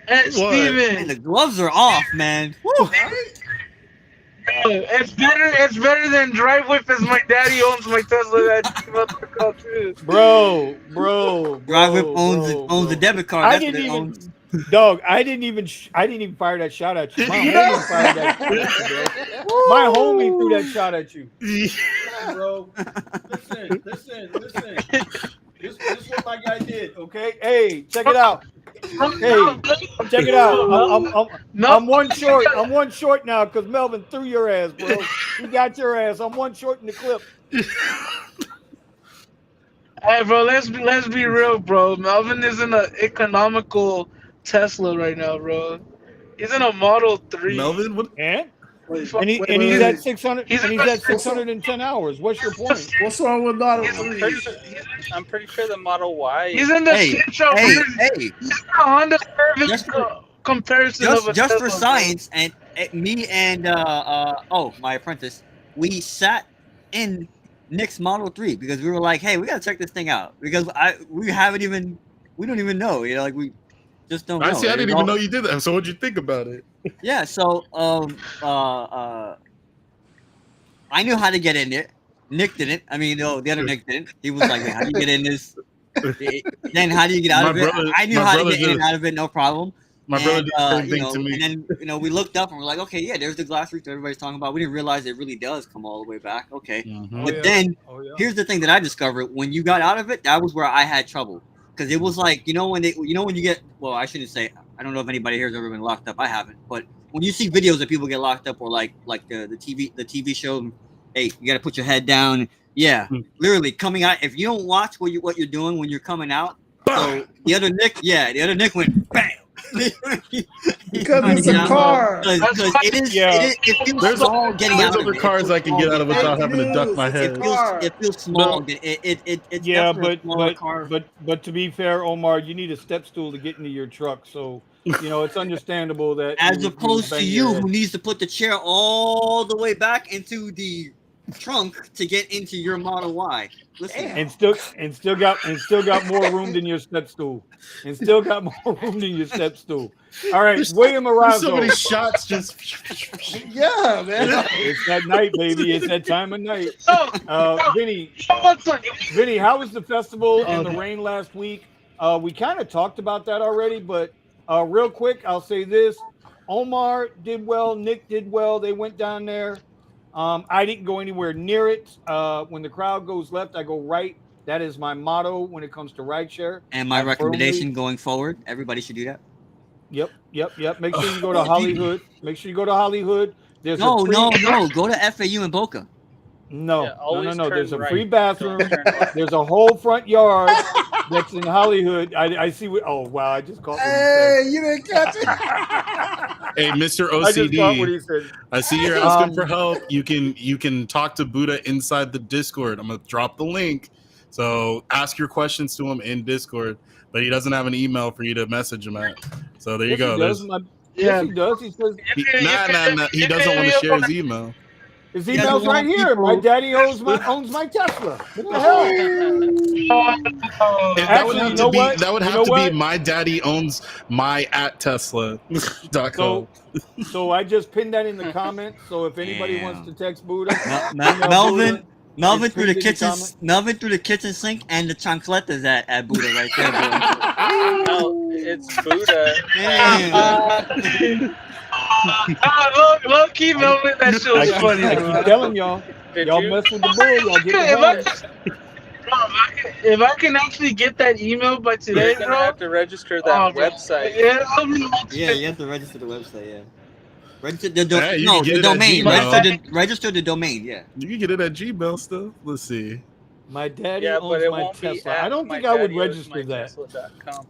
Hey, Steven. The gloves are off, man. Woo. It's better than Drive Whip, as my daddy owns my Tesla. That too. Bro. Drive Whip owns the debit card. That's what it owns. Dog, I didn't even fire that shot at you. My homie fired that shot at you, bro. My homie threw that shot at you. Bro, listen. This is what my guy did, okay? Hey, check it out. Hey, check it out. I'm one short. I'm one short now because Melvin threw your ass, bro. He got your ass. I'm one short in the clip. Hey, bro, let's be real, bro. Melvin is in an economical Tesla right now, bro. He's in a Model 3. Melvin, what? And he's at 600. He's at 610 hours. What's your point? What's wrong with Model I'm pretty sure the Model Y. He's in the Central. Hey. He's in the Honda Service comparison of a just Tesla, for science, and me and my apprentice, we sat in Nick's Model 3 because we were like, hey, we gotta check this thing out because we don't even know, like we just don't know. I didn't even know you did that. So what'd you think about it? Yeah, so I knew how to get in it. Nick didn't. I mean, no, the other Nick didn't. He was like, how do you get in this? Then how do you get out of it? I knew how to get in and out of it, no problem. My brother did the same thing to me. And then, we looked up and we're like, okay, yeah, there's the glass roof that everybody's talking about. We didn't realize it really does come all the way back. Okay. Mm-hmm. But then here's the thing that I discovered. When you got out of it, that was where I had trouble. Because it was like, when you get, well, I shouldn't say, I don't know if anybody here has ever been locked up. I haven't. But when you see videos of people get locked up, or like the TV show, hey, you got to put your head down. Yeah, literally coming out. If you don't watch what you're doing when you're coming out, so the other Nick went bam. Because it's a car. Because it feels small getting out of it. There's other cars I can get out of without having to duck my head. It feels small. But to be fair, Omar, you need a step stool to get into your truck. So it's understandable that as opposed to you, who needs to put the chair all the way back into the trunk to get into your Model Y. Listen. And still got more room than your step stool. All right, William Arazo. So many shots just. Yeah, man. It's that night, baby. It's that time of night. Vinny, how was the festival in the rain last week? We kind of talked about that already, but real quick, I'll say this: Omar did well, Nick did well. They went down there. I didn't go anywhere near it. When the crowd goes left, I go right. That is my motto when it comes to rideshare. And my recommendation going forward, everybody should do that. Yep. Make sure you go to Hollywood. There's no. Go to FAU in Boca. No. There's a free bathroom. There's a whole front yard that's in Hollywood. I see. Oh wow! I just caught. Hey, you didn't catch it. Hey, Mr. OCD. I just caught what he said. I see you're asking for help. You can talk to Buddha inside the Discord. I'm gonna drop the link. So ask your questions to him in Discord. But he doesn't have an email for you to message him at. So there you go. Yes, he does. He says nah. He doesn't want to share his email. His email's right here. My daddy owns my Tesla. What the hell? That would have to be my daddy owns my at Tesla.com. So I just pinned that in the comments. So if anybody wants to text Buddha, Melvin through the kitchen sink and the chancletas at Buddha right there, bro. No, it's Buddha. Low key, Melvin, that shit was funny. I keep telling y'all mess with the bull, y'all get the if I can actually get that email by today, you're gonna have to register that website. Yeah, you have to register the website. Yeah. Register the Yeah, you can get the it at domain. Gmail. Register the domain. Yeah. You can get it at Gmail still. Let's see. My daddy Yeah, owns but it my won't be Tesla. at I don't my think I would daddy owns register my that. Tesla.com.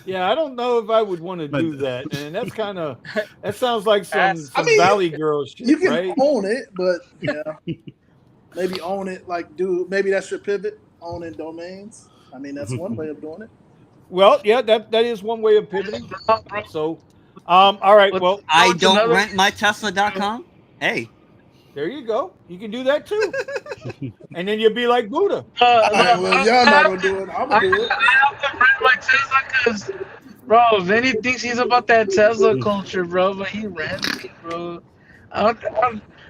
Yeah, I don't know if I would want to My- do that, and that's kind of that sounds like some Ask- some I mean, Valley Girl shit, You can right? own it, but yeah, maybe own it. Like, maybe that's your pivot, owning domains. I mean, that's one way of doing it. Well, yeah, that is one way of pivoting. Bro, So, all right, What's- well, I it's don't another- rent my Tesla.com. Hey, there you go. You can do that too, and then you'll be like Buddha. All right, well, y'all not gonna do it. I'm gonna do it. I have to rent my Tesla because, bro, Vinny thinks he's about that Tesla culture, bro, but he rents it, bro. I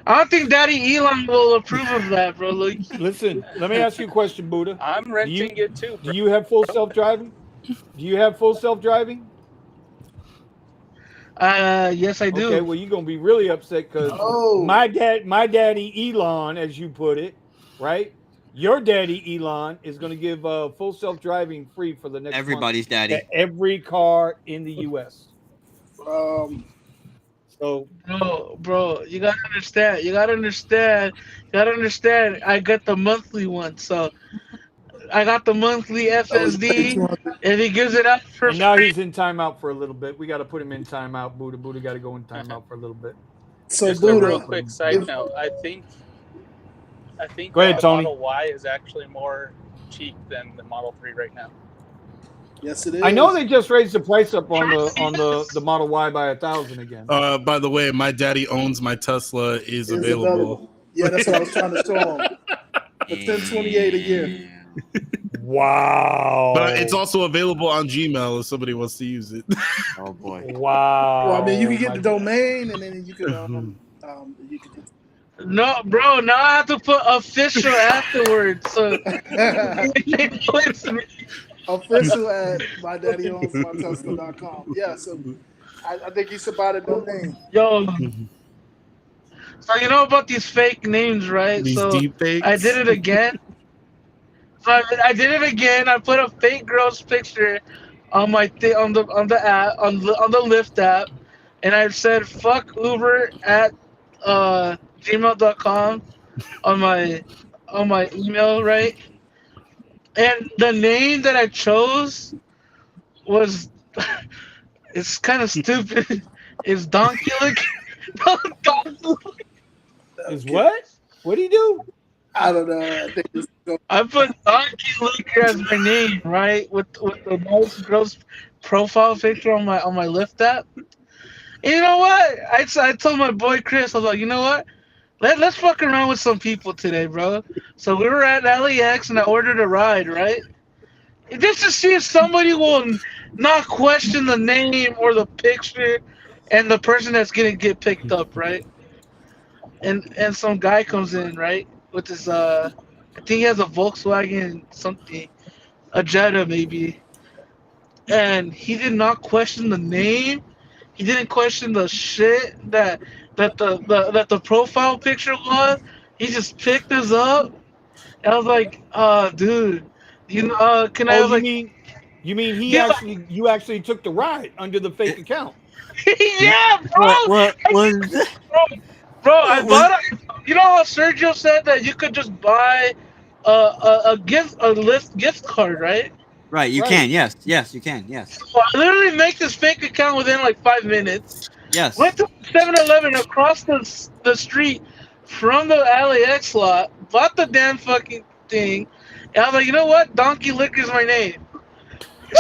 don't think Daddy Elon will approve of that, bro. Look, Listen, let me ask you a question, Buddha. I'm renting it too. Do you have full self-driving? Do you have full self-driving? yes, I do. Okay, well, you're gonna be really upset because Oh. my daddy Elon, as you put it, right? Your daddy Elon is gonna give full self-driving free for the next everybody's month daddy. to every car in the U.S. So Bro, you gotta understand. You gotta understand. I got the monthly one, so I got the monthly FSD, and he gives it up for and now free. he's in timeout for a little bit. We got to put him in timeout. Buddha got to go in timeout for a little bit. So Just a Buddha, real quick side note. I think Go ahead, the Tony. Model Y is actually more cheap than the Model 3 right now. yes, it is. I know they just raised the price up on the Model Y by 1,000 again. By the way, my daddy owns my Tesla is It's available. Yeah, that's what I was trying to show him. For $10.28 a year. Wow. But it's also available on Gmail if somebody wants to use it. Oh boy. Wow. Well, I mean, you can get My the domain, and then you can just No, bro, now I have to put official afterwards. So it's me. official at mydaddyownsmytesla.com. Yeah, so I think you should buy the domain. Yo. So you know about these fake names, right? These so deep fakes. I did it again. I did it again. I put a fake girl's picture on my on the app on the Lyft app, and I said "fuck Uber" at gmail.com on my email, right? And the name that I chose was it's kind of stupid. It's Donkey Lick. Is what? What do you do? I don't know. I think it's I put Donkey Licker as my name, right? With the nice girl's profile picture on my Lyft app. And you know what? I told my boy Chris, I was like, you know what? Let's fuck around with some people today, bro. So we were at LAX and I ordered a ride, right? Just to see if somebody will not question the name or the picture and the person that's gonna get picked up, right? And some guy comes in, right? With his I think he has a Volkswagen something, a Jetta maybe. And he did not question the name. He didn't question the shit that the profile picture was. He just picked us up. And I was like, dude, you know, can I? Oh, was like, you mean Yeah. you actually took the ride under the fake account? yeah, bro. What was Bro, I bought it. You know how Sergio said that you could just buy a Lyft gift card, right? right? You Right. can. Yes. Yes, you can. Yes. So I literally make this fake account within like 5 minutes. Yes. Went to 7-Eleven across the street from the LAX lot, bought the damn fucking thing, and I was like, you know what? Donkey Licker's my name.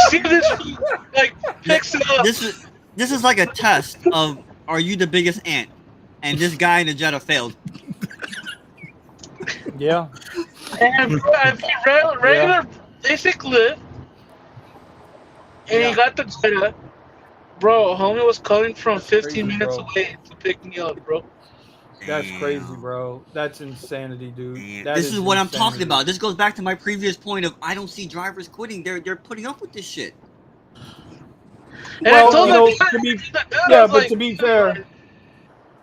See this like picks it up. This is like a test of are you the biggest ant? And this guy in the Jetta failed. Yeah. And I paid regular basic Lyft, and he got the Jetta. Bro, homie was coming from That's 15 crazy, minutes bro. away to pick me up, bro. That's crazy, Damn. bro. That's insanity, dude. Damn. That This is what I'm talking insanity. about. This goes back to my previous point of I don't see drivers quitting. They're putting up with this shit. And I Well, told you him, know,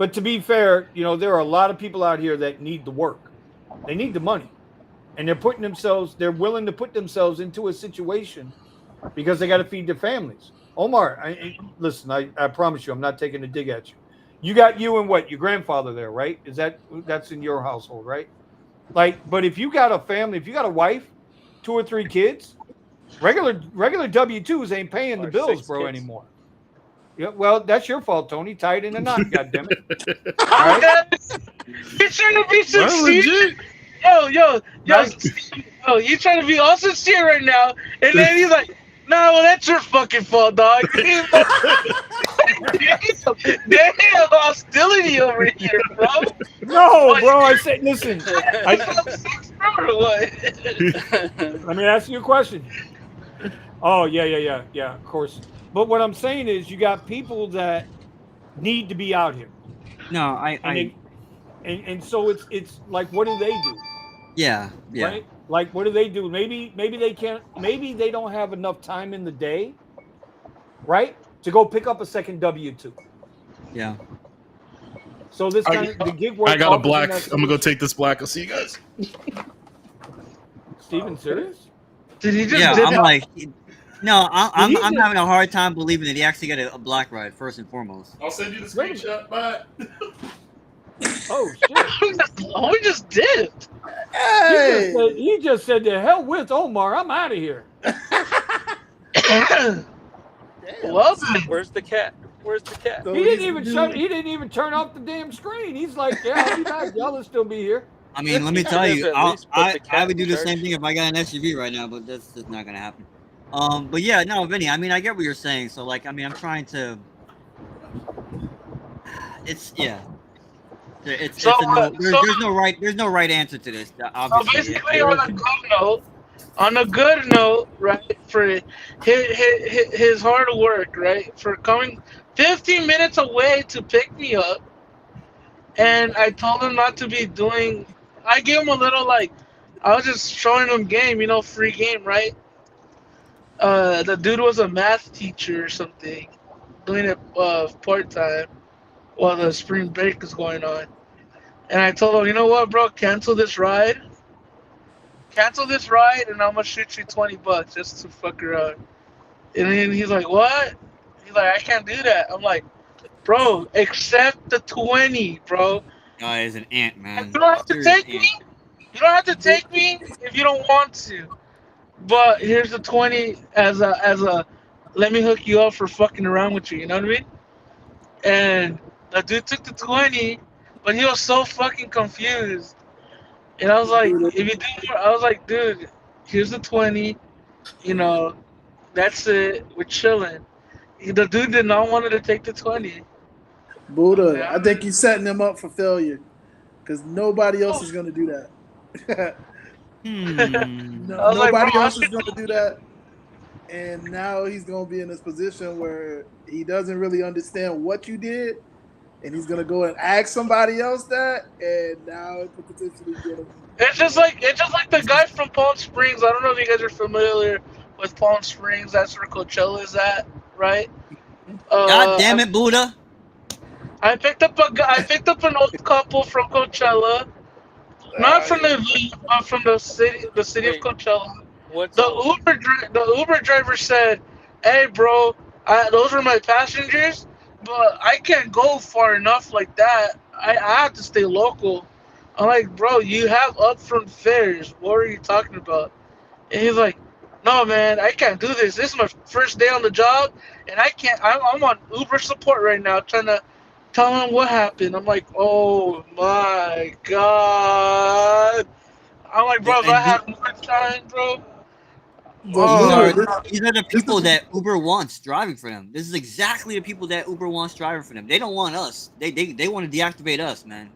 to be fair, you know, there are a lot of people out here that need the work. They need the money. And they're willing to put themselves into a situation because they got to feed their families. Omar, listen, I promise you, I'm not taking a dig at you. You got you and what? Your grandfather there, right? That's in your household, right? Like, but if you got a family, if you got a wife, 2 or 3 kids, regular W-2s ain't paying the Or bills, 6 bro, kids. anymore. Yeah, well, that's your fault, Tony. Tie it in a knot, goddammit. All I'm right, you trying to be Well, sincere? legit. Yo, right. Steve, you trying to be all sincere right now, and then he's like, "No, well, that's your fucking fault, dog." He's like, damn hostility over here, bro. No, What? bro. I said, listen. I Or what? Let me ask you a question. Oh yeah. Of course. But what I'm saying is, you got people that need to be out here, No, and so it's like, what do they do, yeah. right? Like, what do they do? Maybe they can't. Maybe they don't have enough time in the day, right, to go pick up a second W-2. Yeah. So this kind of the gig I work got a offers them black. that I'm gonna go solution. take this black. I'll see you guys. Steven, serious? Did he just Yeah, dip I'm out? like, no, I'm Did he just- having a hard time believing that he actually got a black ride first and foremost. I'll send you the Wait a minute. screenshot. Bye. Oh shit! Oh, we just dipped. Hey, He just said to hell with Omar. I'm out of here. Well, then. Where's the cat? Where's the cat? so He he's didn't even new- He didn't even turn off the damn screen. He's like, "Yeah, I'll be back. Y'all will still be here." I mean, let me You tell could you, have at least put the cat I would do in the charge. same thing if I got an SUV right now, but that's just not gonna happen. But yeah, no, Vinny. I mean, I get what you're saying. So, like, I mean, I'm trying to. It's yeah. It's So, there's no right answer to this. So Obviously, basically, on a good note, right, for his hard work, right, for coming 15 minutes away to pick me up, and I told him not to be doing. I gave him a little like, I was just showing him game, free game, right? The dude was a math teacher or something, doing it part time while the spring break is going on, and I told him, you know what, bro, cancel this ride, and I'm gonna shoot you $20 just to fuck around. And then he's like, what? He's like, I can't do that. I'm like, bro, accept the 20, bro. guy is an ant, man. You don't have to Serious take ant. me. You don't have to take me if you don't want to. But here's the 20 as a let me hook you up for fucking around with you. You know what I mean? And the dude took the 20, but he was so fucking confused. And I was like, if you do more, I was like, dude, here's the 20. That's it. We're chilling. The dude did not want to take the 20. Buddha, I think you're setting him up for failure because nobody else is going to do that. I was like, Nobody bro, else is going to do that. And now he's going to be in this position where he doesn't really understand what you did. And he's going to go and ask somebody else that. And now it could potentially get him. It's just like the guy from Palm Springs. I don't know if you guys are familiar with Palm Springs. That's where Coachella is at, right? God damn it, Buddha! I picked up an old couple from Coachella, not from the event, but from the city of Wait. Coachella. What's The Uber driver said, "Hey, bro, those are my passengers, but I can't go far enough like that. I have to stay local." I'm like, "Bro, you have upfront fares. What are you talking about?" And he's like, "No, man, I can't do this. This is my first day on the job, and I can't. I'm on Uber support right now, trying to tell him what happened." I'm like, "Oh my god!" I'm like, "Bro, if I have more time, bro." These are the people that Uber wants driving for them. This is exactly the people that Uber wants driving for them. They don't want us. They want to deactivate us, man.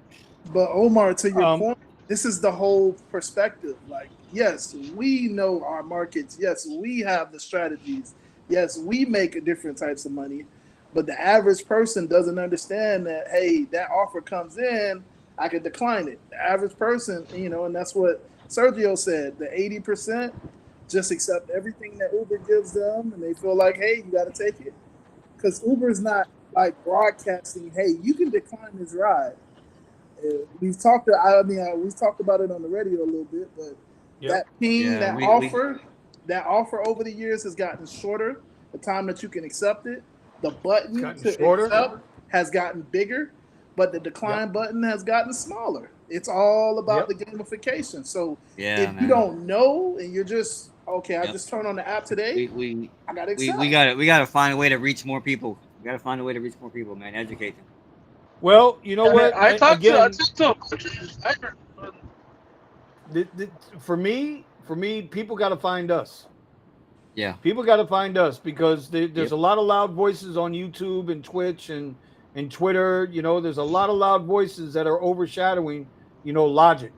But Omar, to your point, this is the whole perspective. Like, yes, we know our markets. Yes, we have the strategies. Yes, we make different types of money. But the average person doesn't understand that, hey, that offer comes in, I could decline it. The average person, and that's what Sergio said, the 80% just accept everything that Uber gives them, and they feel like, hey, you got to take it. Because Uber's not like broadcasting, hey, you can decline this ride. We've talked about it on the radio a little bit, but that ping, that offer over the years has gotten shorter. The time that you can accept it, the button to accept has gotten bigger, but the decline button has gotten smaller. It's all about the gamification. So if you don't know and you're just I just turned on the app today, I gotta excel. We gotta find a way to reach more people. We gotta find a way to reach more people, man. Educate them. Well, you know what? I talked to for me, people got to find us. Yeah, people got to find us because there's a lot of loud voices on YouTube and Twitch and Twitter. You know, there's a lot of loud voices that are overshadowing, you know, logic,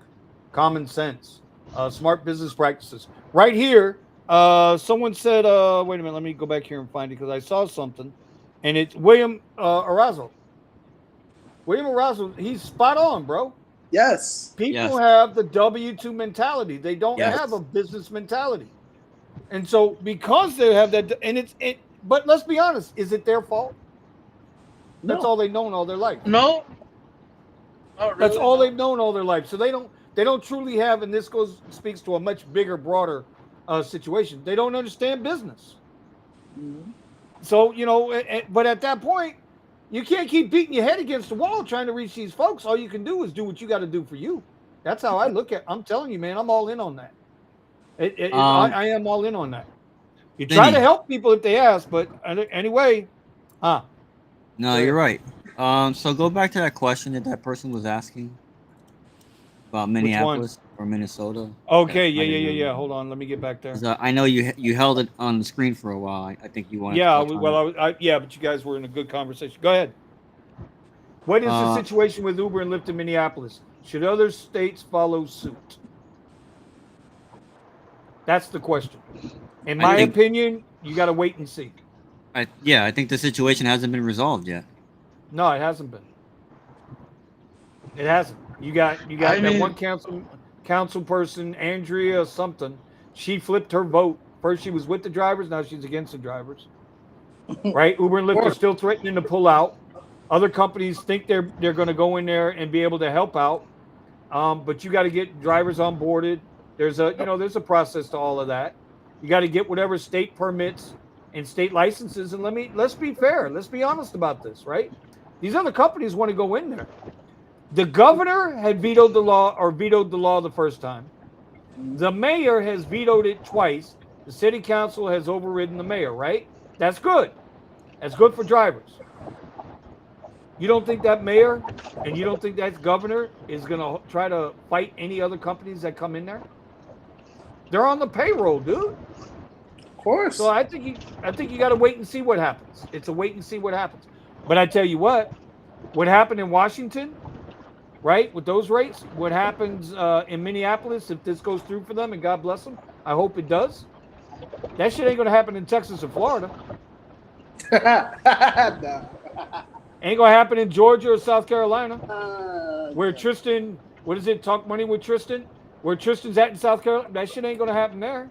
common sense, smart business practices. Right here, someone said, wait a minute, let me go back here and find it because I saw something, and it's William Arazo. William Arazo, he's spot on, bro. Yes. People have the W-2 mentality. They don't have a business mentality. And so because they have that, and but let's be honest, is it their fault? That's all they've known all their life. No. Really, that's all they've known all their life. So they don't truly have, and this speaks to a much bigger, broader situation. They don't understand business. Mm-hmm. So, you know, but at that point, you can't keep beating your head against the wall trying to reach these folks. All you can do is do what you got to do for you. That's how I look at it. I'm telling you, man, I'm all in on that. I am all in on that. You try to help people if they ask, but anyway, No, you're right. So go back to that question that person was asking about Minneapolis or Minnesota. Okay, yeah. Hold on, let me get back there. I know you held it on the screen for a while. I think you wanted. Yeah, well, but you guys were in a good conversation. Go ahead. What is the situation with Uber and Lyft in Minneapolis? Should other states follow suit? That's the question. In my opinion, you got to wait and see. I think the situation hasn't been resolved yet. No, it hasn't been. It hasn't. You got that one council person, Andrea something. She flipped her vote. First she was with the drivers, now she's against the drivers. Right? Uber and Lyft are still threatening to pull out. Other companies think they're going to go in there and be able to help out. But you got to get drivers onboarded. There's a process to all of that. You got to get whatever state permits and state licenses. And let's be fair. Let's be honest about this, right? These other companies want to go in there. The governor had vetoed the law the first time. The mayor has vetoed it twice. The city council has overridden the mayor, right? That's good. That's good for drivers. You don't think that mayor and you don't think that governor is going to try to fight any other companies that come in there? They're on the payroll, dude. Of course. So I think you got to wait and see what happens. It's a wait and see what happens. But I tell you what happened in Washington, right? With those rates, what happens in Minneapolis, if this goes through for them, and God bless them, I hope it does. That shit ain't going to happen in Texas or Florida. Ain't going to happen in Georgia or South Carolina. Where Tristan, Talk Money with Tristan? Where Tristan's at in South Carolina, that shit ain't going to happen there.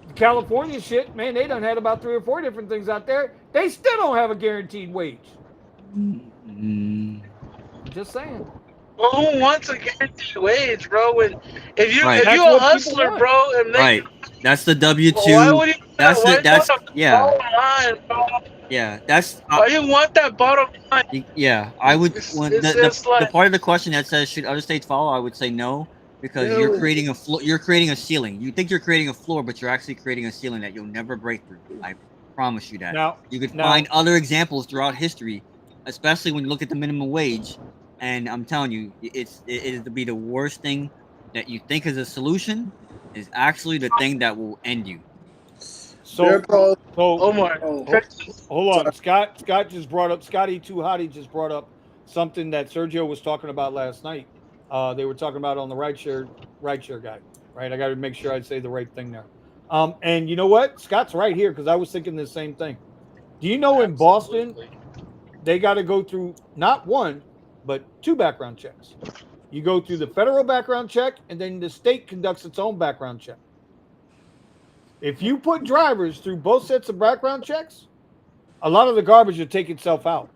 The California shit, man, they done had about 3 or 4 different things out there. They still don't have a guaranteed wage. Just saying. Well, who wants a guaranteed wage, bro? If you a hustler, bro, and that's the W-2. Why would you? Why you want that bottom line? Yeah, I would. The part of the question that says should other states follow, I would say no, because you're creating a floor. You're creating a ceiling. You think you're creating a floor, but you're actually creating a ceiling that you'll never break through. I promise you that. You could find other examples throughout history, especially when you look at the minimum wage. And I'm telling you, it is to be the worst thing that you think is a solution is actually the thing that will end you. So Omar, hold on. Scotty just brought up something that Sergio was talking about last night. They were talking about on the rideshare guy, right? I got to make sure I say the right thing there. And you know what? Scott's right here because I was thinking the same thing. Do you know in Boston, they got to go through not 1, but 2 background checks. You go through the federal background check, and then the state conducts its own background check. If you put drivers through both sets of background checks, a lot of the garbage will take itself out.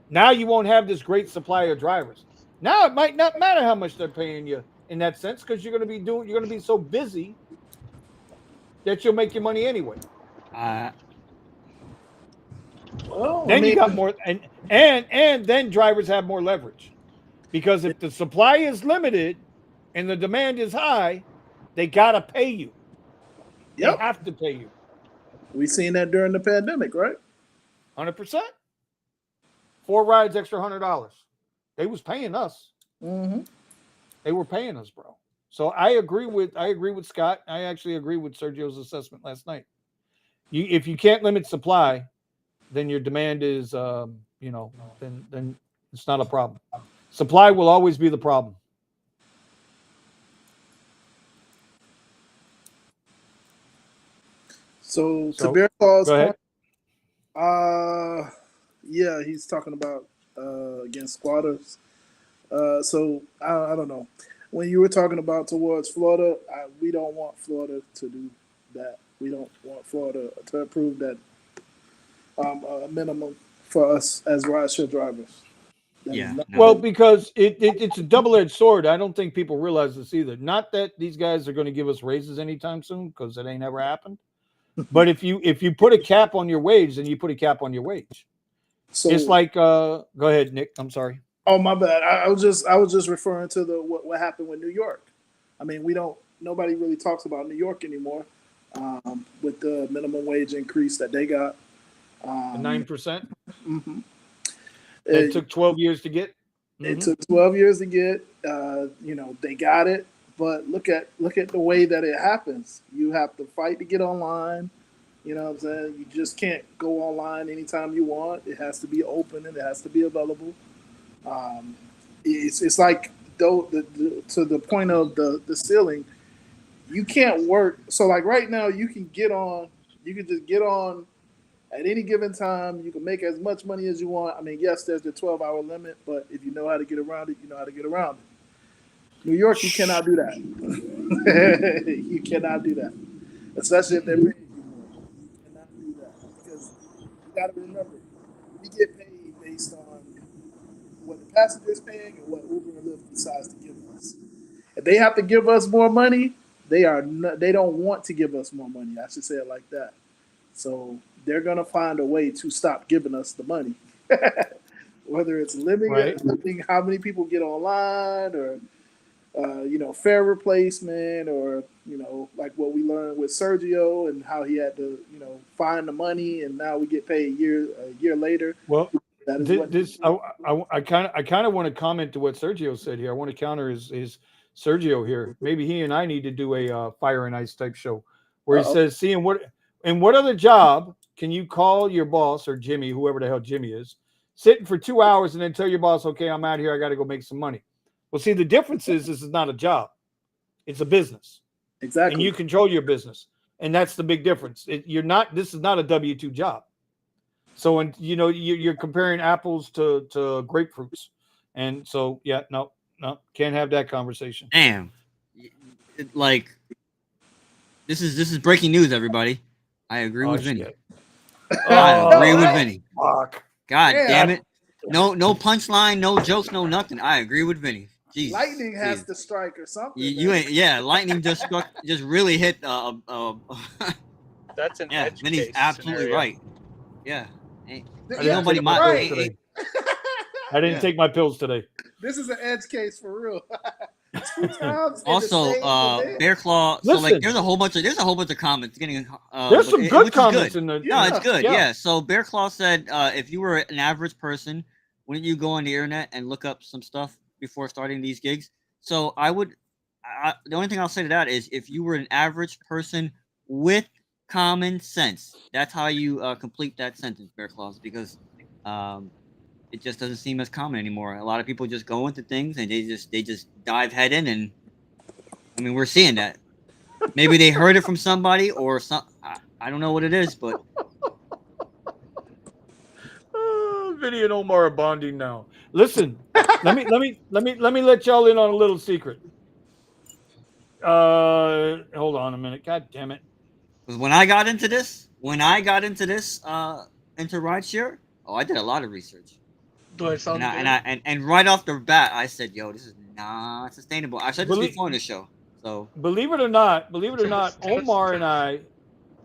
Now you won't have this great supply of drivers. Now it might not matter how much they're paying you in that sense because you're going to be so busy that you'll make your money anyway. Well, Then you got more, and then drivers have more leverage, because if the supply is limited and the demand is high, they gotta pay you. They yep, have to pay you. we seen that during the pandemic, right? 100%. 4 rides, extra $100. They was paying us. Mm-hmm. They were paying us, bro. So I agree with Scott. I actually agree with Sergio's assessment last night. If you can't limit supply, then your demand is, then it's not a problem. Supply will always be the problem. So to Bear Claw's go ahead. point, yeah, he's talking about against squatters. So I don't know. When you were talking about towards Florida, we don't want Florida to do that. We don't want Florida to approve that minimum for us as rideshare drivers. Yeah. Well, because it's a double-edged sword. I don't think people realize this either. Not that these guys are going to give us raises anytime soon, because it ain't ever happened. But if you put a cap on your wage, then you put a cap on your wage. So it's like, go ahead, Nick. I'm sorry. Oh, my bad. I was just referring to what happened with New York. I mean, nobody really talks about New York anymore with the minimum wage increase that they got. 9%. Mm-hmm. It took 12 years to get. It took 12 years to get. They got it, but look at the way that it happens. You have to fight to get online. You know what I'm saying? You just can't go online anytime you want. It has to be open and it has to be available. It's like to the point of the ceiling. You can't work. So like right now, you can just get on at any given time. You can make as much money as you want. I mean, yes, there's the 12-hour limit, but if you know how to get around it, you know how to get around it. New York, you cannot do that. You cannot do that, especially if they're paying you more. You cannot do that because you got to remember, we get paid based on what the passenger's paying and what Uber and Lyft decides to give us. If they have to give us more money, they don't want to give us more money. I should say it like that. So they're gonna find a way to stop giving us the money, whether it's limiting how many people get online, or fare replacement, or like what we learned with Sergio and how he had to find the money, and now we get paid a year later. Well, that is I kind of want to comment to what Sergio said here. I want to counter his Sergio here. Maybe he and I need to do a Fire and Ice type show where he says, "See, in what other job can you call your boss or Jimmy, whoever the hell Jimmy is, sitting for 2 hours and then tell your boss, okay, I'm out here, I got to go make some money." Well, see, the difference is this is not a job; it's a business. Exactly, and you control your business, and that's the big difference. This is not a W-2 job. So when you're comparing apples to grapefruits, and so no, can't have that conversation. Damn, like this is breaking news, everybody. I agree with Vinny. I agree with Vinny. Fuck. God damn it! No punchline, no jokes, no nothing. I agree with Vinny. Jeez, lightning has to strike or something. You ain't. Yeah, lightning just struck. Just really hit. That's an edge Vinny's case absolutely scenario. right. Yeah. Nobody right. I didn't take my pills today. This is an edge case for real. 2 times. Also, Bear Claw. So like, there's a whole bunch of comments getting. There's some good comments in the. No, it's good. Yeah. So Bear Claw said, if you were an average person, wouldn't you go on the internet and look up some stuff before starting these gigs? So I would. The only thing I'll say to that is, if you were an average person with common sense, that's how you complete that sentence, Bear Claws, because it just doesn't seem as common anymore. A lot of people just go into things and they just dive head in, and I mean, we're seeing that. Maybe they heard it from somebody or some. I don't know what it is, but Vinny and Omar are bonding now. Listen, let me let y'all in on a little secret. Hold on a minute. God damn it. When I got into this, into rideshare, I did a lot of research. And right off the bat, I said, "Yo, this is not sustainable." I said this before in the show. So believe it or not, Omar and I,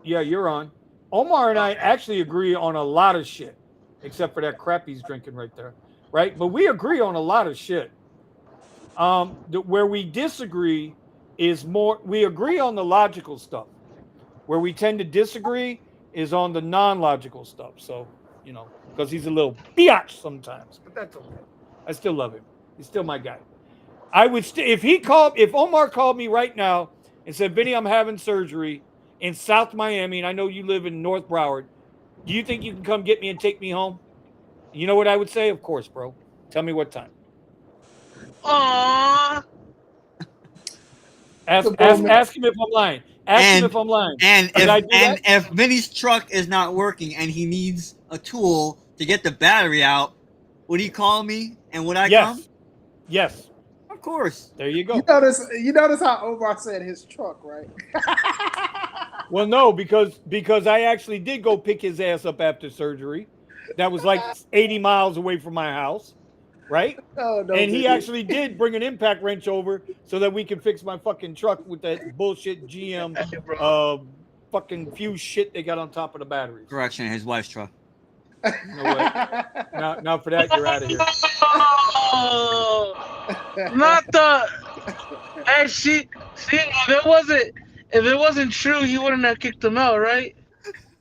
yeah, you're on. Omar and I actually agree on a lot of shit. except for that crap he's drinking right there, right? But we agree on a lot of shit. Where we disagree is more. We agree on the logical stuff. Where we tend to disagree is on the non-logical stuff. So, because he's a little biatch sometimes, but that's okay. I still love him. He's still my guy. I would if Omar called me right now and said, Vinny, I'm having surgery in South Miami, and I know you live in North Broward. Do you think you can come get me and take me home? You know what I would say? Of course, bro. Tell me what time. Aww. Ask him if I'm lying. Ask him if I'm lying. And if Vinny's truck is not working and he needs a tool to get the battery out, would he call me and would I come? Yes. Of course. There you go. You notice how Omar said his truck, right? Well, no, because I actually did go pick his ass up after surgery. That was like 80 miles away from my house, right? Oh, no, and he actually did bring an impact wrench over so that we could fix my fucking truck with that bullshit GM fucking fuse shit they got on top of the batteries. Correction, his wife's truck. You know what? Now for that, you're out of here. Not the. Hey, see, if it wasn't true, he wouldn't have kicked him out, right?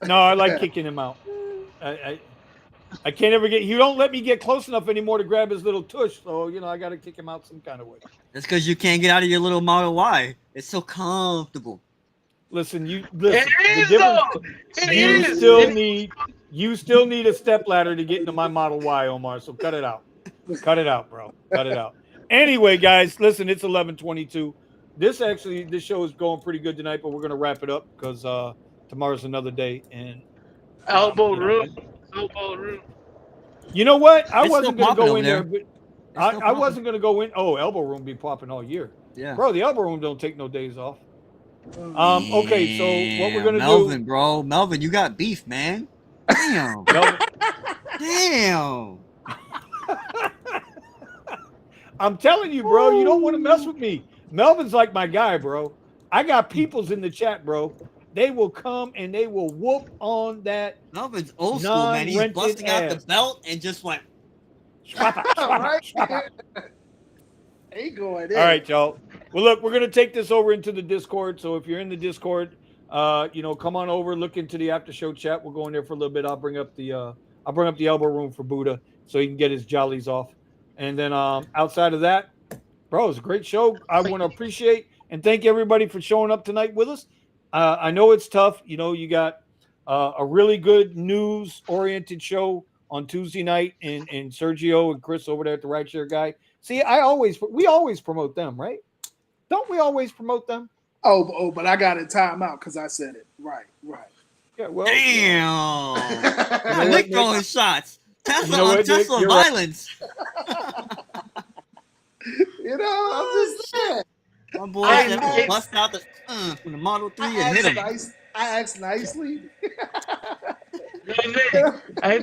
No, I like kicking him out. I can't ever you don't let me get close enough anymore to grab his little tush, so I got to kick him out some kind of way. That's because you can't get out of your little Model Y. It's so comfortable. Listen. You still need a step ladder to get into my Model Y, Omar. So cut it out. Cut it out, bro. Cut it out. Anyway, guys, listen. It's 11:22. This show is going pretty good tonight, but we're gonna wrap it up because tomorrow's another day and elbow room. You know what? I wasn't gonna go in there, but I wasn't gonna go in. Oh, elbow room be popping all year. Yeah, bro. The elbow room don't take no days off. Okay, so what we're gonna do, Melvin, you got beef, man. Damn. Damn. I'm telling you, bro, you don't want to mess with me. Melvin's like my guy, bro. I got peoples in the chat, bro. They will come and they will whoop on that. Melvin's old school, man. He's busting out the belt and just went. Ain't going in. All right, y'all. Well, look, we're gonna take this over into the Discord. So if you're in the Discord, come on over, look into the after show chat. We'll go in there for a little bit. I'll bring up the elbow room for Buddha so he can get his jollies off. And then outside of that, bro, it's a great show. I want to appreciate and thank everybody for showing up tonight with us. I know it's tough. You got a really good news-oriented show on Tuesday night, and Sergio and Chris over there at the Rideshare Guy. See, we always promote them, right? Don't we always promote them? Oh, but I got a timeout because I said it. Right. Yeah, well, damn. Nick throwing shots. Tesla violence. I'm just saying. My boy bust out from the Model 3 and hit him. I asked nicely. I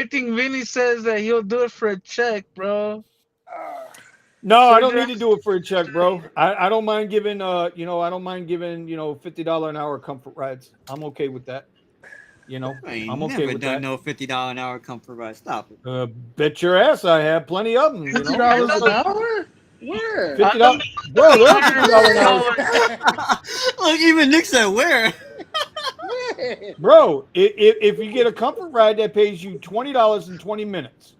think Vinny says that he'll do it for a check, bro. No, I don't need to do it for a check, bro. I don't mind giving $50 an hour comfort rides. I'm okay with that. I'm okay with that. No $50 an hour comfort ride. Stop it. Bet your ass I have plenty of them. $50 an hour? Where? $50, bro. They're $50 an hour. Look, even Nick said where. Bro, if you get a comfort ride that pays you $20 in 20 minutes,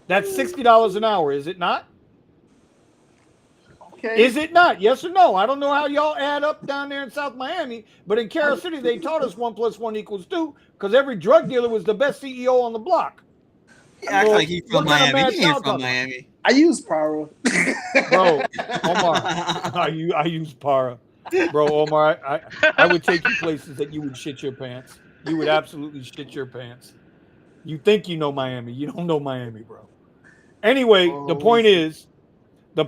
that's $60 an hour, is it not? Okay. Is it not? Yes or no? I don't know how y'all add up down there in South Miami, but in Carol City, they taught us 1 + 1 = 2 because every drug dealer was the best CEO on the block. He acts like he's from Miami. He ain't from Miami. I use Para. Bro, Omar, I use Para. Bro, Omar, I would take you places that you would shit your pants. You would absolutely shit your pants. You think you know Miami. You don't know Miami, bro. Anyway, the point is we're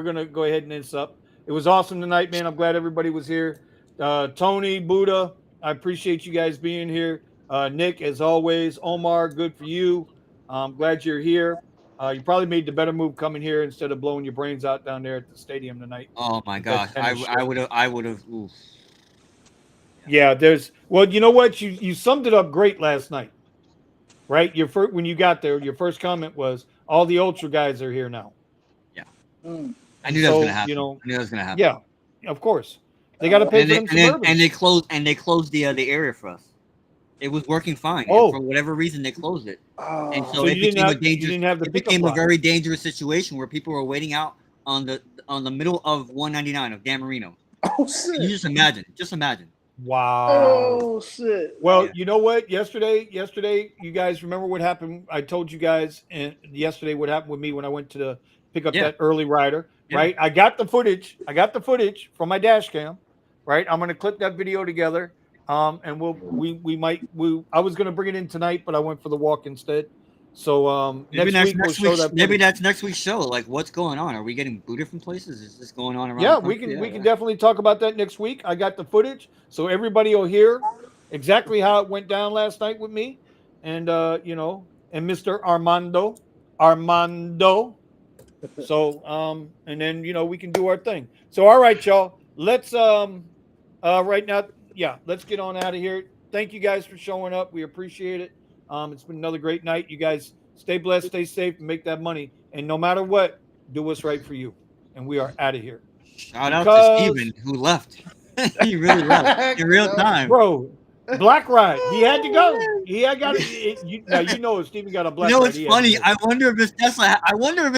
gonna go ahead and end this up. It was awesome tonight, man. I'm glad everybody was here. Tony, Buddha, I appreciate you guys being here. Nick, as always. Omar, good for you. I'm glad you're here. You probably made the better move coming here instead of blowing your brains out down there at the stadium tonight. Oh my gosh, I would have. Yeah, there's well, you know what? You summed it up great last night, right? Your first when you got there, your first comment was all the ultra guys are here now. Mm. I knew that was So, gonna happen. you know, I knew that was gonna happen. yeah, of course. They got to pay And for they them and then suburbans. and they closed the area for us. It was working fine, and Oh. for whatever reason they closed it. And Oh, so, So it you didn't became a have you dangerous. didn't have the It pickup became a line. very dangerous situation where people were waiting out on the middle of 199 of Dan Marino. oh shit. You just imagine. Wow. Oh shit. Well, Yeah. you know what? Yesterday, you guys remember what happened? I told you guys and yesterday what happened with me when I went to pick up Yeah. that early rider, Yeah. right? I got the footage. I got the footage from my dash cam, right? I'm going to clip that video together. And I was going to bring it in tonight, but I went for the walk instead. So Maybe next week we'll show that. Maybe footage. that's next week's show. Like, what's going on? Are we getting booted from places? Is this going on around? Yeah, the we country? can definitely talk about that next week. I got the footage, so everybody will hear exactly how it went down last night with me, and and Mr. Armando. So and then we can do our thing. So all right, y'all. Let's right now, yeah, let's get on out of here. Thank you guys for showing up. We appreciate it. It's been another great night. You guys stay blessed, stay safe, and make that money. And no matter what, do what's right for you. And we are out of here. Shout out to Steven who left. He really left in real time. Bro, Black Ride. He had to go. He had got it. Now Steven got a Black Ride. It's funny. I wonder if it's Tesla. I wonder if